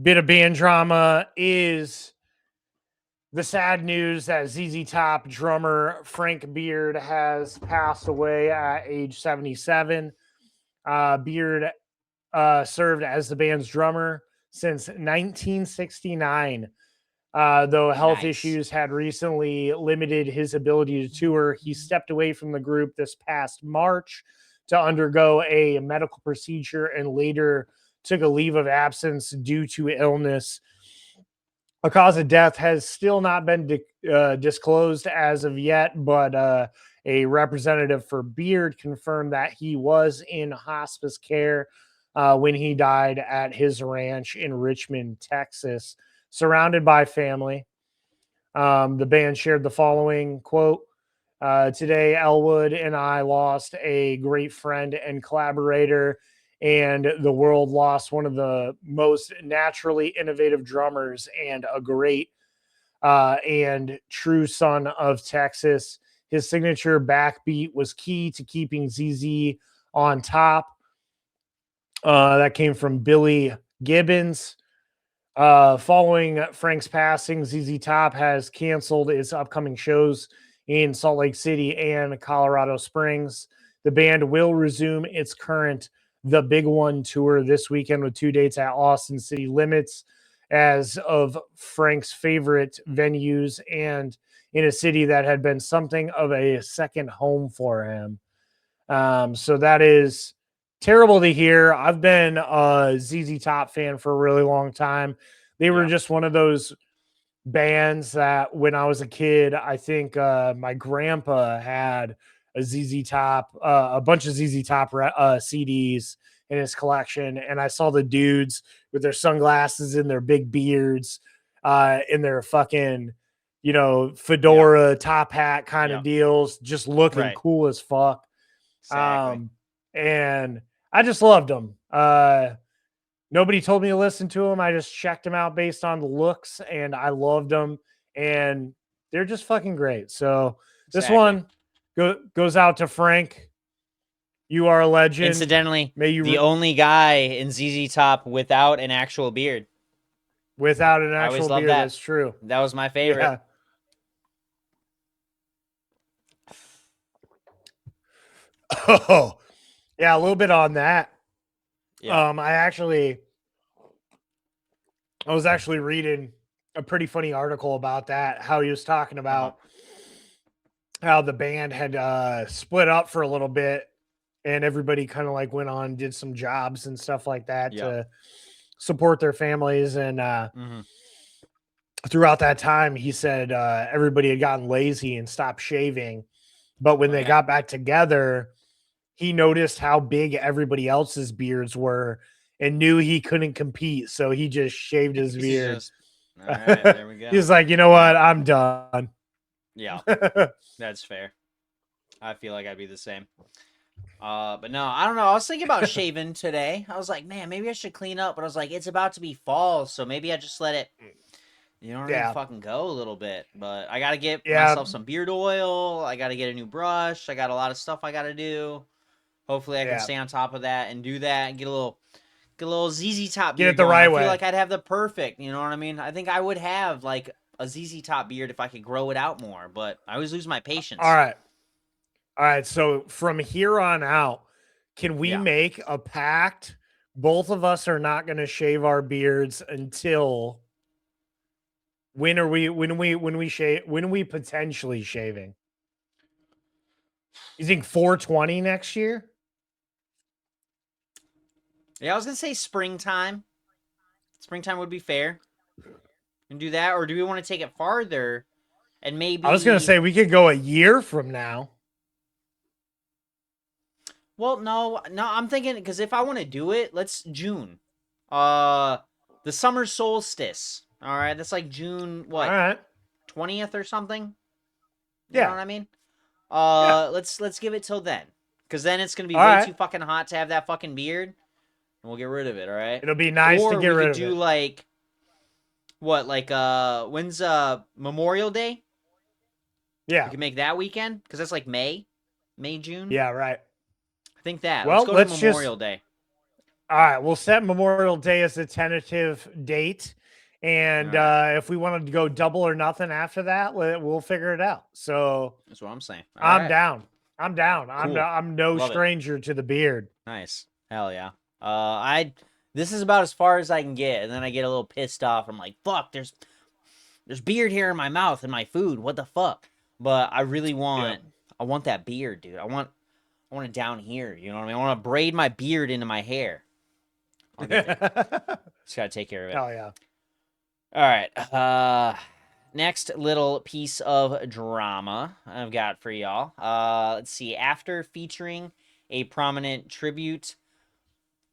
Speaker 2: bit of band drama is the sad news that ZZ Top drummer Frank Beard has passed away at age 77. Beard served as the band's drummer since 1969. Though health issues had recently limited his ability to tour, he stepped away from the group this past March to undergo a medical procedure and later took a leave of absence due to illness. A cause of death has still not been disclosed as of yet, but a representative for Beard confirmed that he was in hospice care when he died at his ranch in Richmond, Texas, surrounded by family. The band shared the following quote: today, Elwood and I lost a great friend and collaborator, and the world lost one of the most naturally innovative drummers and a great and true son of Texas. His signature backbeat was key to keeping ZZ on top. That came from Billie Gibbons. Following Frank's passing, ZZ Top has canceled its upcoming shows in Salt Lake City and Colorado Springs. The band will resume its current The Big One tour this weekend with 2 dates at Austin City Limits as of Frank's favorite venues and in a city that had been something of a second home for him. So that is terrible to hear. I've been a ZZ Top fan for a really long time. They were
Speaker 3: Yeah.
Speaker 2: just one of those bands that when I was a kid, I think my grandpa had a ZZ Top, a bunch of ZZ Top CDs in his collection, and I saw the dudes with their sunglasses and their big beards, in their fucking, fedora top hat kind of
Speaker 3: Yep.
Speaker 2: deals, just looking
Speaker 3: Right.
Speaker 2: cool as fuck.
Speaker 3: Exactly.
Speaker 2: And I just loved them. Nobody told me to listen to them. I just checked them out based on the looks, and I loved them, and they're just fucking great. So this
Speaker 3: Exactly.
Speaker 2: one goes out to Frank. You are a legend.
Speaker 3: Incidentally,
Speaker 2: May you
Speaker 3: the only guy in ZZ Top without an actual beard.
Speaker 2: without an
Speaker 3: I always
Speaker 2: actual
Speaker 3: loved
Speaker 2: beard.
Speaker 3: that.
Speaker 2: That's true.
Speaker 3: That was my favorite.
Speaker 2: Yeah. Oh, yeah, a little bit on that.
Speaker 3: Yeah.
Speaker 2: I was actually reading a pretty funny article about that. How he was talking about how the band had split up for a little bit, and everybody kind of like went on and did some jobs and stuff like that to support their families. And throughout that time, he said everybody had gotten lazy and stopped shaving. But when they got back together, he noticed how big everybody else's beards were and knew he couldn't compete. So he just shaved his beard.
Speaker 3: All right, there we go.
Speaker 2: He's like, you know what? I'm done.
Speaker 3: Yeah, that's fair. I feel like I'd be the same. But no, I don't know. I was thinking about shaving today. I was like, man, maybe I should clean up. But I was like, it's about to be fall, so maybe I just let it, fucking go a little bit. But I got to get myself some beard oil. I got to get a new brush. I got a lot of stuff I got to do. Hopefully I can stay on top of that and do that and get a little ZZ Top beard.
Speaker 2: Get it the right way.
Speaker 3: I feel like I'd have the perfect, you know what I mean? I think I would have like a ZZ Top beard if I could grow it out more, but I always lose my patience.
Speaker 2: All right. So from here on out, can we make a pact? Both of us are not going to shave our beards until when are we potentially shaving? You think 420 next year?
Speaker 3: Yeah, I was gonna say springtime. Springtime would be fair. And do that, or do we want to take it farther? And maybe
Speaker 2: I was gonna say we could go a year from now.
Speaker 3: Well, no, I'm thinking because if I want to do it, let's June. The summer solstice. All right, that's like June what?
Speaker 2: All right.
Speaker 3: 20th or something.
Speaker 2: You
Speaker 3: know what I mean? Let's give it till then, because then it's gonna be way too fucking hot to have that fucking beard. And we'll get rid of it, all right?
Speaker 2: It'll be nice to get rid of it.
Speaker 3: Or we could do like, what, like, when's Memorial Day?
Speaker 2: Yeah.
Speaker 3: We can make that weekend, because that's like May, June.
Speaker 2: Yeah, right.
Speaker 3: I think that.
Speaker 2: Well,
Speaker 3: let's go to Memorial Day.
Speaker 2: All right, we'll set Memorial Day as a tentative date. And if we want to go double or nothing after that, we'll figure it out. So
Speaker 3: that's what I'm saying.
Speaker 2: I'm down.
Speaker 3: Cool.
Speaker 2: I'm no stranger to the beard.
Speaker 3: Nice. Hell yeah. This is about as far as I can get, and then I get a little pissed off. I'm like, fuck, there's beard here in my mouth and my food. What the fuck? But I really want I want that beard, dude. I want it down here. You know what I mean? I want to braid my beard into my hair. I'll get there. Just gotta take care of it.
Speaker 2: Hell yeah.
Speaker 3: All right. Next little piece of drama I've got for y'all. Let's see. After featuring a prominent tribute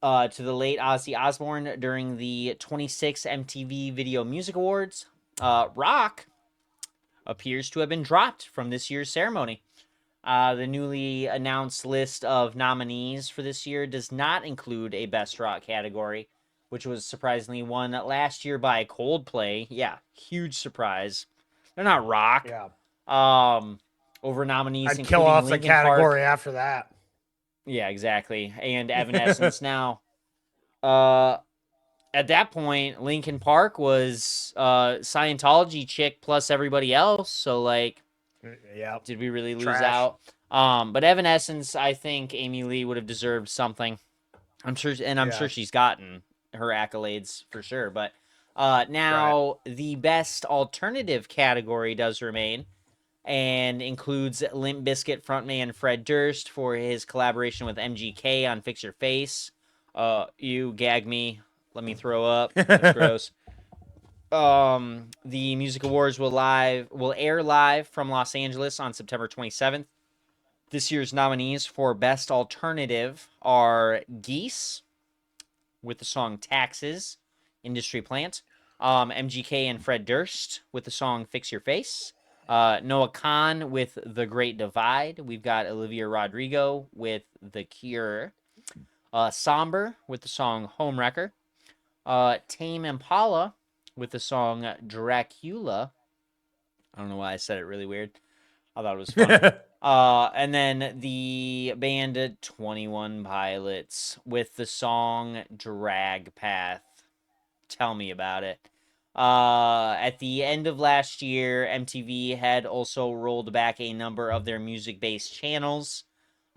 Speaker 3: to the late Ozzy Osbourne during the 26 MTV Video Music Awards, Rock appears to have been dropped from this year's ceremony. The newly announced list of nominees for this year does not include a Best Rock category, which was surprisingly won last year by Coldplay. Yeah, huge surprise. They're not rock.
Speaker 2: Yeah.
Speaker 3: Over nominees,
Speaker 2: I'd kill off the category after that.
Speaker 3: Yeah, exactly. And Evanescence now. At that point, Linkin Park was Scientology chick plus everybody else. So, like, did we really lose out? But Evanescence, I think Amy Lee would have deserved something. I'm sure she's gotten her accolades for sure. But now the best alternative category does remain and includes Limp Bizkit frontman Fred Durst for his collaboration with MGK on Fix Your Face. You gag me, let me throw up. That's gross. The music awards will air live from Los Angeles on September 27th. This year's nominees for Best Alternative are Geese with the song Taxes, Industry Plant, MGK and Fred Durst with the song Fix Your Face, Noah Khan with The Great Divide. We've got Olivia Rodrigo with The Cure, Somber with the song Homewrecker, Tame Impala with the song Dracula. I don't know why I said it really weird. I thought it was funny. And then the band 21 Pilots with the song Drag Path. Tell me about it. At the end of last year, MTV had also rolled back a number of their music-based channels,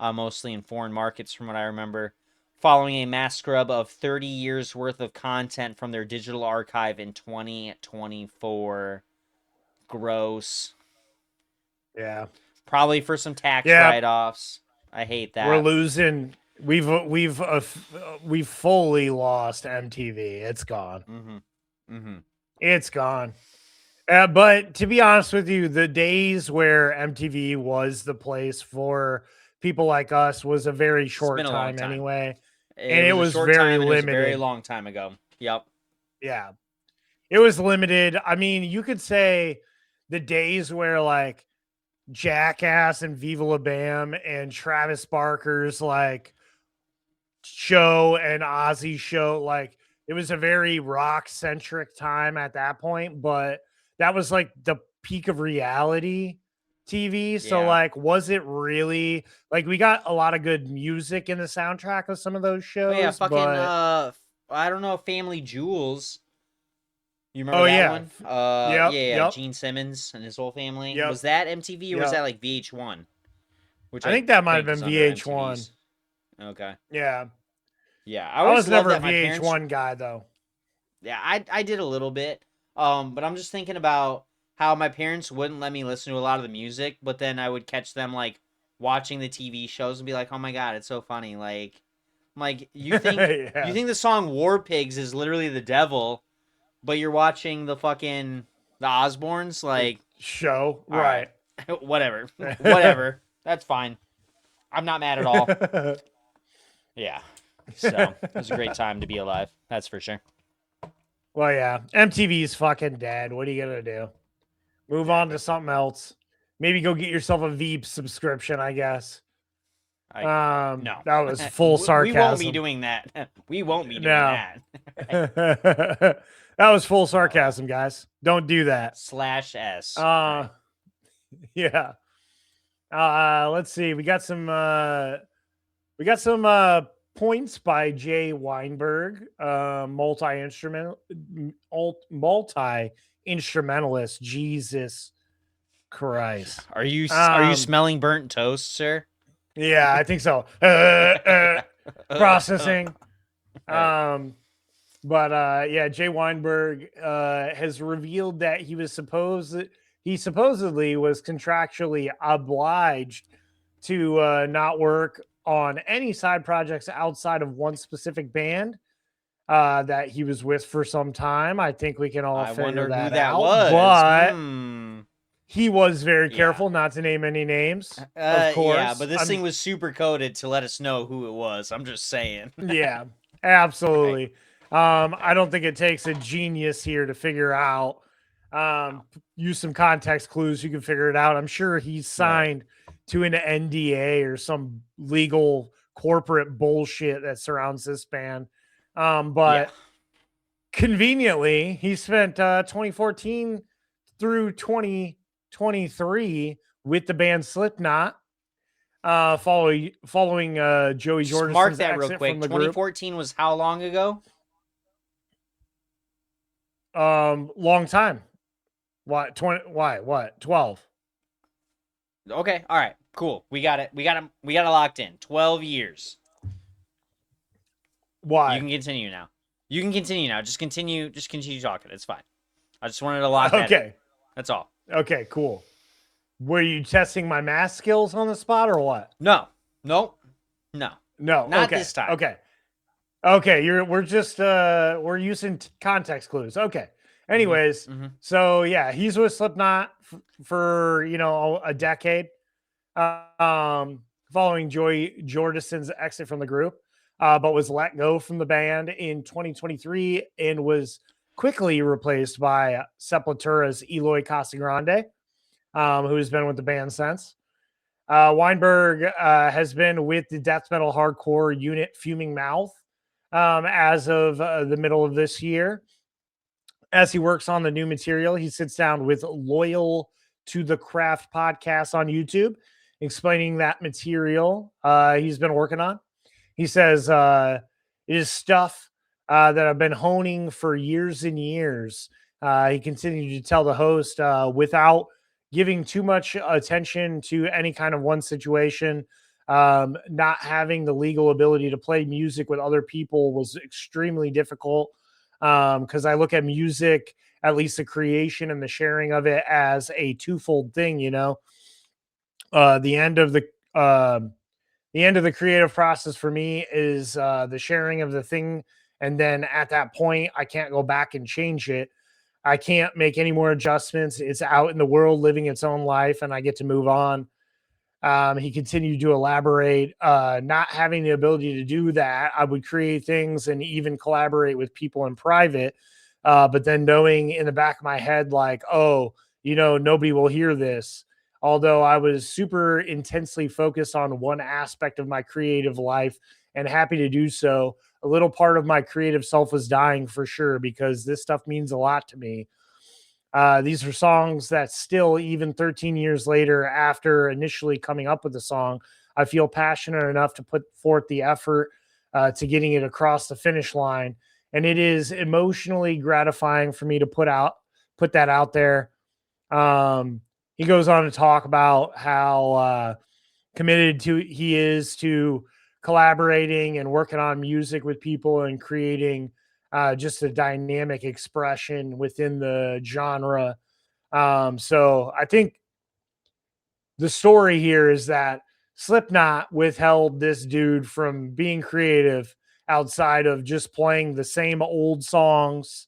Speaker 3: mostly in foreign markets from what I remember, following a mass scrub of 30 years worth of content from their digital archive in 2024. Gross.
Speaker 2: Yeah.
Speaker 3: Probably for some tax write-offs. I hate that.
Speaker 2: We're losing. We've fully lost MTV. It's gone. It's gone. But to be honest with you, the days where MTV was the place for people like us was a very short time anyway. And it was very limited. It was a
Speaker 3: very long time ago. Yep.
Speaker 2: Yeah. It was limited. I mean, you could say the days where like Jackass and Viva La Bam and Travis Barker's like show and Ozzy show, like it was a very rock centric time at that point, but that was like the peak of reality TV. So like, was it really like we got a lot of good music in the soundtrack of some of those shows?
Speaker 3: Oh, yeah, fucking I don't know, Family Jewels. You remember that one?
Speaker 2: Yep.
Speaker 3: Gene Simmons and his whole family.
Speaker 2: Yep.
Speaker 3: Was that MTV or was that like VH1?
Speaker 2: Which I think that might have been VH1.
Speaker 3: Okay.
Speaker 2: Yeah.
Speaker 3: Yeah,
Speaker 2: I was never a VH1 guy though.
Speaker 3: Yeah, I did a little bit. But I'm just thinking about how my parents wouldn't let me listen to a lot of the music, but then I would catch them like watching the TV shows and be like, "Oh my god, it's so funny!" Like, I'm like, you think you think the song "War Pigs" is literally the devil, but you're watching the Osbournes like
Speaker 2: show, right?
Speaker 3: Whatever, whatever. That's fine. I'm not mad at all. Yeah. So it was a great time to be alive. That's for sure.
Speaker 2: Well, yeah, MTV's fucking dead. What are you gonna do? Move on to something else. Maybe go get yourself a Veep subscription, I guess.
Speaker 3: No,
Speaker 2: that was full sarcasm.
Speaker 3: We won't be doing that. We won't be doing that.
Speaker 2: That was full sarcasm, guys. Don't do that.
Speaker 3: /S.
Speaker 2: Yeah. Let's see. We got some points by Jay Weinberg, multi-instrumentalist. Jesus Christ.
Speaker 3: Are you smelling burnt toast, sir?
Speaker 2: Yeah, I think so. Processing. But Jay Weinberg has revealed that he supposedly was contractually obliged to not work on any side projects outside of one specific band that he was with for some time. I think we can all figure that out. But he was very careful not to name any names, of course.
Speaker 3: Yeah, but this thing was super coded to let us know who it was. I'm just saying.
Speaker 2: Yeah, absolutely. I don't think it takes a genius here to figure out. Use some context clues. You can figure it out. I'm sure he's signed to an NDA or some legal corporate bullshit that surrounds this band. But conveniently, he spent 2014 through 2023 with the band Slipknot. Following Joey Jordison's
Speaker 3: mark that real
Speaker 2: exit
Speaker 3: quick.
Speaker 2: from the
Speaker 3: 2014 was how long ago?
Speaker 2: Long time. What? 20? Why? What? 12.
Speaker 3: Okay. All right. Cool. We got it. We got it locked in. 12 years.
Speaker 2: Why?
Speaker 3: You can continue now. Just continue talking. It's fine. I just wanted to lock that in. That's all.
Speaker 2: Okay, cool. Were you testing my math skills on the spot or what?
Speaker 3: No.
Speaker 2: Not
Speaker 3: this time.
Speaker 2: Okay. We're using context clues. Okay. Anyways,
Speaker 3: Mhm.
Speaker 2: so yeah, he's with Slipknot for a decade. Following Joy Jordison's exit from the group, but was let go from the band in 2023 and was quickly replaced by Sepultura's Eloy Casagrande, who's been with the band since. Weinberg has been with the death metal hardcore unit Fuming Mouth as of the middle of this year. As he works on the new material, he sits down with Loyal to the Craft podcast on YouTube, explaining that material he's been working on. He says it is stuff that I've been honing for years and years. He continued to tell the host without giving too much attention to any kind of one situation. Not having the legal ability to play music with other people was extremely difficult because I look at music, at least the creation and the sharing of it, as a twofold thing. The end of the creative process for me is the sharing of the thing, and then at that point, I can't go back and change it. I can't make any more adjustments. It's out in the world, living its own life, and I get to move on. He continued to elaborate, not having the ability to do that. I would create things and even collaborate with people in private. But then knowing in the back of my head, like, oh, nobody will hear this. Although I was super intensely focused on one aspect of my creative life and happy to do so, a little part of my creative self was dying for sure, because this stuff means a lot to me. These are songs that still, even 13 years later, after initially coming up with the song, I feel passionate enough to put forth the effort to getting it across the finish line. And it is emotionally gratifying for me to put that out there. He goes on to talk about how committed he is to collaborating and working on music with people and creating just a dynamic expression within the genre. So I think the story here is that Slipknot withheld this dude from being creative outside of just playing the same old songs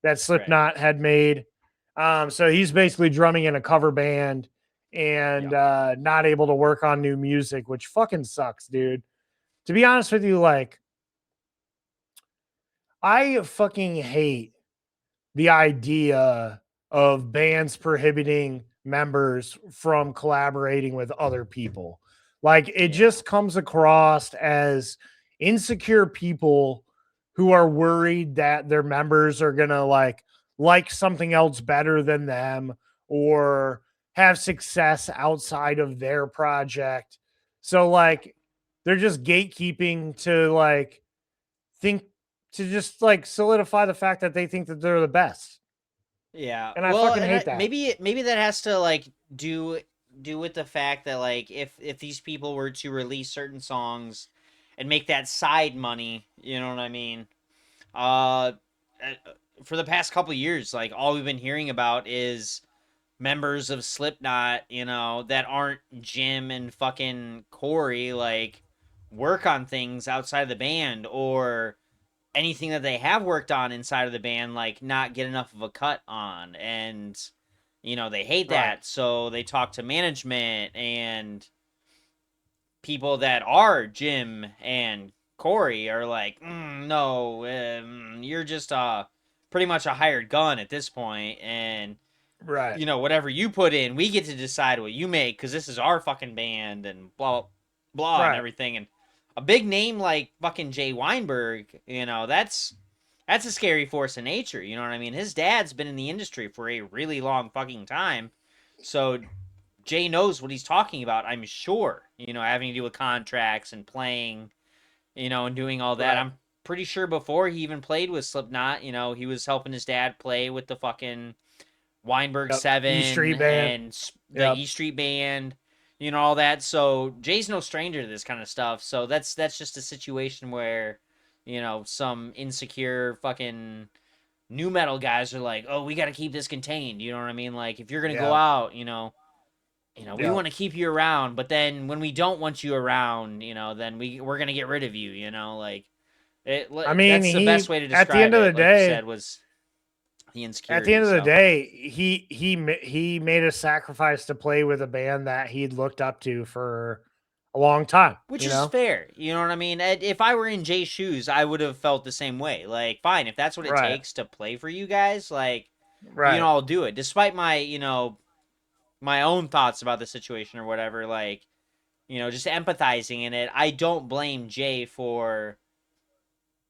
Speaker 2: that Slipknot had made. So he's basically drumming in a cover band and not able to work on new music, which fucking sucks, dude. To be honest with you, like, I fucking hate the idea of bands prohibiting members from collaborating with other people. Like, it just comes across as insecure people who are worried that their members are gonna like something else better than them or have success outside of their project. So like they're just gatekeeping to think to just solidify the fact that they think that they're the best.
Speaker 3: Yeah.
Speaker 2: And I fucking hate that.
Speaker 3: Maybe that has to do with the fact that if these people were to release certain songs and make that side money, you know what I mean? Uh for the past couple years, all we've been hearing about is members of Slipknot, that aren't Jim and fucking Corey, work on things outside of the band, or anything that they have worked on inside of the band, not get enough of a cut on. And, they hate that.
Speaker 2: Right.
Speaker 3: So they talk to management and people that are Jim and Corey are like, no, you're just pretty much a hired gun at this point. And,
Speaker 2: Right.
Speaker 3: whatever you put in, we get to decide what you make because this is our fucking band and blah, blah, and everything. And a big name like fucking Jay Weinberg, that's a scary force of nature. You know what I mean? His dad's been in the industry for a really long fucking time. So Jay knows what he's talking about, I'm sure, having to do with contracts and playing, and doing all that. Right. I'm pretty sure before he even played with Slipknot, he was helping his dad play with the fucking Weinberg 7
Speaker 2: E Street Band.
Speaker 3: And the E Street Band, all that. So Jay's no stranger to this kind of stuff. So that's just a situation where, some insecure fucking new metal guys are like, oh, we got to keep this contained. You know what I mean? Like, if you're going to go out, we want to keep you around, but then when we don't want you around, then we're going to get rid of you,
Speaker 2: I mean,
Speaker 3: that's the best way to describe
Speaker 2: at the end of the
Speaker 3: it, like
Speaker 2: day,
Speaker 3: you said, was the
Speaker 2: At the end
Speaker 3: insecurity.
Speaker 2: of the
Speaker 3: So.
Speaker 2: day, he made a sacrifice to play with a band that he'd looked up to for a long time,
Speaker 3: Which
Speaker 2: you
Speaker 3: is
Speaker 2: know?
Speaker 3: fair. You know what I mean? If I were in Jay's shoes, I would have felt the same way. Like, fine, if that's what it
Speaker 2: Right.
Speaker 3: takes to play for you guys, like,
Speaker 2: Right.
Speaker 3: I'll do it. Despite my, my own thoughts about the situation or whatever, like, just empathizing in it. I don't blame Jay for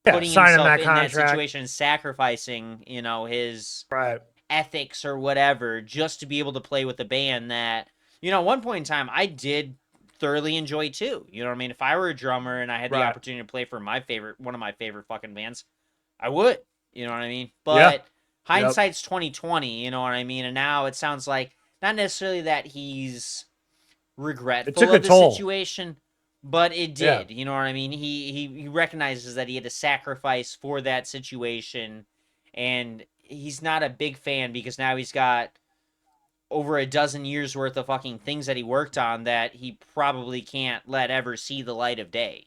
Speaker 3: putting
Speaker 2: signing
Speaker 3: himself
Speaker 2: that
Speaker 3: in that
Speaker 2: contract.
Speaker 3: situation, sacrificing, his
Speaker 2: Right.
Speaker 3: ethics or whatever, just to be able to play with a band that, at one point in time, I did thoroughly enjoy too. You know what I mean? If I were a drummer and I had the
Speaker 2: Right.
Speaker 3: opportunity to play for one of my favorite fucking bands, I would. You know what I mean?
Speaker 2: Yeah.
Speaker 3: But hindsight's 2020. You know what I mean? And now it sounds like not necessarily that he's regretful
Speaker 2: took a
Speaker 3: of the
Speaker 2: toll.
Speaker 3: situation, but it
Speaker 2: Yeah.
Speaker 3: did. You know what I mean? He recognizes that he had to sacrifice for that situation, and he's not a big fan because now he's got over a dozen years worth of fucking things that he worked on that he probably can't let ever see the light of day,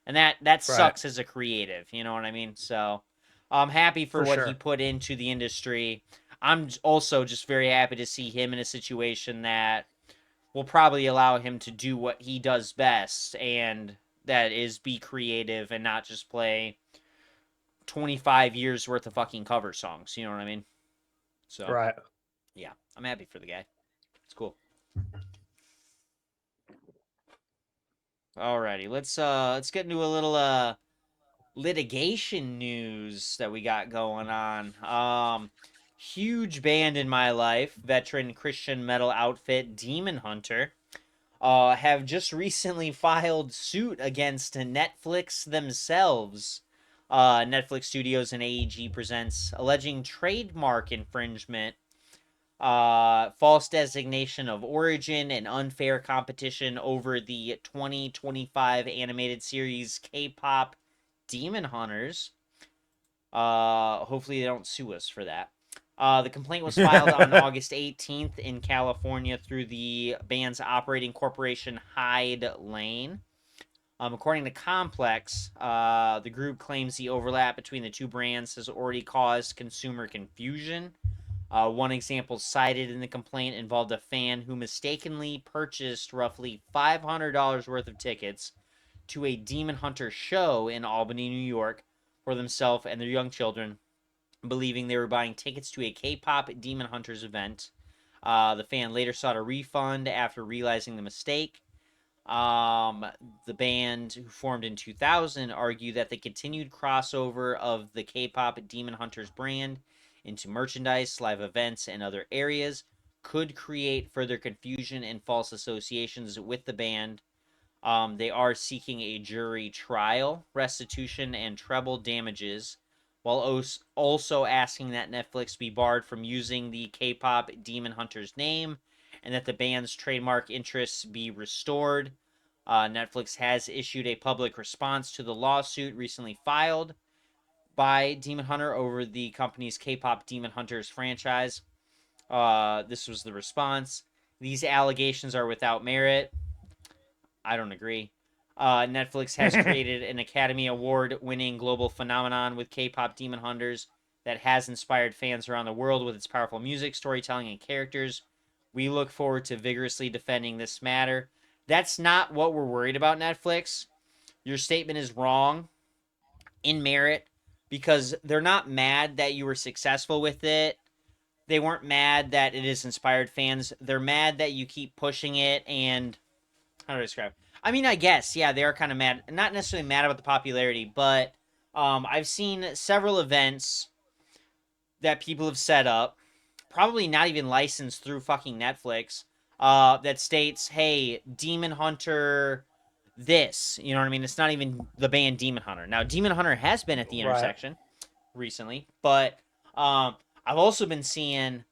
Speaker 3: And that sucks as a creative, you know what I mean? So I'm happy for what he put into the industry. I'm also just very happy to see him in a situation that will probably allow him to do what he does best, and that is be creative and not just play 25 years worth of fucking cover songs, you know what I mean? So
Speaker 2: Right.
Speaker 3: yeah, I'm happy for the guy. It's cool. Alrighty, let's get into a little litigation news that we got going on. Huge band in my life, veteran Christian metal outfit Demon Hunter, have just recently filed suit against Netflix themselves. Netflix Studios and AEG Presents, alleging trademark infringement, false designation of origin, and unfair competition over the 2025 animated series K-pop Demon Hunters. Hopefully they don't sue us for that. The complaint was filed on August 18th in California through the band's operating corporation Hyde Lane. According to Complex, the group claims the overlap between the two brands has already caused consumer confusion. One example cited in the complaint involved a fan who mistakenly purchased roughly $500 worth of tickets to a Demon Hunter show in Albany, New York, for themselves and their young children, believing they were buying tickets to a K-pop Demon Hunters event. The fan later sought a refund after realizing the mistake. The band, who formed in 2000, argued that the continued crossover of the K-pop Demon Hunters brand into merchandise, live events, and other areas could create further confusion and false associations with the band. They are seeking a jury trial, restitution, and treble damages, while also asking that Netflix be barred from using the K-pop Demon Hunters name and that the band's trademark interests be restored. Netflix has issued a public response to the lawsuit recently filed by Demon Hunter over the company's K-pop Demon Hunters franchise. This was the response. These allegations are without merit. I don't agree. Netflix has created an Academy Award-winning global phenomenon with K-pop Demon Hunters that has inspired fans around the world with its powerful music, storytelling, and characters. We look forward to vigorously defending this matter. That's not what we're worried about, Netflix. Your statement is wrong in merit because they're not mad that you were successful with it. They weren't mad that it has inspired fans. They're mad that you keep pushing it and how do I describe it? I mean, I guess, yeah, they are kind of mad. Not necessarily mad about the popularity, but I've seen several events that people have set up, probably not even licensed through fucking Netflix, that states, hey, Demon Hunter this. You know what I mean? It's not even the band Demon Hunter. Now, Demon Hunter has been at the intersection recently, but I've also been seeing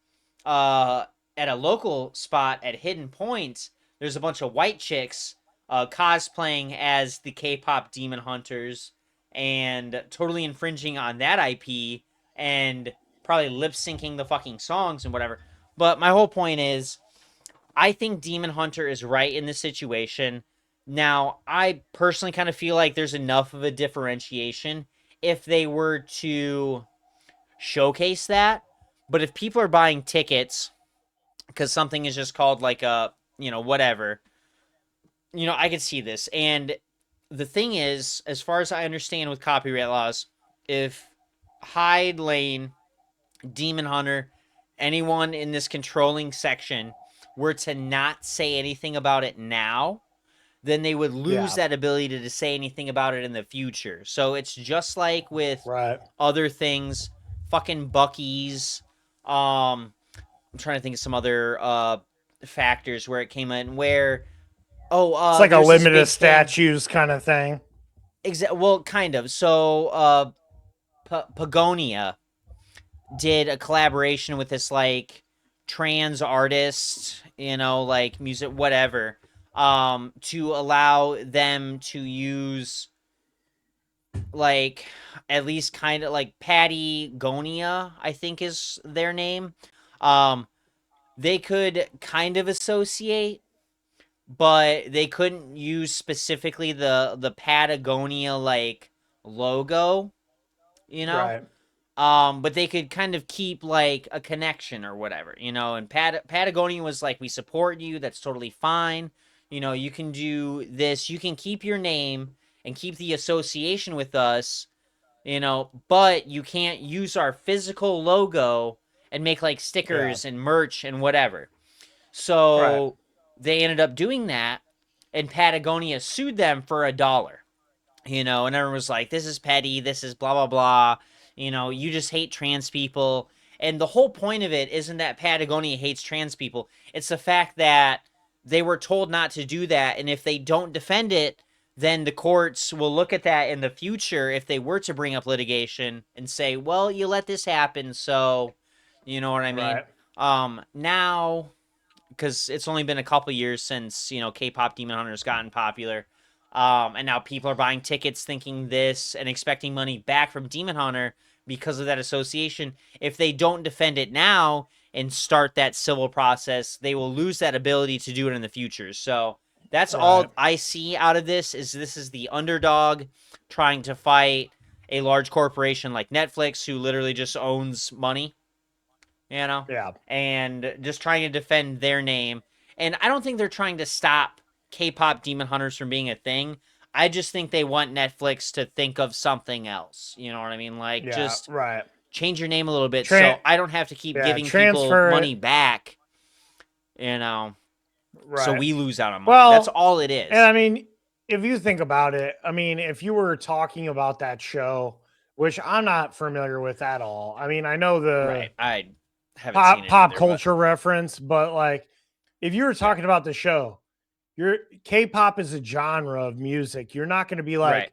Speaker 3: at a local spot at Hidden Point, there's a bunch of white chicks cosplaying as the K-pop Demon Hunters and totally infringing on that IP and probably lip syncing the fucking songs and whatever. But my whole point is, I think Demon Hunter is right in this situation. Now, I personally kind of feel like there's enough of a differentiation if they were to showcase that. But if people are buying tickets because something is just called like a, whatever, I could see this. And the thing is, as far as I understand with copyright laws, if Hyde Lane, Demon Hunter, anyone in this controlling section were to not say anything about it now, then they would lose that ability to say anything about it in the future. So it's just like with other things, fucking Bucky's. I'm trying to think of some other factors where it came in where
Speaker 2: it's like a limited statues kind of thing.
Speaker 3: Well, kind of. So Pagonia did a collaboration with this like trans artist, like music, whatever, to allow them to use like at least kind of like Patagonia, I think is their name. They could kind of associate, but they couldn't use specifically the Patagonia like logo,
Speaker 2: Right.
Speaker 3: But they could kind of keep like a connection or whatever, and Patagonia was like, we support you, that's totally fine, you can do this, you can keep your name and keep the association with us, but you can't use our physical logo and make like stickers and merch and whatever. So they ended up doing that, and Patagonia sued them for $1. And everyone was like, this is petty, this is blah, blah, blah. You just hate trans people. And the whole point of it isn't that Patagonia hates trans people. It's the fact that they were told not to do that. And if they don't defend it, then the courts will look at that in the future if they were to bring up litigation and say, well, you let this happen, so, you know what I mean? Now, because it's only been a couple years since, K-pop Demon Hunter's gotten popular. And now people are buying tickets thinking this and expecting money back from Demon Hunter because of that association. If they don't defend it now and start that civil process, they will lose that ability to do it in the future. So that's all I see out of this is the underdog trying to fight a large corporation like Netflix, who literally just owns money, and just trying to defend their name. And I don't think they're trying to stop K-pop Demon Hunters from being a thing. I just think they want Netflix to think of something else. You know what I mean? Like, just change your name a little bit so I don't have to keep giving people money back, so we lose out on money. Well, that's all it is.
Speaker 2: And I mean, if you think about it, I mean, if you were talking about that show, which I'm not familiar with at all. I mean, I know the
Speaker 3: I haven't seen it
Speaker 2: pop
Speaker 3: either,
Speaker 2: culture reference, but like, if you were talking about the show, K-pop is a genre of music. You're not going to be like,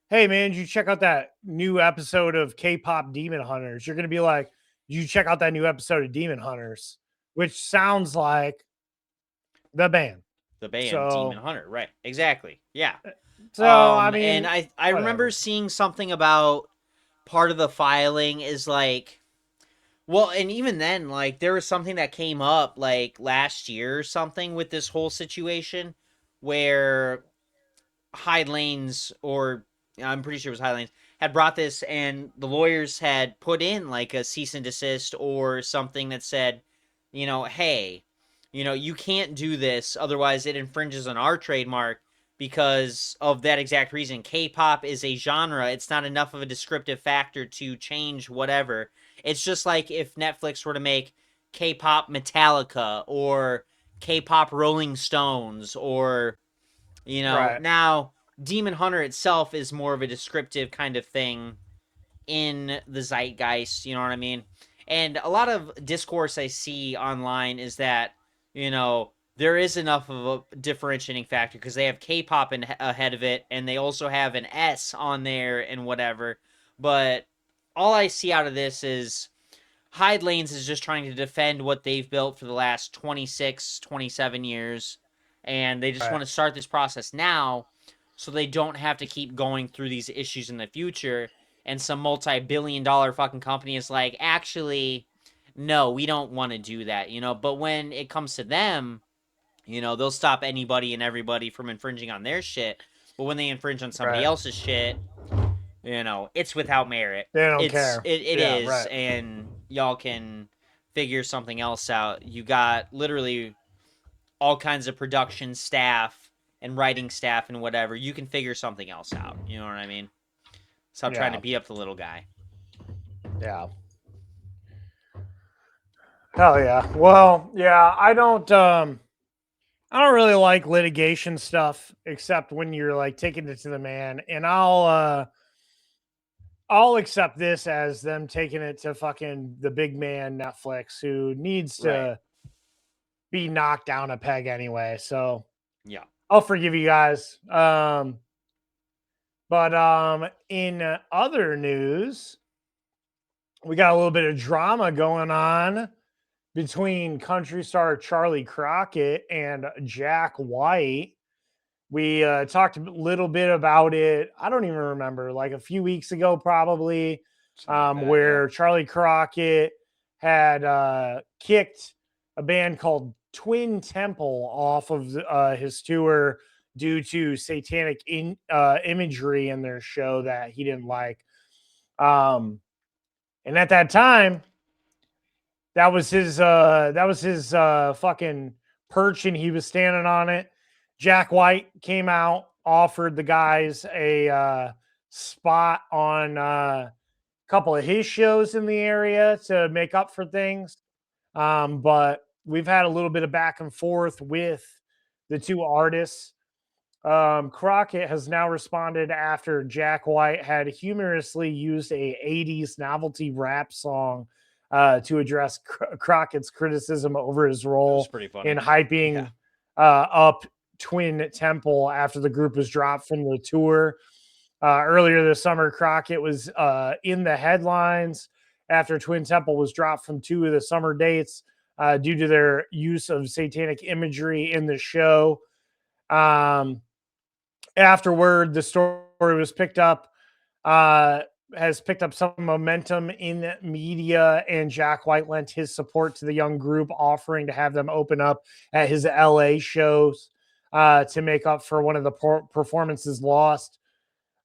Speaker 2: hey, man, did you check out that new episode of K-pop Demon Hunters? You're going to be like, did you check out that new episode of Demon Hunters? Which sounds like the band.
Speaker 3: The band, Demon Hunter. Right. Exactly. Yeah.
Speaker 2: So, I mean.
Speaker 3: And I remember seeing something about part of the filing is like, well, and even then, like, there was something that came up, like, last year or something with this whole situation where Hyde Lanes, or I'm pretty sure it was Hyde Lanes, had brought this, and the lawyers had put in, like, a cease and desist or something that said, hey, you can't do this, otherwise it infringes on our trademark because of that exact reason. K-pop is a genre. It's not enough of a descriptive factor to change whatever. It's just like if Netflix were to make K-pop Metallica or K-pop Rolling Stones or, now Demon Hunter itself is more of a descriptive kind of thing in the zeitgeist, you know what I mean? And a lot of discourse I see online is that, there is enough of a differentiating factor because they have K-pop ahead of it, and they also have an S on there and whatever. But all I see out of this is Hyde Lanes is just trying to defend what they've built for the last 26, 27 years, and they just want to start this process now so they don't have to keep going through these issues in the future, and some multi-billion-dollar fucking company is like, actually, no, we don't want to do that, But when it comes to them, they'll stop anybody and everybody from infringing on their shit, but when they infringe on somebody else's shit, it's without merit.
Speaker 2: They don't care.
Speaker 3: It
Speaker 2: Yeah,
Speaker 3: is,
Speaker 2: right.
Speaker 3: and y'all can figure something else out. You got literally all kinds of production staff and writing staff and whatever. You can figure something else out. You know what I mean? Stop trying to beat up the little guy.
Speaker 2: Yeah. Hell yeah. Well, yeah, I don't really like litigation stuff except when you're like taking it to the man, and I'll accept this as them taking it to fucking the big man Netflix, who needs to be knocked down a peg anyway. So
Speaker 3: Yeah.
Speaker 2: I'll forgive you guys. But in other news, we got a little bit of drama going on between country star Charlie Crockett and Jack White. We talked a little bit about it. I don't even remember, like a few weeks ago, probably, where Charlie Crockett had kicked a band called Twin Temple off of his tour due to satanic imagery in their show that he didn't like. And at that time, that was his fucking perch, and he was standing on it. Jack White came out, offered the guys a spot on a couple of his shows in the area to make up for things. But we've had a little bit of back and forth with the two artists. Crockett has now responded after Jack White had humorously used a 80s novelty rap song to address Crockett's criticism over his role in hyping up Twin Temple after the group was dropped from the tour. Earlier this summer, Crockett was in the headlines after Twin Temple was dropped from 2 of the summer dates due to their use of satanic imagery in the show. Afterward, the story was picked up, has picked up some momentum in media, and Jack White lent his support to the young group, offering to have them open up at his LA shows to make up for one of the performances lost.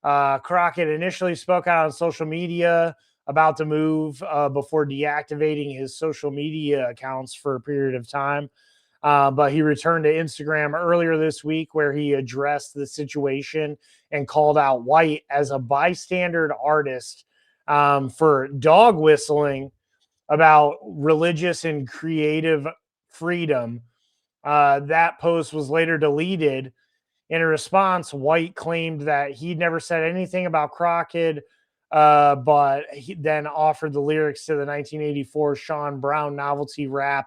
Speaker 2: Crockett initially spoke out on social media about the move before deactivating his social media accounts for a period of time. But he returned to Instagram earlier this week, where he addressed the situation and called out White as a bystander artist for dog whistling about religious and creative freedom. That post was later deleted. In a response, White claimed that he'd never said anything about Crockett, but he then offered the lyrics to the 1984 Sean Brown novelty rapping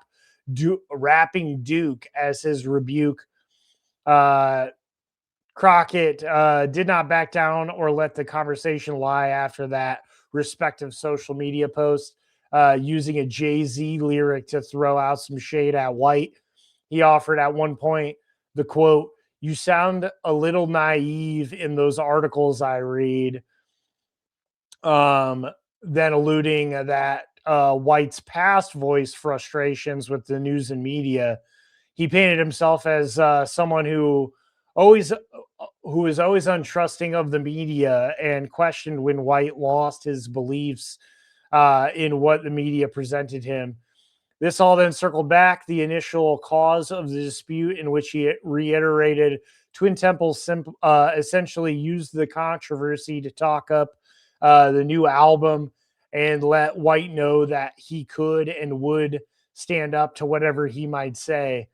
Speaker 2: Duke as his rebuke. Crockett did not back down or let the conversation lie after that respective social media post, using a Jay-Z lyric to throw out some shade at White. He offered at one point the quote, "You sound a little naive in those articles I read," then alluding that White's past voice frustrations with the news and media. He painted himself as someone who is always untrusting of the media, and questioned when White lost his beliefs in what the media presented him. This all then circled back the initial cause of the dispute, in which he reiterated Twin Temple essentially used the controversy to talk up the new album and let White know that he could and would stand up to whatever he might say.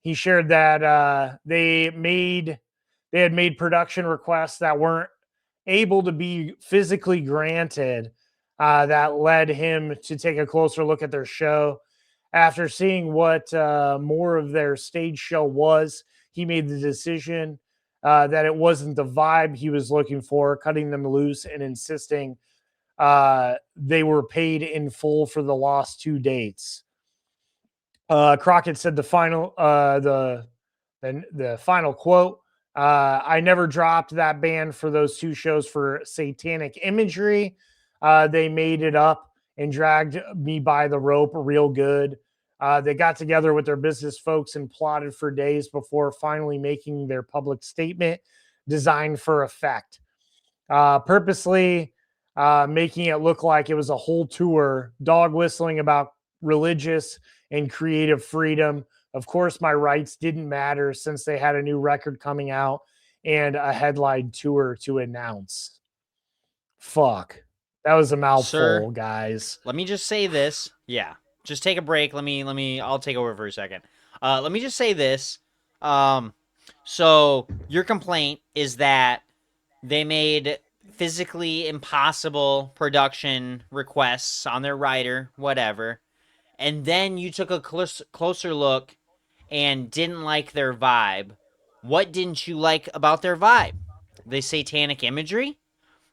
Speaker 2: He shared that they had made production requests that weren't able to be physically granted, that led him to take a closer look at their show. After seeing what more of their stage show was, he made the decision that it wasn't the vibe he was looking for, cutting them loose and insisting they were paid in full for the lost 2 dates. Crockett said the final quote, "I never dropped that band for those 2 shows for satanic imagery. They made it up and dragged me by the rope real good. They got together with their business folks and plotted for days before finally making their public statement designed for effect. purposely making it look like it was a whole tour, dog whistling about religious and creative freedom. Of course, my rights didn't matter since they had a new record coming out and a headline tour to announce. Fuck. That was a mouthful,
Speaker 3: Sir,
Speaker 2: guys.
Speaker 3: let me just say this. Yeah. Just take a break. I'll take over for a second. Let me just say this. So your complaint is that they made physically impossible production requests on their writer, whatever. And then you took a closer look and didn't like their vibe. What didn't you like about their vibe? The satanic imagery?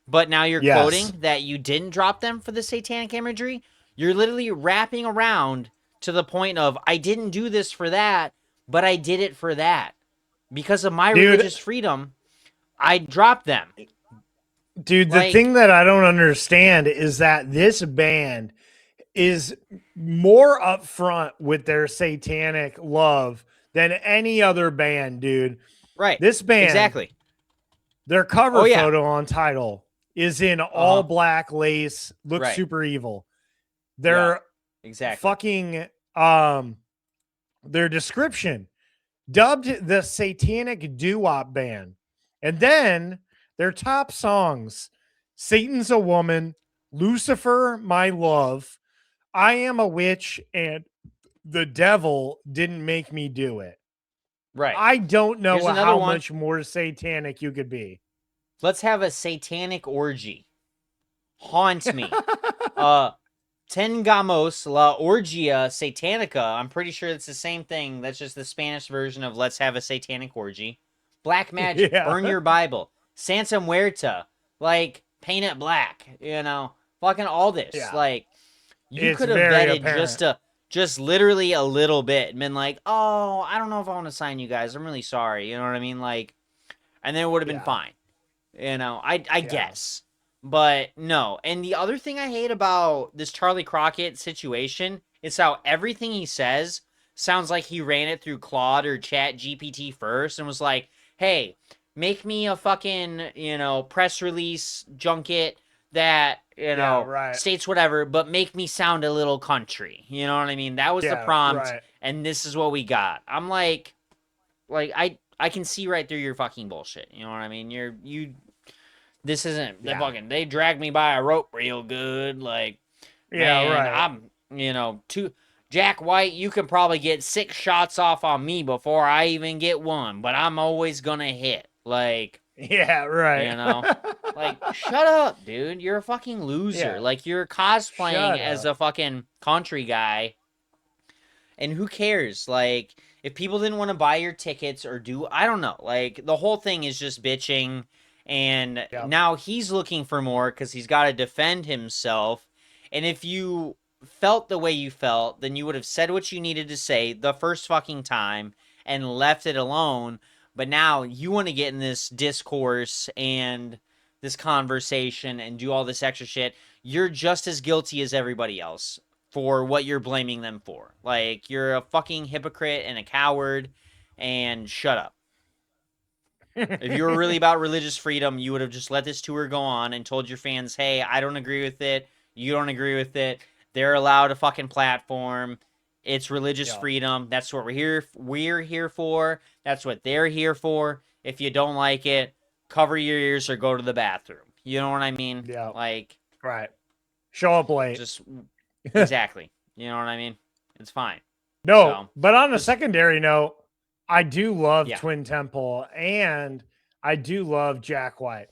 Speaker 3: But now you're
Speaker 2: Yes.
Speaker 3: quoting that you didn't drop them for the satanic imagery? You're literally wrapping around to the point of, I didn't do this for that, but I did it for that. Because of my religious freedom, I dropped them.
Speaker 2: Dude, the thing that I don't understand is that this band is more upfront with their satanic love than any other band, dude.
Speaker 3: Right.
Speaker 2: This band,
Speaker 3: exactly.
Speaker 2: Their cover photo on Tidal is in all black lace, looks super evil. Their fucking their description, dubbed the satanic doo-wop band. And then their top songs, Satan's a Woman, Lucifer, My Love, I Am a Witch, and The Devil Didn't Make Me Do It.
Speaker 3: Right.
Speaker 2: I don't know how much more satanic you could be.
Speaker 3: Let's have a satanic orgy. Haunt me. Tengamos la orgia satanica. I'm pretty sure it's the same thing. That's just the Spanish version of let's have a satanic orgy. Black magic. Burn your Bible. Santa Muerta. Like, paint it black. You know, fucking all this.
Speaker 2: Yeah.
Speaker 3: Like, you
Speaker 2: It's
Speaker 3: could have
Speaker 2: very
Speaker 3: vetted just literally a little bit and been like, oh, I don't know if I want to sign you guys. I'm really sorry. You know what I mean? Like, and then it would have been fine. You know, I guess. But no. And the other thing I hate about this Charlie Crockett situation is how everything he says sounds like he ran it through Claude or Chat GPT first and was like, hey, make me a fucking, press release junket that, states whatever, but make me sound a little country. You know what I mean? That was the prompt, and this is what we got. I'm like I can see right through your fucking bullshit. You know what I mean? This isn't the fucking, they dragged me by a rope real good. Like, I'm, Jack White, you can probably get 6 shots off on me before I even get one, but I'm always gonna hit. Like, like, shut up, dude. You're a fucking loser.
Speaker 2: Yeah.
Speaker 3: Like, you're cosplaying as a fucking country guy. And who cares? Like, if people didn't want to buy your tickets or I don't know. Like, the whole thing is just bitching. And now he's looking for more because he's got to defend himself. And if you felt the way you felt, then you would have said what you needed to say the first fucking time and left it alone. But now you want to get in this discourse and this conversation and do all this extra shit. You're just as guilty as everybody else for what you're blaming them for. Like, you're a fucking hypocrite and a coward, and shut up. If you were really about religious freedom, you would have just let this tour go on and told your fans, hey, I don't agree with it. You don't agree with it. They're allowed a fucking platform. It's religious freedom. That's what we're here for. That's what they're here for. If you don't like it, cover your ears or go to the bathroom. You know what I mean?
Speaker 2: Yeah.
Speaker 3: Like,
Speaker 2: right. Show up late.
Speaker 3: Just exactly. You know what I mean? It's fine.
Speaker 2: No, but on a secondary note, I do love Twin Temple and I do love Jack White.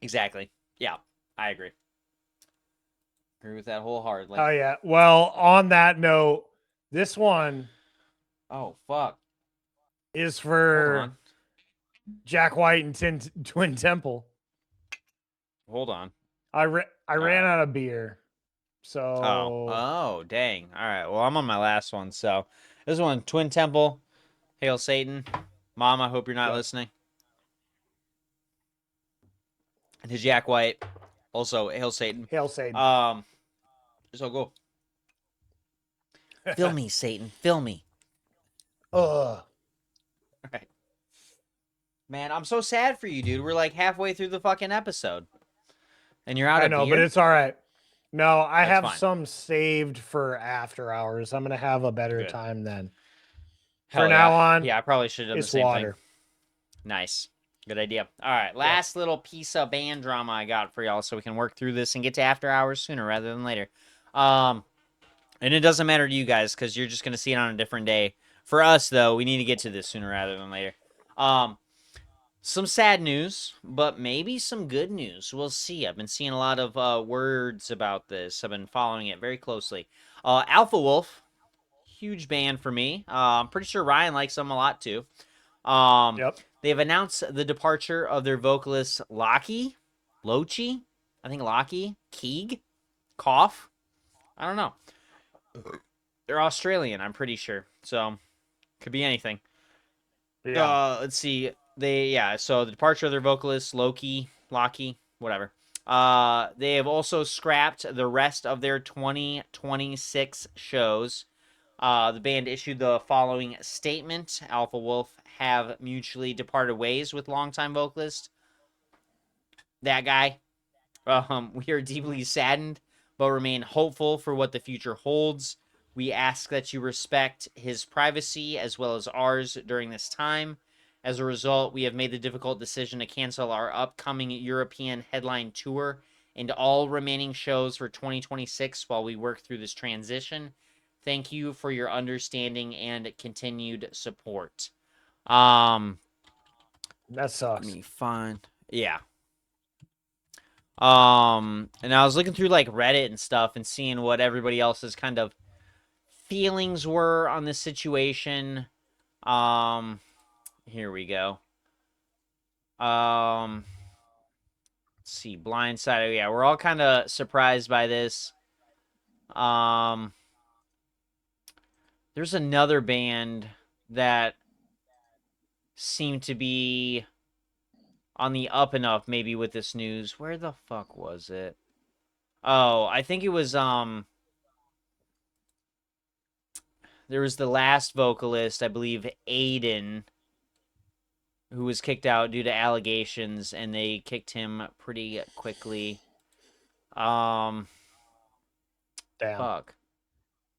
Speaker 3: Exactly. Yeah, I agree. Agree with that wholeheartedly.
Speaker 2: Oh yeah. Well, on that note, this one
Speaker 3: oh fuck
Speaker 2: is for Jack White and Twin Temple.
Speaker 3: Hold on.
Speaker 2: I ran out of beer. So
Speaker 3: oh dang. All right. Well, I'm on my last one. So this one, Twin Temple, Hail Satan. Mom, I hope you're not listening. And to Jack White, also Hail Satan.
Speaker 2: Hail Satan.
Speaker 3: So go. Fill me, Satan. Fill me.
Speaker 2: Ugh.
Speaker 3: Right. Man, I'm so sad for you, dude. We're like halfway through the fucking episode. And you're out
Speaker 2: I
Speaker 3: of
Speaker 2: know,
Speaker 3: beer?
Speaker 2: but it's all right. No, I
Speaker 3: That's
Speaker 2: have
Speaker 3: fine.
Speaker 2: some saved for after hours. I'm gonna have a better
Speaker 3: Good.
Speaker 2: time then.
Speaker 3: Hell
Speaker 2: For now on,
Speaker 3: Yeah, I probably should have done the
Speaker 2: it's
Speaker 3: same
Speaker 2: water.
Speaker 3: thing. Nice. Good idea. All right, last little piece of band drama I got for y'all so we can work through this and get to after hours sooner rather than later. And it doesn't matter to you guys because you're just going to see it on a different day. For us, though, we need to get to this sooner rather than later. Some sad news, but maybe some good news. We'll see. I've been seeing a lot of words about this. I've been following it very closely. Alpha Wolf, huge band for me. I'm pretty sure Ryan likes them a lot, too. They've announced the departure of their vocalist Lochie, I think Lochie, Keeg, Cough. I don't know. They're Australian, I'm pretty sure. So could be anything. Let's see. So the departure of their vocalist Lochie, whatever. They have also scrapped the rest of their 2026 shows. The band issued the following statement. Alpha Wolf have mutually departed ways with longtime vocalist. That guy. We are deeply saddened, but remain hopeful for what the future holds. We ask that you respect his privacy as well as ours during this time. As a result, we have made the difficult decision to cancel our upcoming European headline tour and all remaining shows for 2026 while we work through this transition. Thank you for your understanding and continued support.
Speaker 2: That sucks.
Speaker 3: Let me find. Yeah. And I was looking through like Reddit and stuff and seeing what everybody else's kind of feelings were on this situation. Here we go. Let's see, Blindside. Yeah, we're all kind of surprised by this. There's another band that seemed to be on the up and up maybe with this news. Where the fuck was it? Oh, I think it was there was the last vocalist, I believe Aiden, who was kicked out due to allegations, and they kicked him pretty quickly.
Speaker 2: Damn.
Speaker 3: Fuck.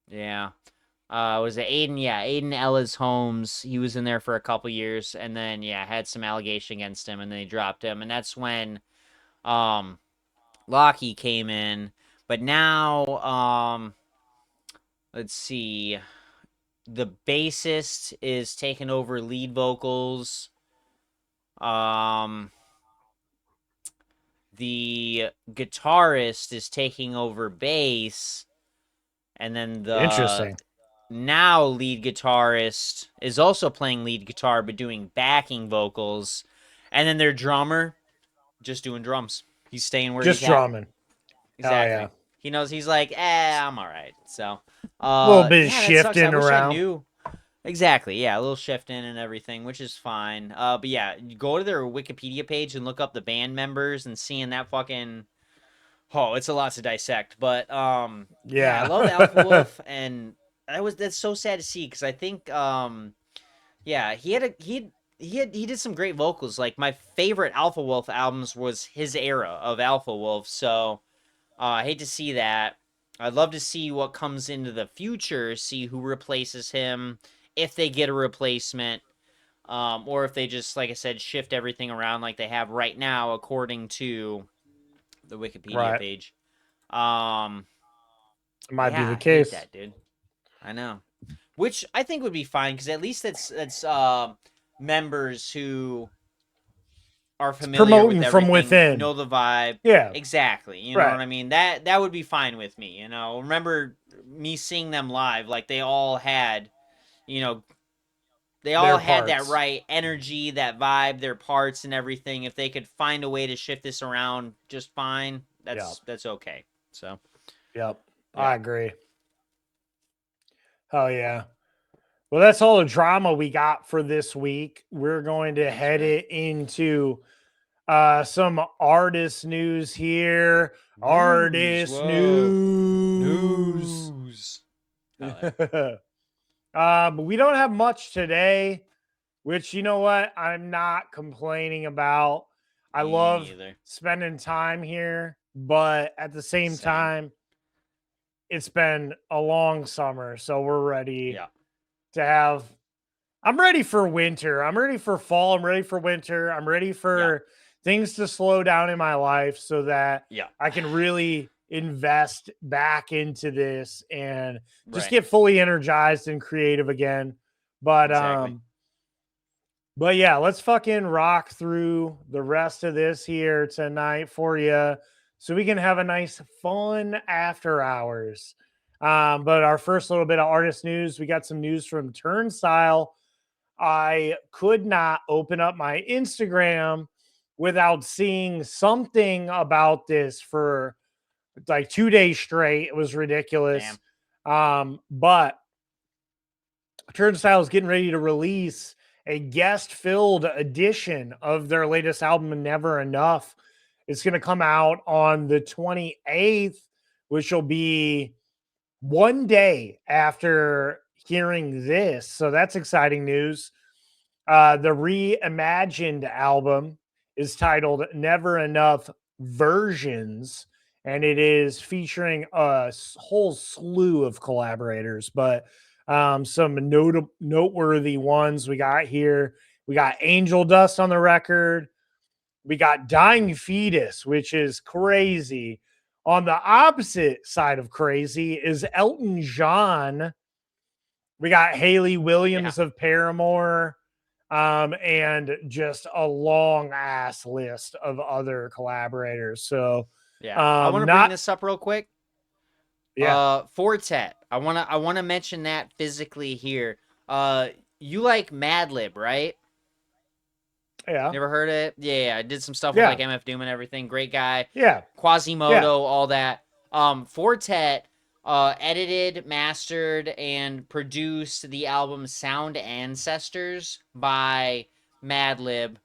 Speaker 3: Yeah. Was it Aiden? Yeah, Aiden Ellis Holmes. He was in there for a couple years, and then had some allegation against him, and then they dropped him, and that's when Lochie came in. But now, let's see, the bassist is taking over lead vocals. The guitarist is taking over bass, and then the
Speaker 2: Interesting.
Speaker 3: now lead guitarist is also playing lead guitar but doing backing vocals, and then their drummer just doing drums. He's staying where
Speaker 2: Just
Speaker 3: he's at.
Speaker 2: drumming.
Speaker 3: Exactly.
Speaker 2: Yeah.
Speaker 3: He knows he's like, I'm all right. So
Speaker 2: A little bit of
Speaker 3: that sucks.
Speaker 2: shifting
Speaker 3: I wish
Speaker 2: around.
Speaker 3: I knew. Exactly, yeah, a little shifting and everything, which is fine. But yeah, you go to their Wikipedia page and look up the band members and seeing that fucking it's a lot to dissect. But I love Alpha Wolf, and that's so sad to see because I think he did some great vocals. Like my favorite Alpha Wolf albums was his era of Alpha Wolf. So I hate to see that. I'd love to see what comes into the future, see who replaces him, if they get a replacement, or if they just, like I said, shift everything around like they have right now, according to the Wikipedia page.
Speaker 2: Might be the case.
Speaker 3: I hate that, dude. I know. Which I think would be fine, because at least it's members who are familiar
Speaker 2: promoting
Speaker 3: with
Speaker 2: from
Speaker 3: everything,
Speaker 2: within.
Speaker 3: know the vibe.
Speaker 2: Yeah.
Speaker 3: Exactly. You know what I mean? That would be fine with me, you know. Remember me seeing them live, like they all had, they all had that right energy, that vibe, their parts and everything. If they could find a way to shift this around just fine, that's okay. So
Speaker 2: Yep. I agree. Oh yeah. Well, that's all the drama we got for this week. We're going to head it into some artist news here. Artist news. But we don't have much today. which, you know what? I'm not complaining about. I
Speaker 3: Me
Speaker 2: love
Speaker 3: neither.
Speaker 2: spending time here, but at the same
Speaker 3: Same.
Speaker 2: time, it's been a long summer, so we're ready
Speaker 3: Yeah.
Speaker 2: to have. I'm ready for winter. I'm ready for fall. I'm ready for winter. I'm ready for things to slow down in my life so that
Speaker 3: Yeah.
Speaker 2: I can really invest back into this and just
Speaker 3: Right.
Speaker 2: get fully energized and creative again. But
Speaker 3: Exactly.
Speaker 2: but yeah, let's fucking rock through the rest of this here tonight for you so we can have a nice fun after hours. But our first little bit of artist news, we got some news from Turnstile. I could not open up my Instagram without seeing something about this for like 2 days straight. It was ridiculous. But Turnstile is getting ready to release a guest-filled edition of their latest album, Never Enough. It's going to come out on the 28th, which will be one day after hearing this. So that's exciting news. The reimagined album is titled Never Enough Versions, and it is featuring a whole slew of collaborators, but some noteworthy ones we got here. We got Angel Dust on the record. We got Dying Fetus, which is crazy. On the opposite side of crazy is Elton John. We got Haley Williams of Paramore, and just a long ass list of other collaborators. So
Speaker 3: I want to bring this up real quick. Fortet. I wanna mention that physically here. You like Madlib, right?
Speaker 2: Yeah.
Speaker 3: Never heard it? Yeah, I did some stuff with like MF Doom and everything. Great guy.
Speaker 2: Yeah.
Speaker 3: Quasimodo, all that. Fortet edited, mastered, and produced the album Sound Ancestors by Madlib.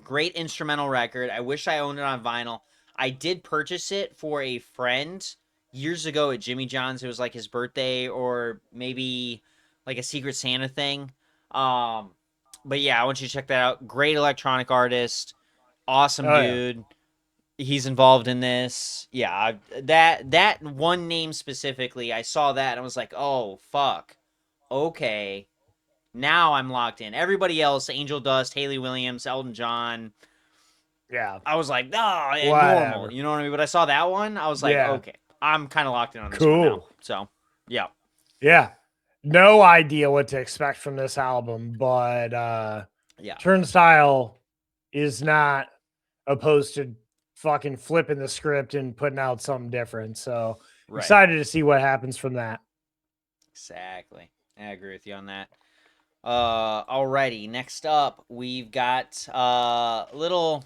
Speaker 3: Great instrumental record. I wish I owned it on vinyl. I did purchase it for a friend years ago at Jimmy John's. It was like his birthday or maybe like a Secret Santa thing. But yeah, I want you to check that out. Great electronic artist. Awesome dude. He's involved in this. Yeah, that one name specifically, I saw that and I was like, "Oh, fuck. Okay. Now I'm locked in." Everybody else, Angel Dust, Haley Williams, Elton John.
Speaker 2: Yeah.
Speaker 3: I was like, normal. You know what I mean? But I saw that one. I was like, okay, I'm kind of locked in on this one now. So, yeah.
Speaker 2: Yeah. No idea what to expect from this album, but Turnstile is not opposed to fucking flipping the script and putting out something different. So excited to see what happens from that.
Speaker 3: Exactly. I agree with you on that. Alrighty. Next up, we've got a little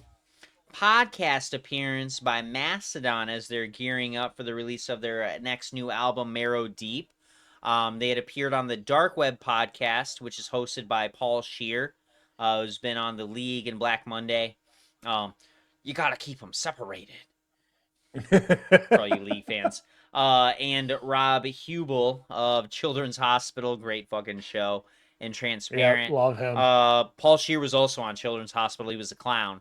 Speaker 3: podcast appearance by Mastodon as they're gearing up for the release of their next new album, Marrow Deep. They had appeared on the Dark Web podcast, which is hosted by Paul Scheer, who's been on The League and Black Monday. You got to keep them separated. For all you League fans. And Rob Hubel of Children's Hospital, great fucking show, and Transparent.
Speaker 2: Love him.
Speaker 3: Paul Scheer was also on Children's Hospital. He was a clown.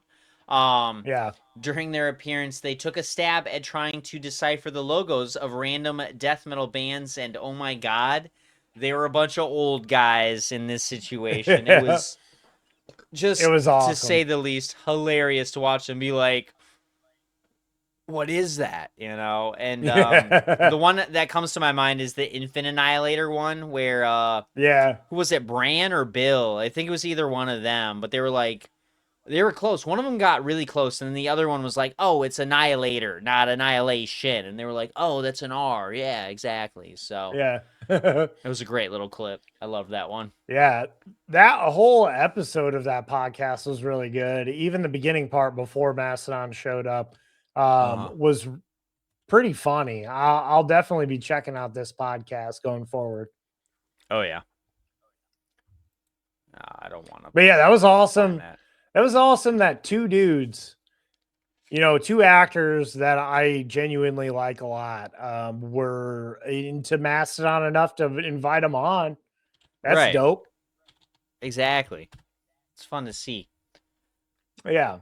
Speaker 3: During their appearance, they took a stab at trying to decipher the logos of random death metal bands, and oh my god, they were a bunch of old guys in this situation. It was awesome, to say the least, hilarious to watch them be like, what is that? You know? And the one that comes to my mind is the Infant Annihilator one where who was it, Bran or Bill? I think it was either one of them, but they were close. One of them got really close, and then the other one was like, oh, it's Annihilator, not Annihilation. And they were like, oh, that's an R. Yeah, exactly. So it was a great little clip. I loved that one.
Speaker 2: Yeah, that whole episode of that podcast was really good. Even the beginning part before Mastodon showed up was pretty funny. I'll definitely be checking out this podcast going forward.
Speaker 3: Oh, yeah. I don't want to.
Speaker 2: But yeah, that was awesome. That was awesome that two dudes, two actors that I genuinely like a lot, were into Mastodon enough to invite them on. That's dope.
Speaker 3: Exactly. It's fun to see.
Speaker 2: Yeah.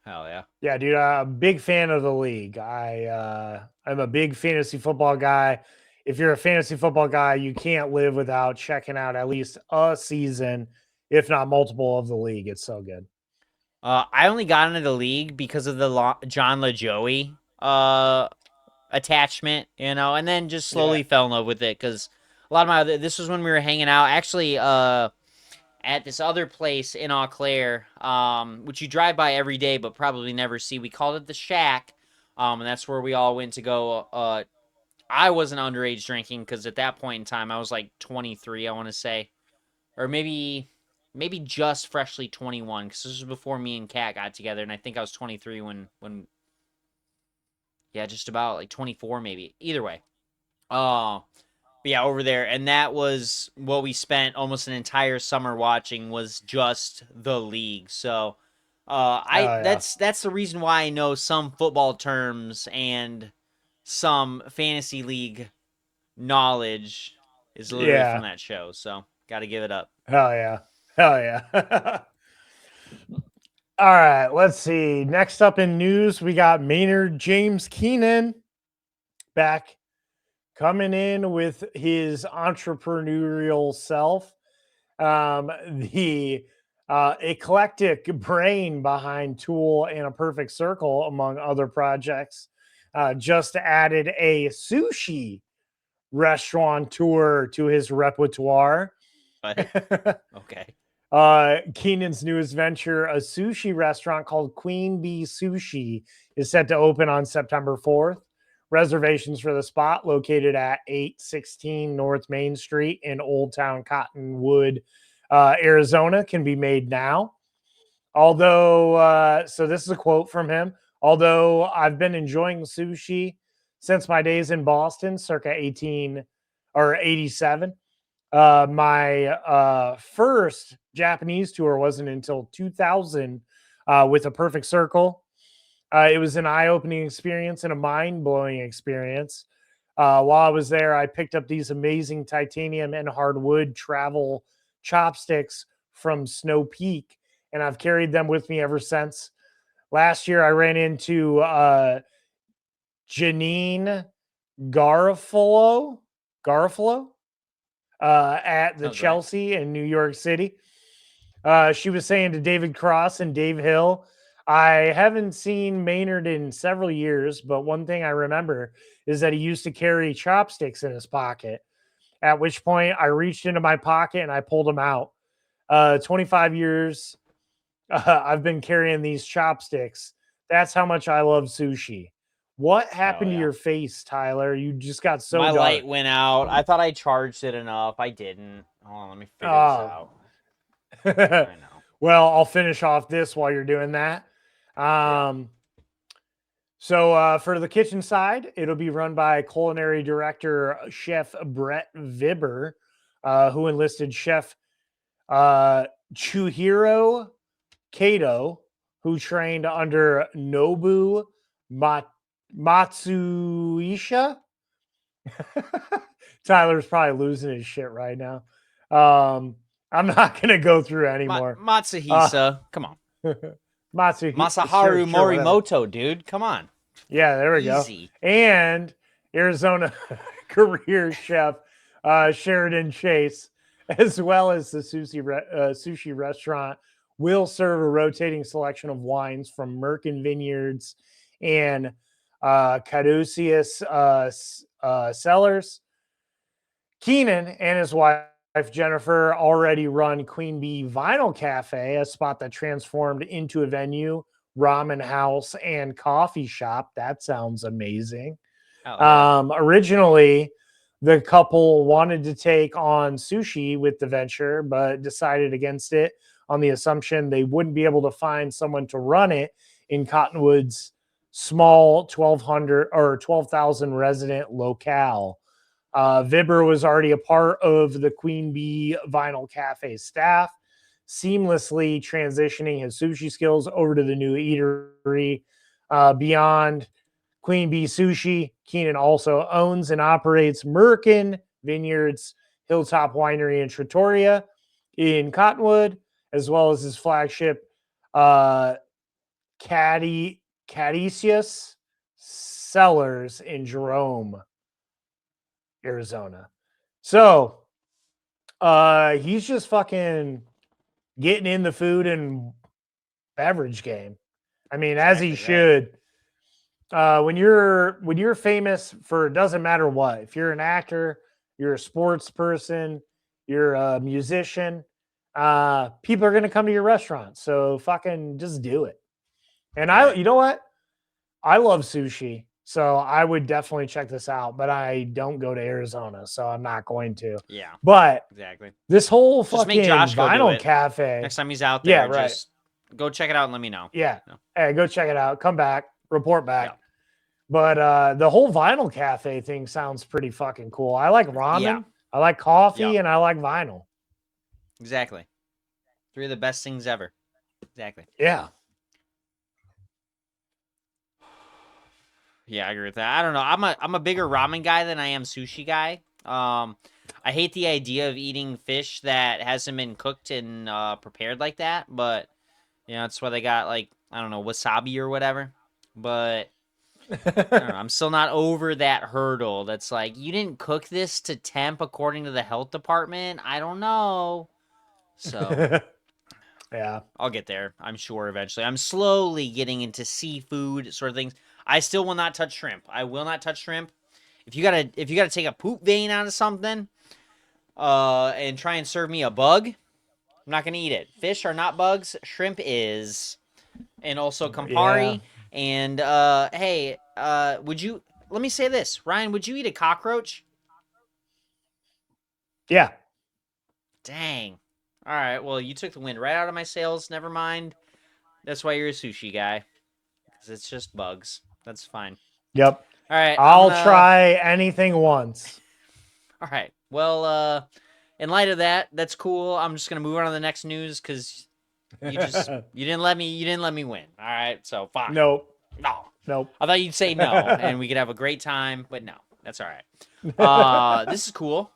Speaker 3: Hell yeah.
Speaker 2: Yeah, dude, I'm a big fan of the league. I'm a big fantasy football guy. If you're a fantasy football guy, you can't live without checking out at least a season, if not multiple, of the league. It's so good.
Speaker 3: I only got into the league because of the John LaJoie attachment, you know, and then just slowly fell in love with it because a lot of my this was when we were hanging out actually at this other place in Eau Claire, which you drive by every day but probably never see. We called it the Shack, and that's where we all went to go. I wasn't underage drinking because at that point in time I was like 23, I want to say, or maybe just freshly 21 because this was before me and Kat got together, and I think I was 23 when yeah, just about like 24 maybe. Either way. But yeah, over there, and that was what we spent almost an entire summer watching was just the league. So that's the reason why I know some football terms and some fantasy league knowledge is literally from that show. So got to give it up.
Speaker 2: Hell yeah. Hell yeah. All right, let's see. Next up in news, we got Maynard James Keenan back, coming in with his entrepreneurial self. The eclectic brain behind Tool and A Perfect Circle, among other projects, just added a sushi restaurateur to his repertoire.
Speaker 3: Okay.
Speaker 2: Keenan's newest venture, a sushi restaurant called Queen Bee Sushi, is set to open on September 4th. Reservations for the spot, located at 816 North Main Street in Old Town Cottonwood, Arizona, can be made now. Although, so this is a quote from him. Although I've been enjoying sushi since my days in Boston, circa 87. My first Japanese tour wasn't until 2000 with A Perfect Circle. It was an eye-opening experience and a mind-blowing experience. While I was there, I picked up these amazing titanium and hardwood travel chopsticks from Snow Peak, and I've carried them with me ever since. Last year, I ran into Janine Garofalo at the Chelsea in New York City. She was saying to David Cross and Dave Hill, I haven't seen Maynard in several years, but one thing I remember is that he used to carry chopsticks in his pocket, at which point I reached into my pocket and I pulled them out. 25 years I've been carrying these chopsticks. That's how much I love sushi. What happened to your face, Tyler? You just got so
Speaker 3: my
Speaker 2: dark.
Speaker 3: light went out. I thought I charged it enough. I didn't. Hold on, let me figure this out. I know.
Speaker 2: Well, I'll finish off this while you're doing that. So for the kitchen side, it'll be run by culinary director Chef Brett Vibber, who enlisted Chef Chuhiro Kato, who trained under Nobu Matsuisha. Tyler's probably losing his shit right now. I'm not going to go through anymore.
Speaker 3: Matsuhisa. Come on. Masaharu Morimoto, dude. Come on.
Speaker 2: Yeah, there we go. And Arizona career chef Sheridan Chase, as well as the sushi restaurant, will serve a rotating selection of wines from Merkin Vineyards and Caduceus Cellars. Keenan and his wife Jennifer already run Queen Bee Vinyl Cafe, a spot that transformed into a venue, ramen house, and coffee shop. That sounds amazing. Originally, the couple wanted to take on sushi with the venture, but decided against it on the assumption they wouldn't be able to find someone to run it in Cottonwood's small 12,000 resident locale. Vibber was already a part of the Queen Bee Vinyl Cafe staff, seamlessly transitioning his sushi skills over to the new eatery. Beyond Queen Bee Sushi, Keenan also owns and operates Merkin Vineyards, Hilltop Winery and Trattoria in Cottonwood, as well as his flagship Cadicius Cellars in Jerome, Arizona. So he's just fucking getting in the food and beverage game. I mean, as he should. When you're famous for, it doesn't matter what. If you're an actor, you're a sports person, you're a musician, people are gonna come to your restaurant. So fucking just do it. And you know what? I love sushi, so I would definitely check this out. But I don't go to Arizona, so I'm not going to.
Speaker 3: Yeah,
Speaker 2: But
Speaker 3: exactly.
Speaker 2: this whole
Speaker 3: Just make
Speaker 2: fucking
Speaker 3: Josh go do
Speaker 2: vinyl
Speaker 3: it.
Speaker 2: cafe.
Speaker 3: Next time he's out there,
Speaker 2: Yeah, right.
Speaker 3: just go check it out and let me know.
Speaker 2: Yeah.
Speaker 3: No.
Speaker 2: Hey, go check it out. Come back, report back.
Speaker 3: Yeah.
Speaker 2: But the whole vinyl cafe thing sounds pretty fucking cool. I like ramen,
Speaker 3: Yeah.
Speaker 2: I like coffee,
Speaker 3: Yeah.
Speaker 2: and I like vinyl.
Speaker 3: Exactly. 3 of the best things ever. Exactly.
Speaker 2: Yeah.
Speaker 3: Yeah, I agree with that. I don't know. I'm a bigger ramen guy than I am sushi guy. I hate the idea of eating fish that hasn't been cooked and prepared like that, but you know, that's why they got like, I don't know, wasabi or whatever. But I don't know, I'm still not over that hurdle. That's like, you didn't cook this to temp according to the health department. I don't know. So
Speaker 2: Yeah.
Speaker 3: I'll get there, I'm sure, eventually. I'm slowly getting into seafood sort of things. I still will not touch shrimp. I will not touch shrimp. If you gotta take a poop vein out of something, and try and serve me a bug, I'm not gonna eat it. Fish are not bugs. Shrimp is, and also Campari.
Speaker 2: Yeah.
Speaker 3: And hey, would you? Let me say this, Ryan. Would you eat a cockroach?
Speaker 2: Yeah.
Speaker 3: Dang. All right. Well, you took the wind right out of my sails. Never mind. That's why you're a sushi guy. Because it's just bugs. That's fine.
Speaker 2: Yep.
Speaker 3: All right.
Speaker 2: I'll try anything once.
Speaker 3: All right. Well, in light of that, that's cool. I'm just gonna move on to the next news because you didn't let me win. All right. So fine.
Speaker 2: Nope.
Speaker 3: No.
Speaker 2: Nope.
Speaker 3: I thought you'd say no, and we could have a great time, but no, that's all right. This is cool.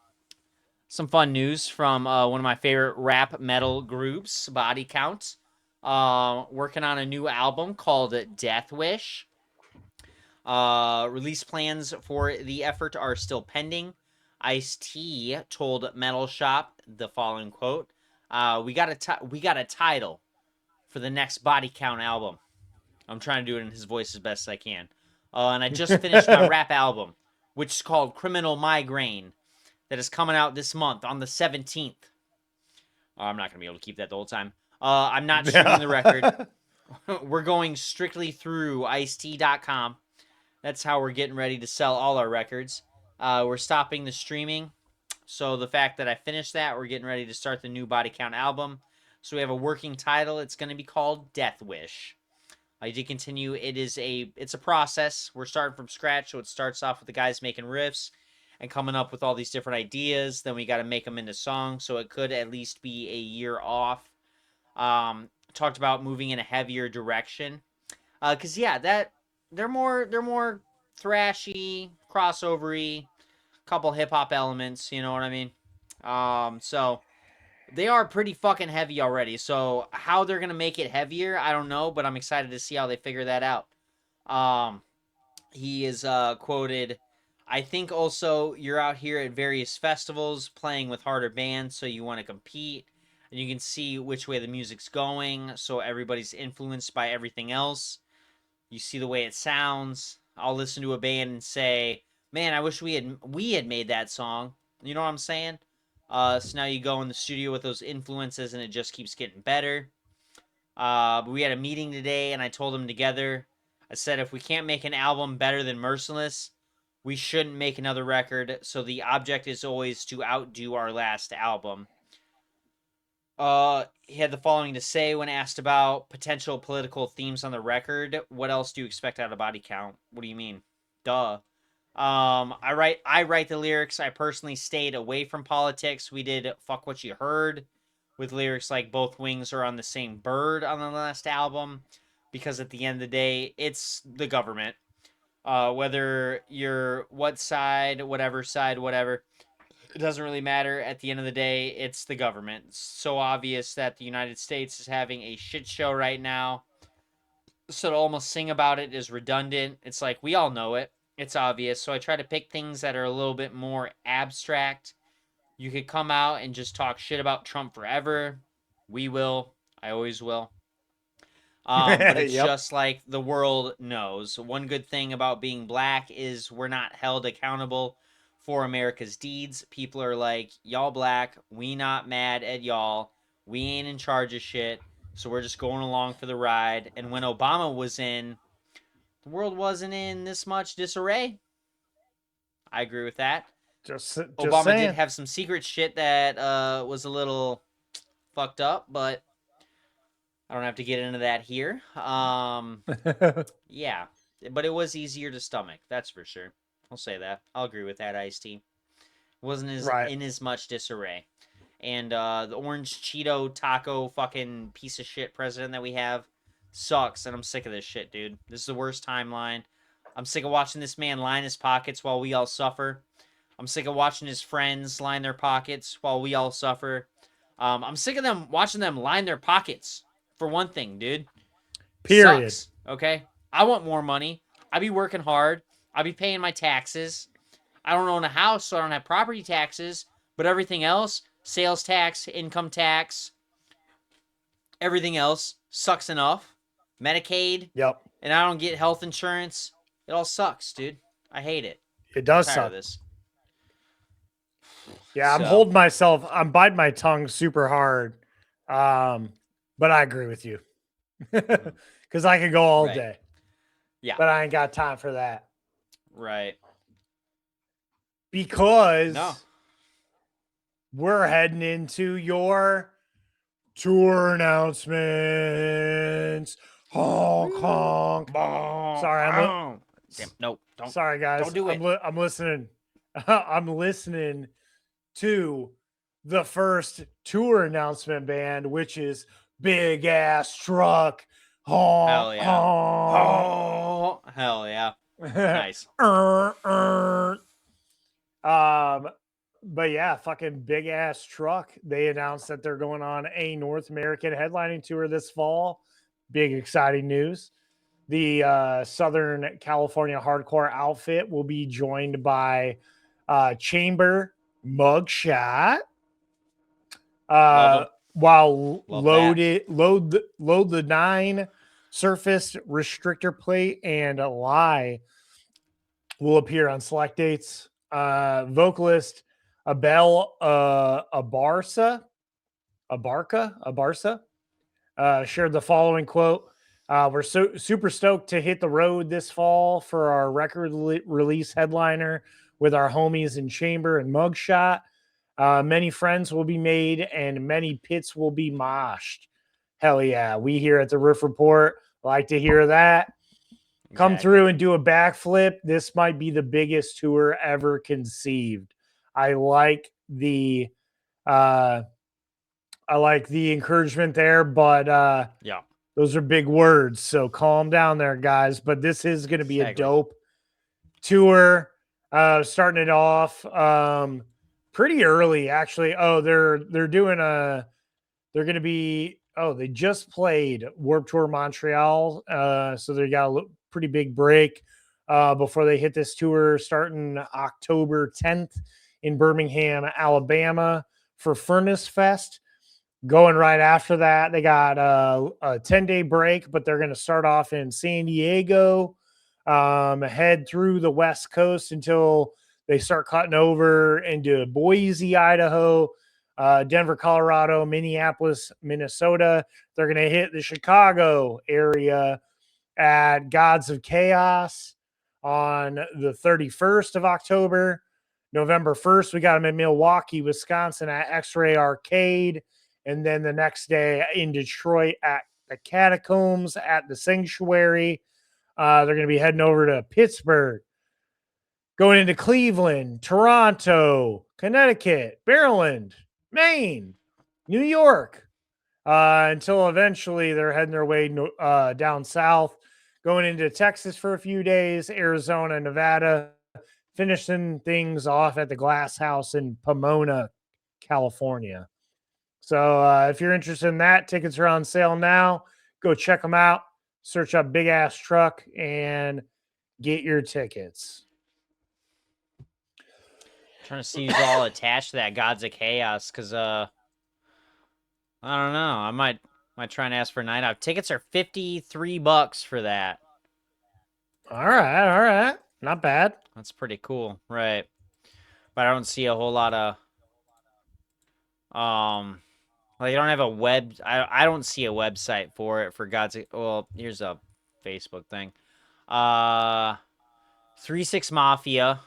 Speaker 3: Some fun news from one of my favorite rap metal groups, Body Count. Working on a new album called Death Wish. Release plans for the effort are still pending. Ice-T told Metal Shop the following quote: "We got a title for the next Body Count album." I'm trying to do it in his voice as best as I can. And I just finished my rap album, which is called Criminal Migraine, that is coming out this month on the 17th. I'm not going to be able to keep that the whole time. I'm not streaming the record. We're going strictly through Ice-T.com. That's how we're getting ready to sell all our records. We're stopping the streaming. So the fact that I finished that, we're getting ready to start the new Body Count album. So we have a working title. It's going to be called Death Wish. I did continue. It's a process. We're starting from scratch. So it starts off with the guys making riffs and coming up with all these different ideas. Then we got to make them into songs. So it could at least be a year off. Talked about moving in a heavier direction. Cause yeah, they're more thrashy, crossovery, couple hip hop elements, you know what I mean? So they are pretty fucking heavy already. So how they're gonna make it heavier, I don't know, but I'm excited to see how they figure that out. He is quoted, "I think also you're out here at various festivals playing with harder bands, so you want to compete, and you can see which way the music's going, so everybody's influenced by everything else. You see the way it sounds. I'll listen to a band and say, man, I wish we had made that song. You know what I'm saying? So now you go in the studio with those influences and it just keeps getting better. But we had a meeting today and I told them together, I said, if we can't make an album better than Merciless, we shouldn't make another record. So the object is always to outdo our last album." He had the following to say when asked about potential political themes on the record. "What else do you expect out of Body Count?" What do you mean? Duh. I write the lyrics. I personally stayed away from politics. We did Fuck What You Heard with lyrics like "Both wings are on the same bird" on the last album, because at the end of the day, it's the government. Whether you're what side, whatever, It doesn't really matter. At the end of the day, it's the government. It's so obvious that the United States is having a shit show right now. So to almost sing about it is redundant. It's like, we all know it. It's obvious. So I try to pick things that are a little bit more abstract. You could come out and just talk shit about Trump forever. We will. I always will. But it's
Speaker 2: Yep.
Speaker 3: just like the world knows. One good thing about being black is we're not held accountable for America's deeds. People are like, y'all black, we not mad at y'all. We ain't in charge of shit. So we're just going along for the ride. And when Obama was in, the world wasn't in this much disarray. I agree with that.
Speaker 2: Just
Speaker 3: Obama
Speaker 2: saying.
Speaker 3: did have some secret shit that was a little fucked up, but I don't have to get into that here. Yeah, but it was easier to stomach. That's for sure. I'll say that. I'll agree with that, Ice-T. Wasn't in as much disarray. And the orange Cheeto taco fucking piece of shit president that we have sucks, and I'm sick of this shit, dude. This is the worst timeline. I'm sick of watching this man line his pockets while we all suffer. I'm sick of watching his friends line their pockets while we all suffer. I'm sick of them watching them line their pockets, for one thing, dude.
Speaker 2: Period.
Speaker 3: Sucks, okay? I want more money. I be working hard. I be paying my taxes. I don't own a house, so I don't have property taxes. But everything else, sales tax, income tax, everything else sucks enough. Medicaid.
Speaker 2: Yep.
Speaker 3: And I don't get health insurance. It all sucks, dude. I hate it.
Speaker 2: It does
Speaker 3: I'm tired
Speaker 2: suck.
Speaker 3: of this.
Speaker 2: Yeah, I'm
Speaker 3: So-
Speaker 2: holding myself. I'm biting my tongue super hard. But I agree with you. Because I could go all
Speaker 3: Right.
Speaker 2: day.
Speaker 3: Yeah.
Speaker 2: But I ain't got time for that.
Speaker 3: Right.
Speaker 2: Because
Speaker 3: No.
Speaker 2: we're heading into your tour announcements. Honk, honk. Sorry,
Speaker 3: Damn, no, don't.
Speaker 2: Sorry, guys.
Speaker 3: don't do it.
Speaker 2: I'm listening. I'm listening to the first tour announcement band, which is Big Ass Truck. Honk,
Speaker 3: Hell yeah.
Speaker 2: honk.
Speaker 3: Oh, hell yeah. Nice.
Speaker 2: But yeah, fucking Big Ass Truck. They announced that they're going on a North American headlining tour this fall. Big exciting news. The Southern California hardcore outfit will be joined by Chamber, Mugshot.
Speaker 3: Love 'em.
Speaker 2: While
Speaker 3: Love
Speaker 2: load the 9 surface restrictor plate and Lie will appear on select dates. Vocalist Abel Abarca shared the following quote. We're super stoked to hit the road this fall for our record release headliner with our homies in Chamber and Mugshot. Many friends will be made and many pits will be moshed. Hell yeah. We here at the Riff Report like to hear that. Come through and do a backflip. This might be the biggest tour ever conceived. I like the encouragement there, but
Speaker 3: Yeah.
Speaker 2: those are big words. So calm down there, guys. But this is going to be a dope tour. Starting it off pretty early, actually. Oh, they're going to be. Oh, they just played Warped Tour Montreal. So they got a pretty big break before they hit this tour starting October 10th in Birmingham, Alabama for Furnace Fest. Going right after that, they got a 10-day break, but they're going to start off in San Diego, head through the West Coast until they start cutting over into Boise, Idaho, Denver, Colorado, Minneapolis, Minnesota. They're going to hit the Chicago area at Gods of Chaos on the 31st of October. November 1st, we got them in Milwaukee, Wisconsin at X-Ray Arcade. And then the next day in Detroit at the Catacombs at the Sanctuary. They're going to be heading over to Pittsburgh, going into Cleveland, Toronto, Connecticut, Maryland, Maine, New York, until eventually they're heading their way down south, going into Texas for a few days, Arizona, Nevada, finishing things off at the Glass House in Pomona, California. So if you're interested in that, tickets are on sale now. Go check them out. Search up Big Ass Truck and get your tickets.
Speaker 3: Trying to see who's all attached to that Gods of Chaos, because I don't know. I might try and ask for a night out. Tickets are $53 for that.
Speaker 2: All right. Not bad.
Speaker 3: That's pretty cool, right? But I don't see a whole lot of like, you don't have a web. I don't see a website for it for God's. Well, here's a Facebook thing. 3-6 Mafia,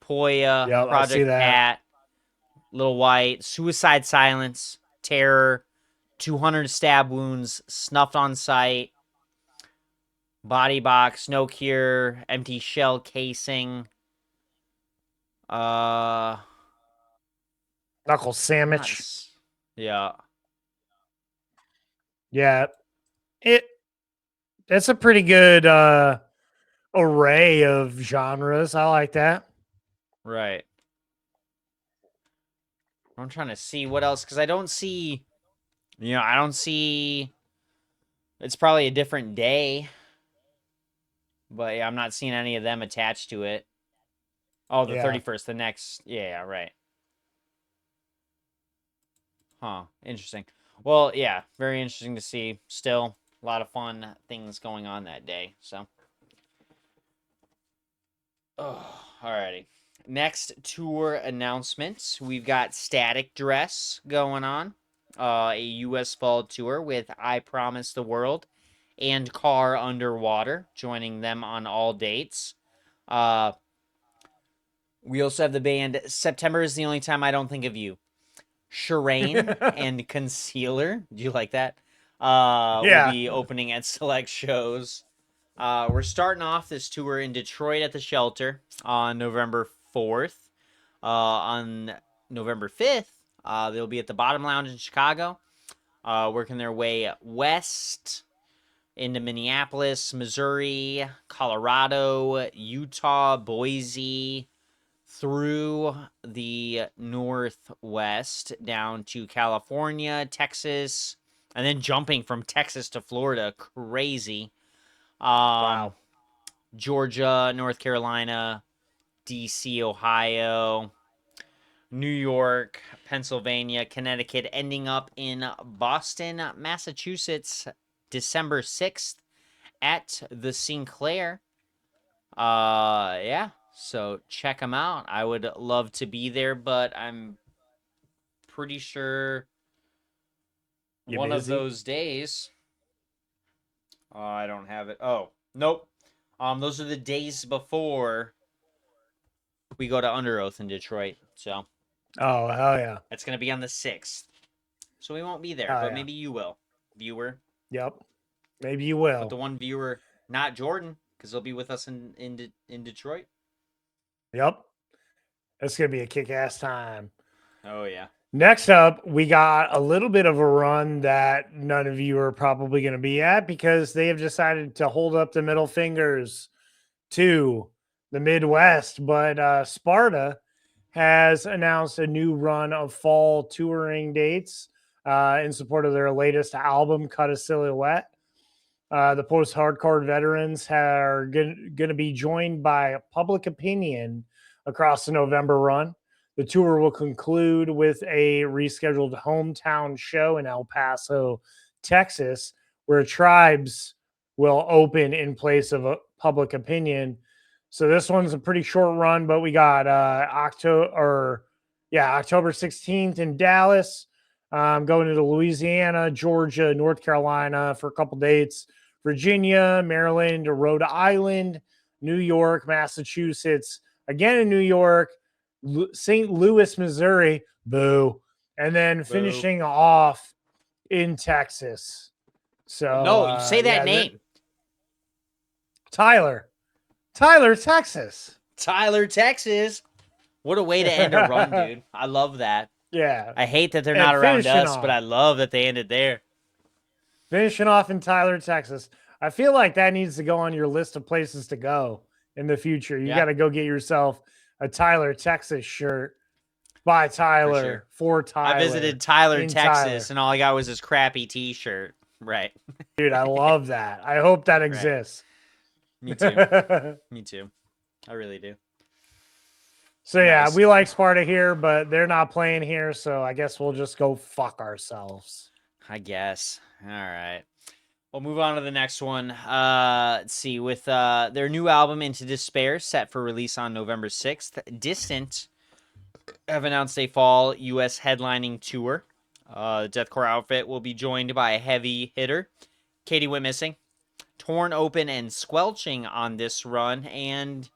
Speaker 3: Poya,
Speaker 2: Yep, I see
Speaker 3: Project
Speaker 2: that.
Speaker 3: Pat, Little White, Suicide Silence, Terror, 200 stab wounds, snuffed on sight, Body Box, No Cure, Empty Shell Casing,
Speaker 2: Knuckle Sandwich.
Speaker 3: yeah.
Speaker 2: Yeah. That's a pretty good array of genres. I like that.
Speaker 3: Right. I'm trying to see what else, because I don't see, it's probably a different day, but yeah, I'm not seeing any of them attached to it. Oh, the 31st, the next, yeah, right. Huh, interesting. Well, yeah, very interesting to see. Still, a lot of fun things going on that day, so. Oh, alrighty. Next tour announcements. We've got Static Dress going on. A U.S. fall tour with I Promise the World and Car Underwater joining them on all dates. We also have the band September is the Only Time I Don't Think of You. Shireen and Concealer. Do you like that? Will be opening at select shows. We're starting off this tour in Detroit at the Shelter on November 4th. On November 5th, they'll be at the Bottom Lounge in Chicago, working their way west into Minneapolis, Missouri, Colorado, Utah, Boise, through the Northwest down to California, Texas, and then jumping from Texas to Florida. Crazy.
Speaker 2: Wow.
Speaker 3: Georgia, North Carolina, DC, Ohio, New York, Pennsylvania, Connecticut, ending up in Boston, Massachusetts, December 6th at the Sinclair. Yeah, so check them out. I would love to be there, but I'm pretty sure one of those days. I don't have it. Oh, nope. Those are the days before we go to Under Oath in Detroit. So.
Speaker 2: Oh, hell yeah.
Speaker 3: It's going to be on the 6th. So we won't be there, but maybe you will, viewer.
Speaker 2: Yep. Maybe you will.
Speaker 3: But the one viewer, not Jordan, because he'll be with us in Detroit.
Speaker 2: Yep. It's going to be a kick-ass time.
Speaker 3: Oh, yeah.
Speaker 2: Next up, we got a little bit of a run that none of you are probably going to be at because they have decided to hold up the middle fingers to the Midwest. But Sparta has announced a new run of fall touring dates in support of their latest album, Cut a Silhouette. The post-hardcore veterans are going to be joined by Public Opinion across the November run. The tour will conclude with a rescheduled hometown show in El Paso, Texas, where Tribes will open in place of a Public Opinion. So this one's a pretty short run, but we got October 16th in Dallas, going into Louisiana, Georgia, North Carolina for a couple dates, Virginia, Maryland, Rhode Island, New York, Massachusetts, again in New York, St. Louis, Missouri, boo, and then finishing off in Texas. So
Speaker 3: no, you say that name.
Speaker 2: Tyler, Texas.
Speaker 3: Tyler, Texas. What a way to end a run, dude. I love that.
Speaker 2: Yeah.
Speaker 3: I hate that they're not around us, but I love that they ended there.
Speaker 2: Finishing off in Tyler, Texas. I feel like that needs to go on your list of places to go in the future. You
Speaker 3: Yeah.
Speaker 2: got to go get yourself a Tyler, Texas shirt by Tyler for Tyler.
Speaker 3: I visited Tyler,
Speaker 2: in
Speaker 3: Texas,
Speaker 2: Tyler.
Speaker 3: and all I got was this crappy T-shirt. Right.
Speaker 2: Dude, I love that. I hope that exists.
Speaker 3: Me too. Me too. I really do.
Speaker 2: So yeah,
Speaker 3: Nice.
Speaker 2: we like Sparta here, but they're not playing here, so I guess we'll just go fuck ourselves.
Speaker 3: I guess. All right. We'll move on to the next one. Let's see. With their new album, Into Despair, set for release on November 6th, Distant have announced a fall U.S. headlining tour. The deathcore outfit will be joined by a heavy hitter, Katie Went Missing, Torn Open, and Squelching on this run. And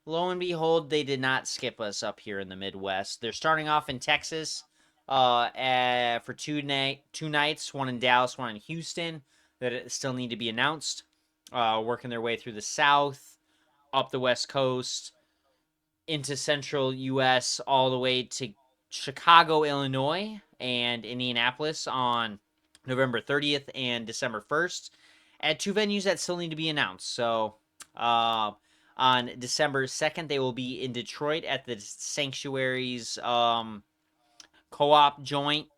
Speaker 3: lo and behold, they did not skip us up here in the Midwest. They're starting off in Texas for two nights, one in Dallas, one in Houston, that still need to be announced. Working their way through the South, up the West Coast, into central U.S., all the way to Chicago, Illinois, and Indianapolis on November 30th and December 1st at two venues that still need to be announced. So on December 2nd, they will be in Detroit at the Sanctuary's co-op joint.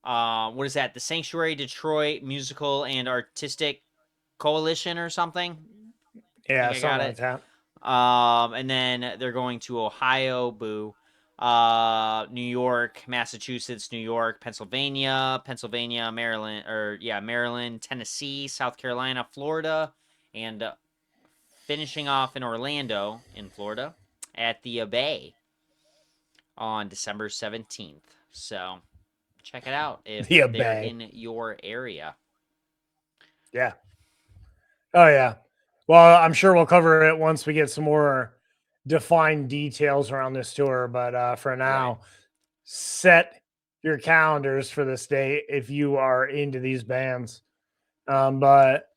Speaker 3: What is that? The Sanctuary Detroit Musical and Artistic Coalition or something?
Speaker 2: Yeah,
Speaker 3: I
Speaker 2: something
Speaker 3: got
Speaker 2: like
Speaker 3: it.
Speaker 2: that.
Speaker 3: And then they're going to Ohio, New York, Massachusetts, New York, Pennsylvania, Maryland, Tennessee, South Carolina, Florida, and finishing off in Orlando, in Florida, at the Bay on December 17th. So check it out if
Speaker 2: The
Speaker 3: they're
Speaker 2: Bay.
Speaker 3: in your area.
Speaker 2: Yeah. Oh yeah. Well, I'm sure we'll cover it once we get some more defined details around this tour. But for now, set your calendars for this day if you are into these bands. But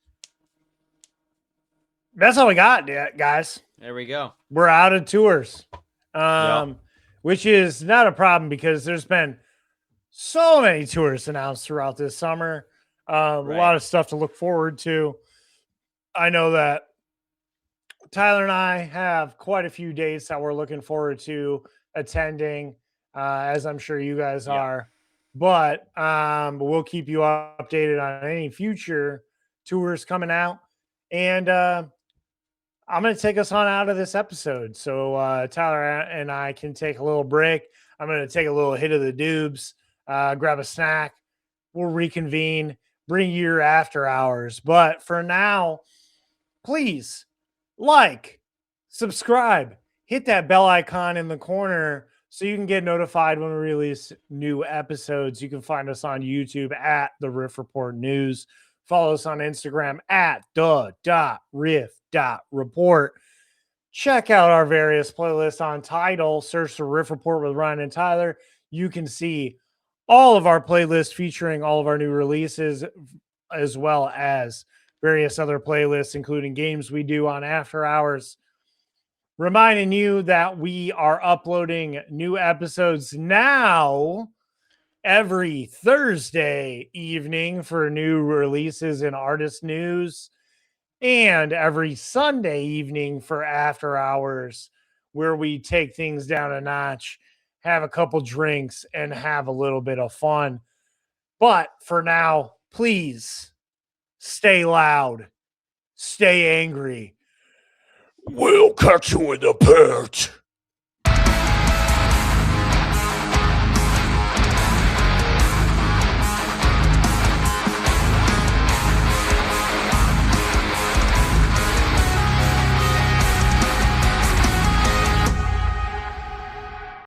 Speaker 2: that's all we got, guys.
Speaker 3: There we go.
Speaker 2: We're out of tours,
Speaker 3: Yep.
Speaker 2: which is not a problem because there's been so many tours announced throughout this summer. A lot of stuff to look forward to. I know that Tyler and I have quite a few dates that we're looking forward to attending, as I'm sure you guys are. But we'll keep you updated on any future tours coming out. And I'm going to take us on out of this episode. So Tyler and I can take a little break. I'm going to take a little hit of the doobs, grab a snack. We'll reconvene, bring you your after hours. But for now, please like, subscribe, hit that bell icon in the corner so you can get notified when we release new episodes. You can find us on YouTube at the Riff Report News. Follow us on Instagram at the.riff.report. Check out our various playlists on Tidal. Search the Riff Report with Ryan and Tyler. You can see all of our playlists featuring all of our new releases, as well as various other playlists, including games we do on After Hours. Reminding you that we are uploading new episodes now every Thursday evening for new releases and artist news, and every Sunday evening for After Hours, where we take things down a notch, have a couple drinks, and have a little bit of fun. But for now, please stay loud, stay angry. We'll catch you in the pit.